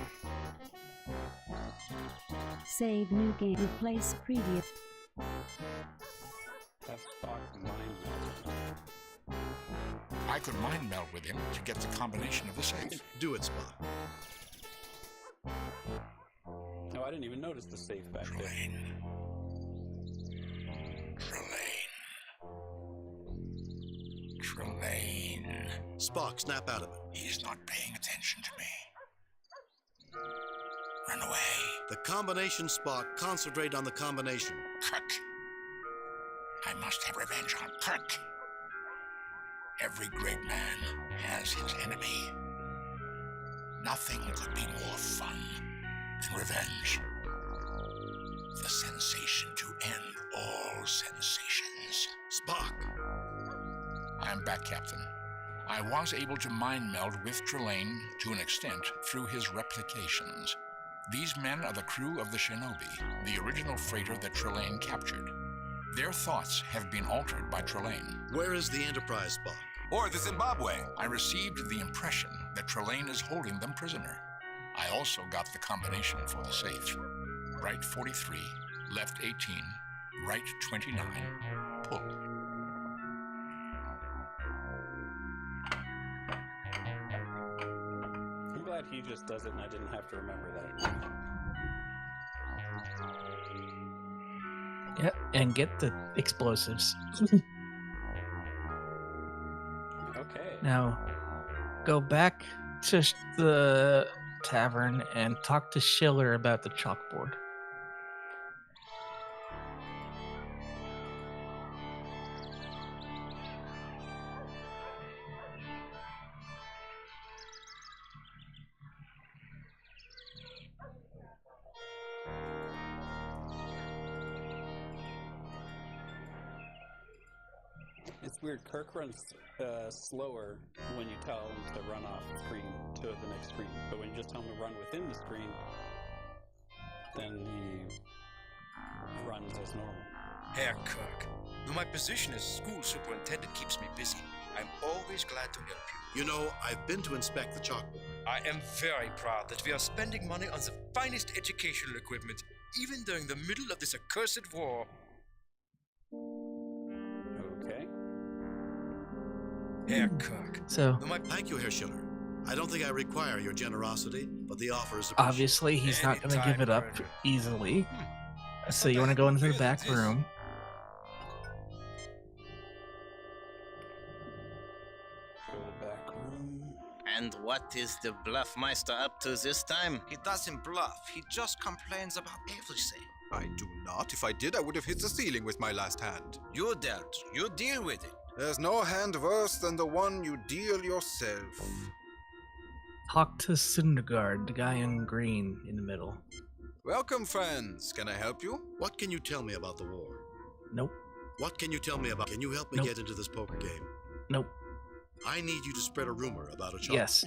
Save new game. Replace previous. Have Spock mind meld. I could mind meld with him to get the combination of the safe. Do it, Spock. No, I didn't even notice the safe back there. Trelane. Spock, snap out of it. He's not paying attention to me. Run away. The combination, Spock. Concentrate on the combination. Kirk. I must have revenge on Kirk. Every great man has his enemy. Nothing could be more fun than revenge. The sensation to end all sensations. Spock! I'm back, Captain. I was able to mind meld with Trelane to an extent through his replications. These men are the crew of the Shinobi, the original freighter that Trelane captured. Their thoughts have been altered by Trelane. Where is the Enterprise, Spock? Or the Zimbabwe. I received the impression that Trelane is holding them prisoner. I also got the combination for the safe. Right 43, left 18, right 29, pull. I'm glad he just does it and I didn't have to remember that. Yep, and get the explosives. Okay. Now, go back to the tavern and talk to Schiller about the chalkboard. It's weird. Kirk runs slower when you tell him to run off the screen to the next screen. But when you just tell him to run within the screen, then he runs as normal. Herr Kirk, though my position as school superintendent keeps me busy, I'm always glad to help you. You know, I've been to inspect the chalkboard. I am very proud that we are spending money on the finest educational equipment, even during the middle of this accursed war. Okay. Herr Kirk. So, Thank you, Herr Schiller. I don't think I require your generosity, but the offer is appreciated. Obviously, he's not going to give it up easily. So you want to go into the back room. And what is the Bluffmeister up to this time? He doesn't bluff. He just complains about everything. I do not. If I did, I would have hit the ceiling with my last hand. You dealt. You deal with it. There's no hand worse than the one you deal yourself. Talk to Syndergaard, the guy in green in the middle. Welcome, friends. Can I help you? What can you tell me about the war? Nope. What can you tell me about... Can you help me get into this poker game? Nope. I need you to spread a rumor about a child. Yes.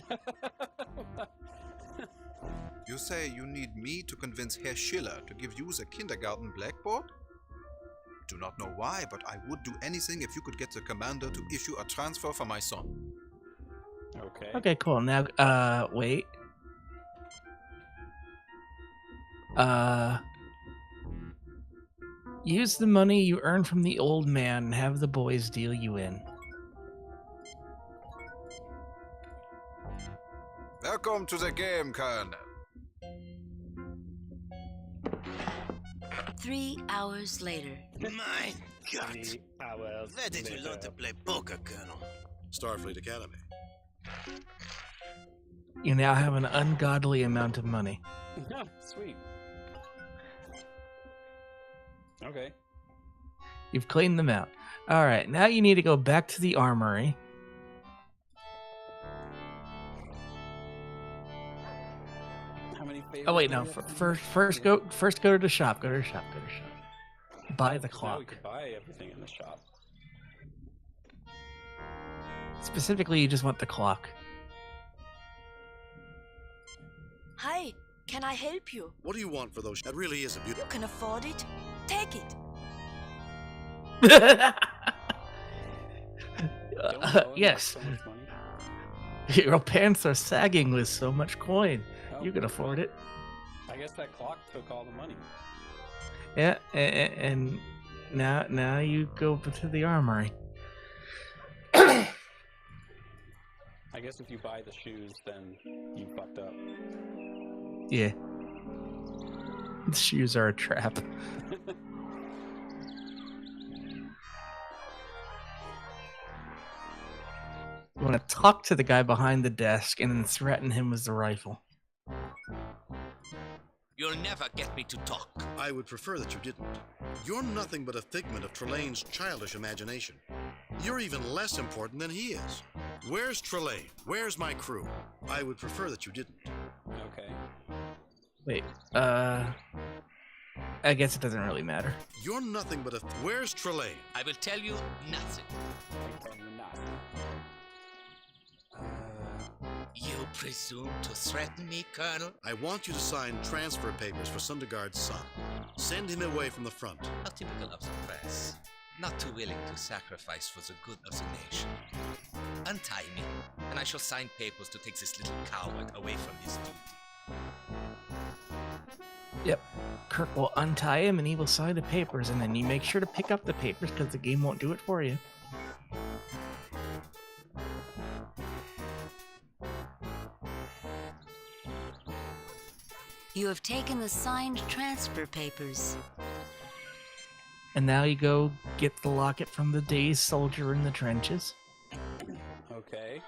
You say you need me to convince Herr Schiller to give you the kindergarten blackboard? Do not know why, but I would do anything if you could get the commander to issue a transfer for my son. Okay. Okay, cool. Now, wait. Use the money you earn from the old man and have the boys deal you in. Welcome to the game, Colonel. 3 hours later. My God. 3 hours Where did you learn to play poker, Colonel? Starfleet Academy. You now have an ungodly amount of money. Sweet. Okay. You've cleaned them out. Alright, now you need to go back to the armory. How many favors? Oh wait, no. First go to the shop. Go to the shop. Buy the clock. Now we could buy everything in the shop. Specifically, you just want the clock. Hi, can I help you? What do you want for those? That really is a beauty. You can afford it. Take it. Yes. Your pants are sagging with so much coin. You can afford it. I guess that clock took all the money. Yeah, and now you go to the armory. I guess if you buy the shoes, then you fucked up. Yeah. The shoes are a trap. You want to talk to the guy behind the desk and then threaten him with the rifle. You'll never get me to talk. I would prefer that you didn't. You're nothing but a figment of Trelane's childish imagination. You're even less important than he is. Where's Trelane? Where's my crew? I would prefer that you didn't. Okay. Wait, I guess it doesn't really matter. You're nothing but a... Where's Trelane? I will tell you nothing. You presume to threaten me, Colonel? I want you to sign transfer papers for Sundergaard's son. Send him away from the front. How typical of the press. Not too willing to sacrifice for the good of the nation. Untie me, and I shall sign papers to take this little coward away from his duty. Yep. Kirk will untie him and he will sign the papers, and then you make sure to pick up the papers because the game won't do it for you. You have taken the signed transfer papers. And now you go get the locket from the dazed soldier in the trenches. Okay.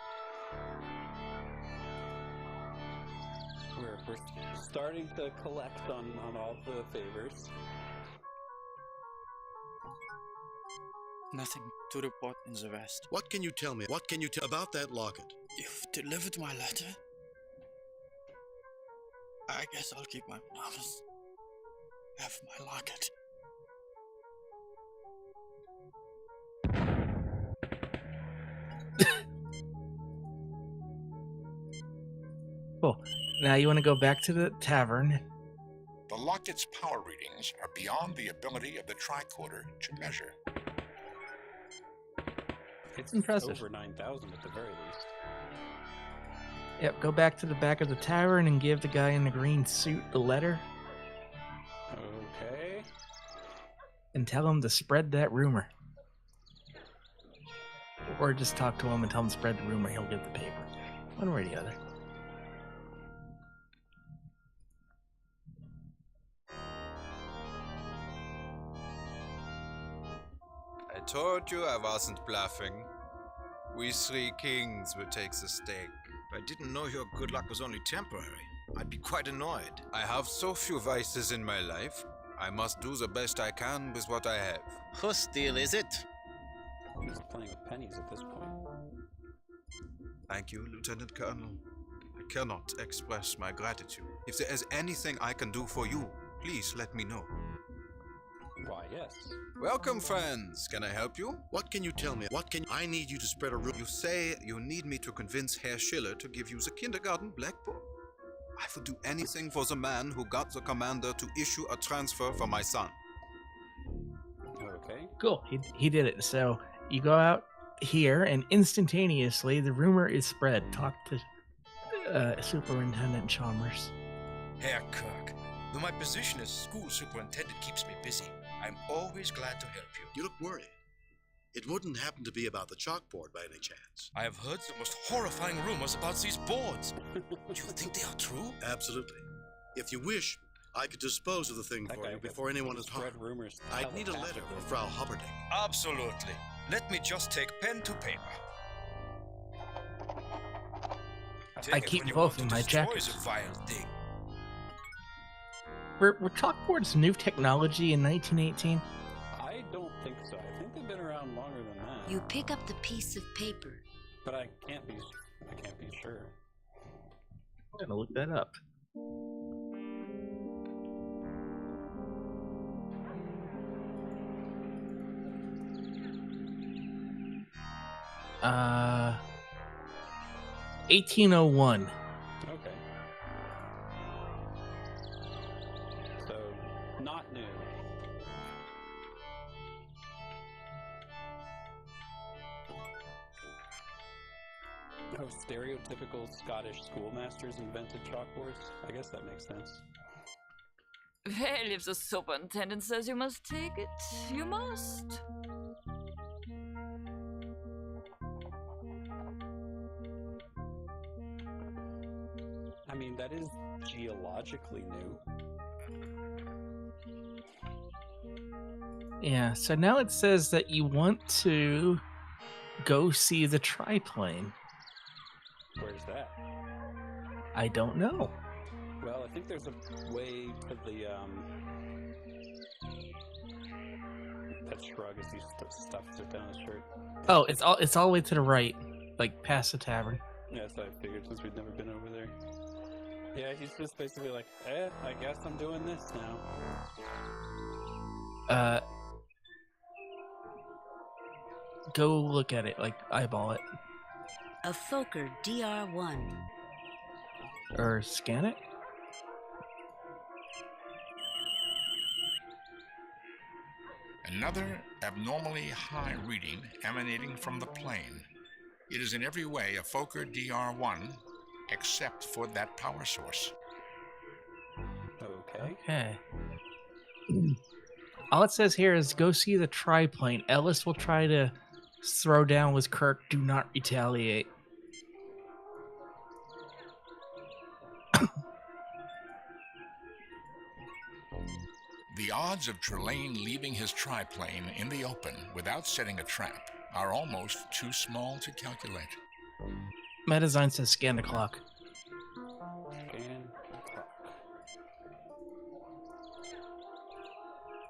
We're starting to collect on all the favors. Nothing to report in the West. What can you tell me? What can you tell about that locket? You've delivered my letter? I guess I'll keep my promise. Have my locket. Cool. Now you want to go back to the tavern. The locket's power readings are beyond the ability of the tricorder to measure. It's impressive. Over 9,000 at the very least. Yep, go back to the back of the tavern and give the guy in the green suit the letter. Okay. And tell him to spread that rumor. Or just talk to him and tell him to spread the rumor, he'll get the paper. One way or the other. I told you I wasn't bluffing. We three kings will take the stake. I didn't know your good luck was only temporary. I'd be quite annoyed. I have so few vices in my life. I must do the best I can with what I have. Whose deal is it? He's playing with pennies at this point. Thank you, Lieutenant Colonel. I cannot express my gratitude. If there is anything I can do for you, please let me know. Why, yes. Welcome, friends. Can I help you? What can you tell me? I need you to spread a rumor. You say you need me to convince Herr Schiller to give you the kindergarten black book. I will do anything for the man who got the commander to issue a transfer for my son. Okay. Cool. He did it. So you go out here, and instantaneously the rumor is spread. Talk to Superintendent Chalmers. Herr Kirk, though my position as school superintendent keeps me busy, I'm always glad to help you. You look worried. It wouldn't happen to be about the chalkboard by any chance. I have heard the most horrifying rumors about these boards. Do you think they are true? Absolutely. If you wish, I could dispose of the thing for you before anyone is harmed. I'd need a letter for Frau Hubbarding. Absolutely. Let me just take pen to paper. I keep both in my jacket. Thing. Were chalkboards new technology in 1918? I don't think so. I think they've been around longer than that. You pick up the piece of paper. But I can't be sure. I'm gonna look that up. Uh, 1801. Okay. So, not new. Oh, stereotypical Scottish schoolmasters invented chalkboards? I guess that makes sense. Well, if the superintendent says you must take it, you must. I mean, that is geologically new. Yeah, so now it says that you want to go see the triplane. Where's that? I don't know. Well, I think there's a way to the, that shrug as he stuffs it down his shirt. Oh, it's all the way to the right, like past the tavern. Yeah, that's what I figured since we've never been over there. Yeah, he's just basically like, I guess I'm doing this now. Go look at it, like eyeball it. A Fokker DR1. Or scan it? Another abnormally high reading emanating from the plane. It is in every way a Fokker DR1, except for that power source. Okay. All it says here is go see the triplane. Ellis will try to throw down with Kirk. Do not retaliate. The odds of Trelane leaving his triplane in the open without setting a trap are almost too small to calculate. Metadesign says scan the clock.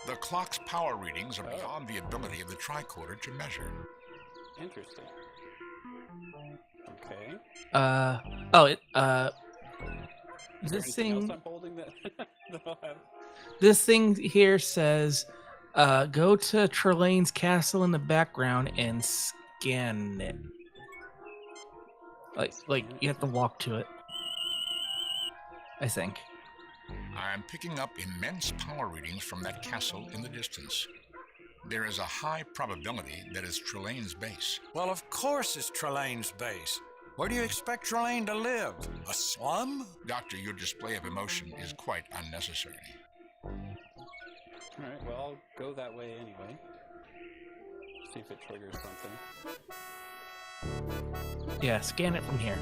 The clock's power readings are beyond the ability of the tricorder to measure. Interesting. Okay. This thing. I'm holding that I'll have? This thing here says, go to Trelane's castle in the background and scan it. Like you have to walk to it. I think. I'm picking up immense power readings from that castle in the distance. There is a high probability that it's Trelane's base. Well, of course it's Trelane's base. Where do you expect Trelane to live? A slum? Doctor, your display of emotion is quite unnecessary. Alright, well, I'll go that way anyway. See if it triggers something. Yeah, scan it from here.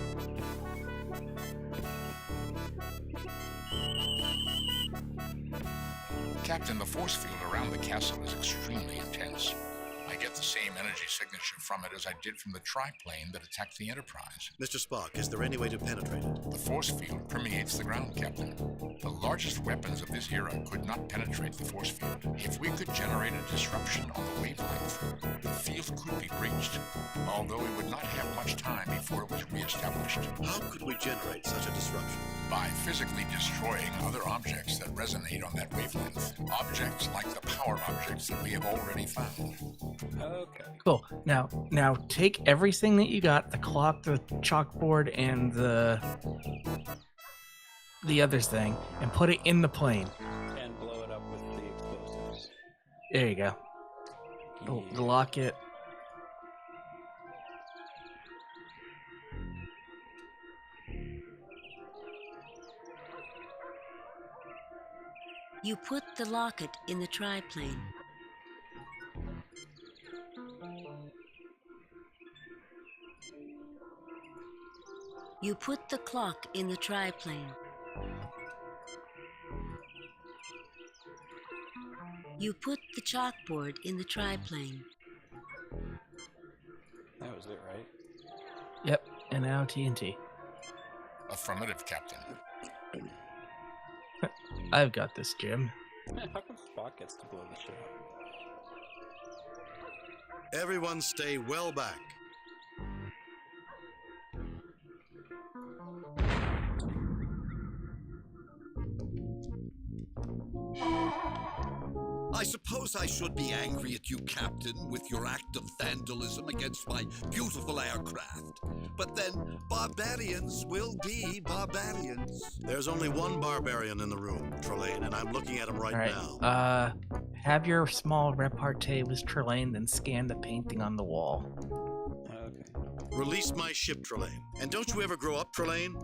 Captain, the force field around the castle is extremely intense. I get the same energy signature from it as I did from the triplane that attacked the Enterprise. Mr. Spock, is there any way to penetrate it? The force field permeates the ground, Captain. The largest weapons of this era could not penetrate the force field. If we could generate a disruption on the wavelength, the field could be breached, although we would not have much time before it was reestablished. How could we generate such a disruption? By physically destroying other objects that resonate on that wavelength. Objects like the power objects that we have already found. Okay. Cool. Now take everything that you got, the clock, the chalkboard, and the other thing, and put it in the plane. And blow it up with the explosives. There you go. Lock it. You put the locket in the triplane. You put the clock in the triplane. You put the chalkboard in the triplane. That was it, right? Yep, and now TNT. Affirmative, Captain. I've got this, Jim. How come Spock gets to blow the shit up? Everyone stay well back. I suppose I should be angry at you, Captain, with your act of vandalism against my beautiful aircraft. But then, barbarians will be barbarians. There's only one barbarian in the room, Trelane, and I'm looking at him right now. Have your small repartee with Trelane, then scan the painting on the wall. Release my ship, Trelane. And don't you ever grow up, Trelane?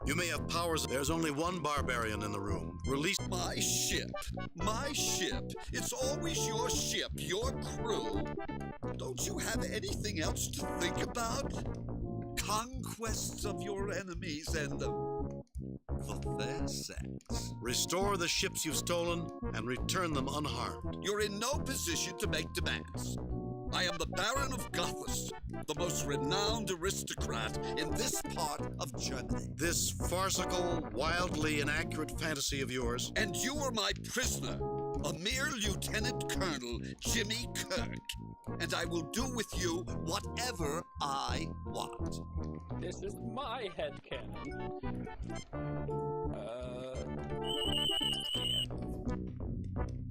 You may have powers. There's only one barbarian in the room. Release my ship. My ship. It's always your ship, your crew. Don't you have anything else to think about? Conquests of your enemies and the fair sex. Restore the ships you've stolen and return them unharmed. You're in no position to make demands. I am the Baron of Gothas, the most renowned aristocrat in this part of Germany. This farcical, wildly inaccurate fantasy of yours. And you are my prisoner, a mere Lieutenant Colonel Jimmy Kirk. And I will do with you whatever I want. This is my headcanon.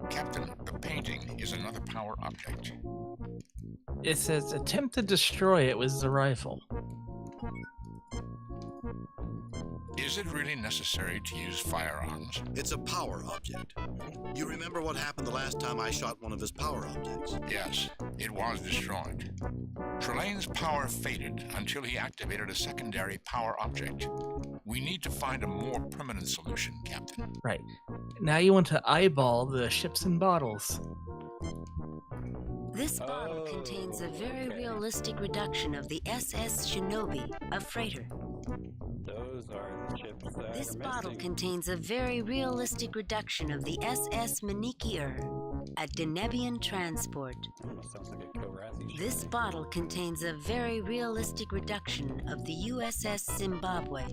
Captain, the painting is another power object. It says attempt to destroy it with the rifle. Is it really necessary to use firearms? It's a power object. You remember what happened the last time I shot one of his power objects? Yes, it was destroyed. Trelane's power faded until he activated a secondary power object. We need to find a more permanent solution, Captain. Right. Now you want to eyeball the ships and bottles. This bottle contains a very realistic reduction of the SS Shinobi, a freighter. Those are the ships that This are bottle missing. contains a very realistic reduction of the SS Manikier, a Denebian transport. Sounds like a Korathi. This bottle contains a very realistic reduction of the USS Zimbabwe.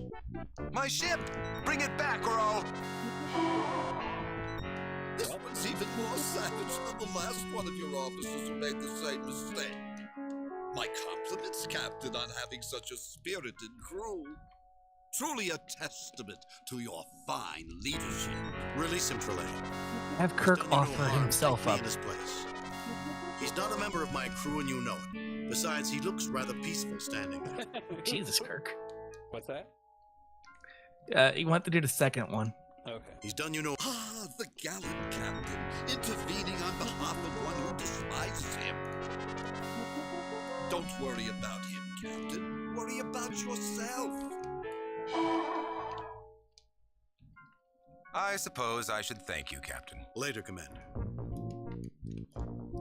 My ship! Bring it back or I'll... This one's even more savage than the last one of your officers who made the same mistake. My compliments, Captain, on having such a spirited crew. Truly a testament to your fine leadership. Release him, Trelane. Have Kirk offer himself Take me up. in his place. He's not a member of my crew, and you know it. Besides, he looks rather peaceful standing there. Jesus, Kirk. What's that? You want to do the second one. Okay. He's done, you know. Ah, the gallant captain, intervening on behalf of one who despises him. Don't worry about him, Captain. Worry about yourself. I suppose I should thank you, Captain. Later, Commander.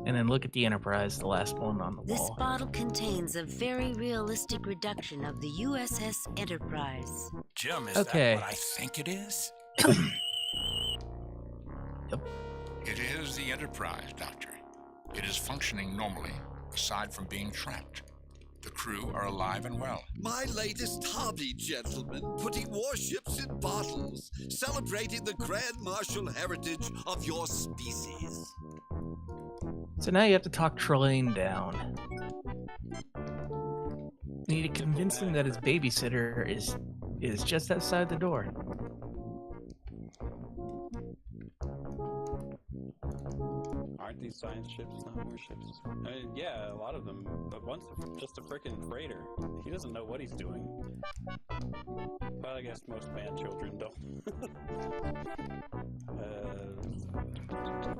And then look at the Enterprise, the last one on the This wall. bottle contains a very realistic reduction of the USS Enterprise. Jim, is Okay. that what I think it is? Yep. It is the Enterprise, Doctor. It is functioning normally, aside from being trapped. The crew are alive and well. My latest hobby, gentlemen, putting warships in bottles, celebrating the grand martial heritage of your species. So now you have to talk Trelane down. You need to convince him that his babysitter is just outside the door. Aren't these science ships not warships? I mean, yeah, a lot of them, but one's just a frickin' freighter. He doesn't know what he's doing. But I guess most man children don't.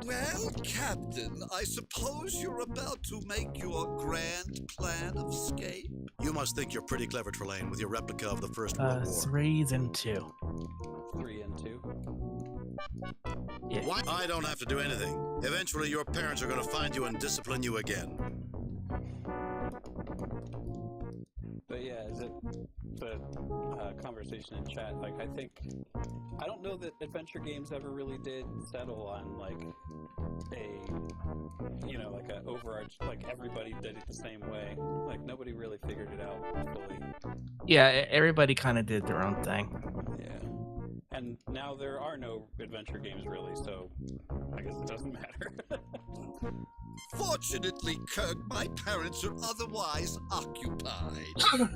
Well, Captain, I suppose you're about to make your grand plan of escape? You must think you're pretty clever, Trelane, with your replica of the First World War. 3 and 2. 3 and 2. Yeah. Why? I don't have to do anything. Eventually, your parents are going to find you and discipline you again. But yeah, is it the conversation in chat? Like, I don't know that adventure games ever really did settle on like a overarch, like everybody did it the same way. Like nobody really figured it out fully. Yeah, everybody kind of did their own thing. Yeah. And now there are no adventure games really, so I guess it doesn't matter. Fortunately, Kirk, my parents are otherwise occupied.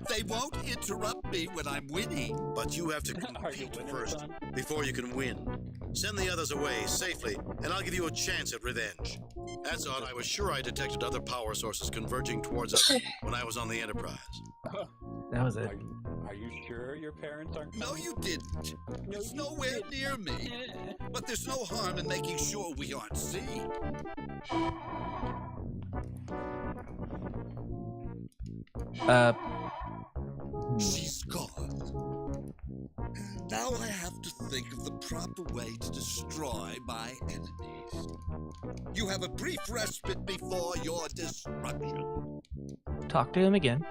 They won't interrupt me when I'm winning. But you have to compete first before you can win. Send the others away safely, and I'll give you a chance at revenge. That's odd. I was sure I detected other power sources converging towards us when I was on the Enterprise. That was it. Are you sure your parents aren't? No, you didn't. It's nowhere near me. But there's no harm in making sure we aren't seen. She's gone. Now I have to think of the proper way to destroy my enemies. You have a brief respite before your destruction. Talk to him again.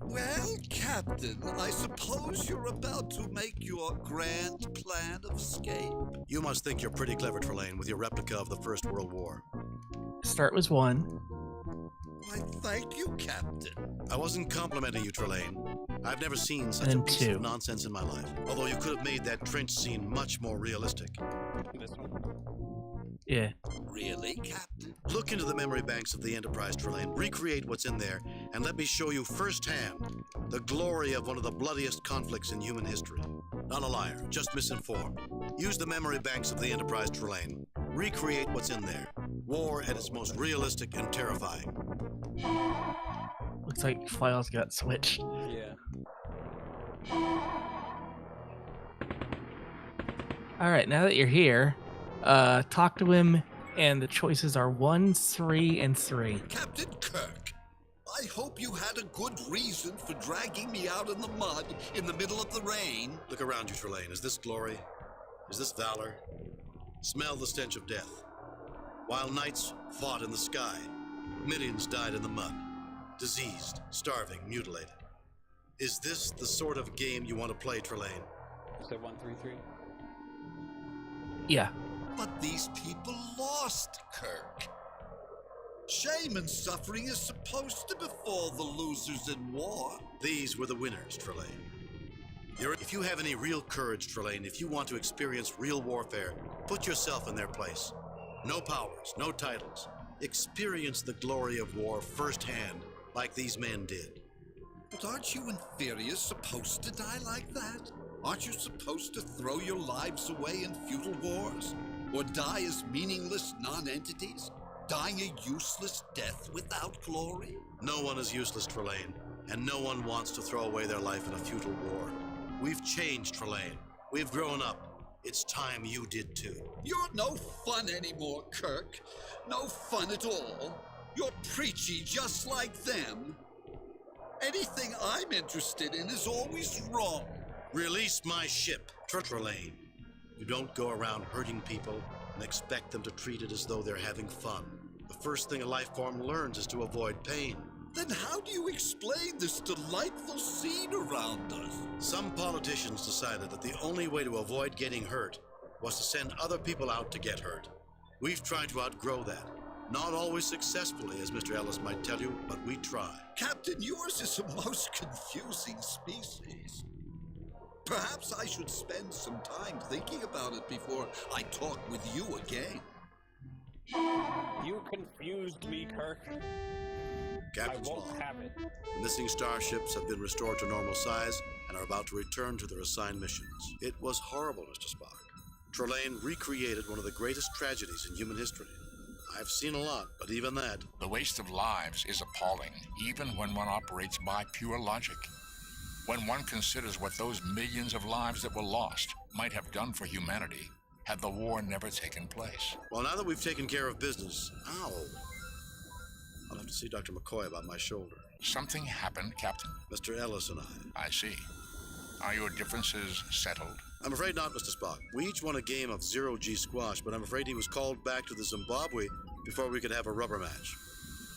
Well, Captain, I suppose you're about to make your grand plan of escape. You must think you're pretty clever, Trelane, with your replica of the First World War. Start was 1. Why, thank you, Captain. I wasn't complimenting you, Trelane. I've never seen such a And piece 2. of nonsense in my life. Although you could have made that trench scene much more realistic. This one. Yeah. Really, Captain? Look into the memory banks of the Enterprise, Trelane. Recreate what's in there, and let me show you firsthand the glory of one of the bloodiest conflicts in human history. Not a liar, just misinformed. Use the memory banks of the Enterprise, Trelane. Recreate what's in there. War at its most realistic and terrifying. Looks like files got switched. Yeah. Alright, now that you're here, talk to him, and the choices are 1, 3, and 3. Captain Kirk, I hope you had a good reason for dragging me out in the mud in the middle of the rain. Look around you, Trelane. Is this glory? Is this valor? Smell the stench of death. While knights fought in the sky, millions died in the mud. Diseased, starving, mutilated. Is this the sort of game you want to play, Trelane? Is that 1, 3, 3? Yeah. But these people lost, Kirk. Shame and suffering is supposed to befall the losers in war. These were the winners, Trelane. If you have any real courage, Trelane, if you want to experience real warfare, put yourself in their place. No powers, no titles. Experience the glory of war firsthand, like these men did. But aren't you inferiors supposed to die like that? Aren't you supposed to throw your lives away in futile wars? Or die as meaningless non-entities? Dying a useless death without glory? No one is useless, Trelane, and no one wants to throw away their life in a futile war. We've changed, Trelane. We've grown up. It's time you did too. You're no fun anymore, Kirk. No fun at all. You're preachy just like them. Anything I'm interested in is always wrong. Release my ship, Trelane. You don't go around hurting people and expect them to treat it as though they're having fun. The The first thing a life form learns is to avoid pain. Then how do you explain this delightful scene around us? Some politicians decided that the only way to avoid getting hurt was to send other people out to get hurt. We've tried to outgrow that. Not always successfully, as Mr. Ellis might tell you, but we try. Captain, yours is a most confusing species. Perhaps I should spend some time thinking about it before I talk with you again. You confused me, Kirk. Captain's I won't log. have it. The missing starships have been restored to normal size and are about to return to their assigned missions. It was horrible, Mr. Spock. Trelane recreated one of the greatest tragedies in human history. I've seen a lot, but even that... The waste of lives is appalling, even when one operates by pure logic. When one considers what those millions of lives that were lost might have done for humanity had the war never taken place. Well, now that we've taken care of business... Ow! I'll have to see Dr. McCoy about my shoulder. Something happened, Captain? Mr. Ellis and I. I see. Are your differences settled? I'm afraid not, Mr. Spock. We each won a game of zero-G squash, but I'm afraid he was called back to the Zimbabwe before we could have a rubber match.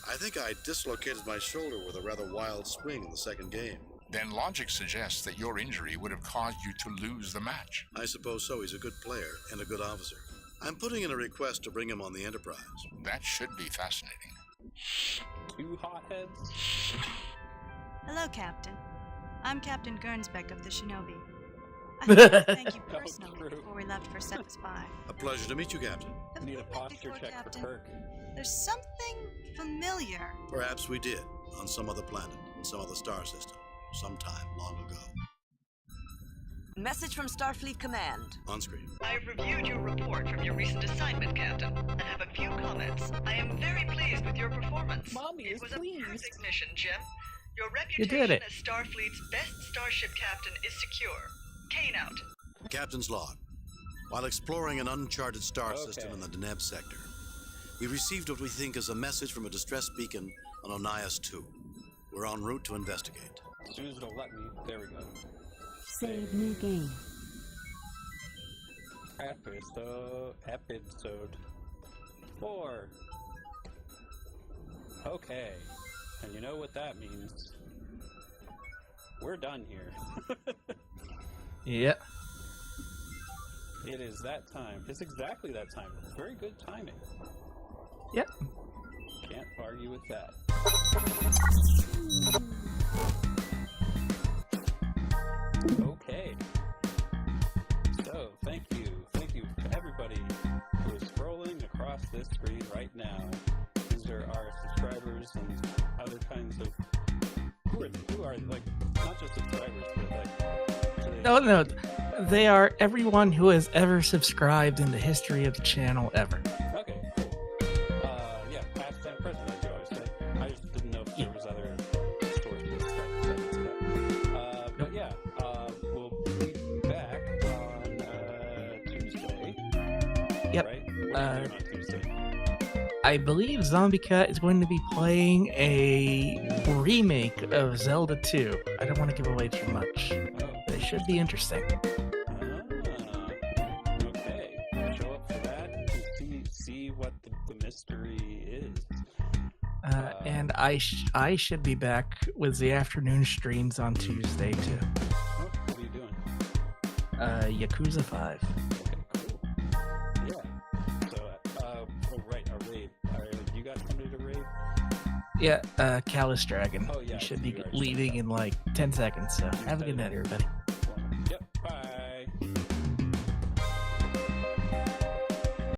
I think I dislocated my shoulder with a rather wild swing in the second game. Then logic suggests that your injury would have caused you to lose the match. I suppose so. He's a good player and a good officer. I'm putting in a request to bring him on the Enterprise. That should be fascinating. Two hotheads? Hello, Captain. I'm Captain Gernsbeck of the Shinobi. I thought I'd thank you personally before we left for Step 5. A pleasure to meet you, Captain. I need a posture check Captain. for Kirk. There's something familiar. Perhaps we did, on some other planet, in some other star system, sometime long ago. Message from Starfleet Command. On screen. I've reviewed your report from your recent assignment, Captain, and have a few comments. I am very pleased with your performance. Mommy It is was pleased. a perfect mission, Jim. Your You reputation did it. as Starfleet's best starship captain is secure. Kane out. Captain's log. While exploring an uncharted star system in the Deneb sector, we received what we think is a message from a distress beacon on Onias 2. We're en route to investigate. As soon as it'll let me, there we go. Save new game. Episode 4. Okay. And you know what that means. We're done here. Yep. It is that time. It's exactly that time. Very good timing. Yep. Can't argue with that. Okay. So, thank you. Thank you to everybody who is scrolling across this screen right now. These are our subscribers and other kinds of... Who are like, not just subscribers, but like... No. They are everyone who has ever subscribed in the history of the channel ever. Okay, cool. Yeah, past and present, as you always say. I just didn't know if there was other sources that. But yeah, we'll be back on Tuesday. Yep. Right? What on Tuesday? I believe Zombie Cat is going to be playing a remake of Zelda 2. I don't want to give away too much. But it should be interesting. Okay. Show up for that and see what the mystery is. And I should be back with the afternoon streams on Tuesday too. Oh, what are you doing? Yakuza 5. Yeah. So, right, a raid. You got somebody to raid? Yeah, Callus Dragon. Oh, yeah, You should be you already said leaving in like 10 seconds, so have a good night, everybody.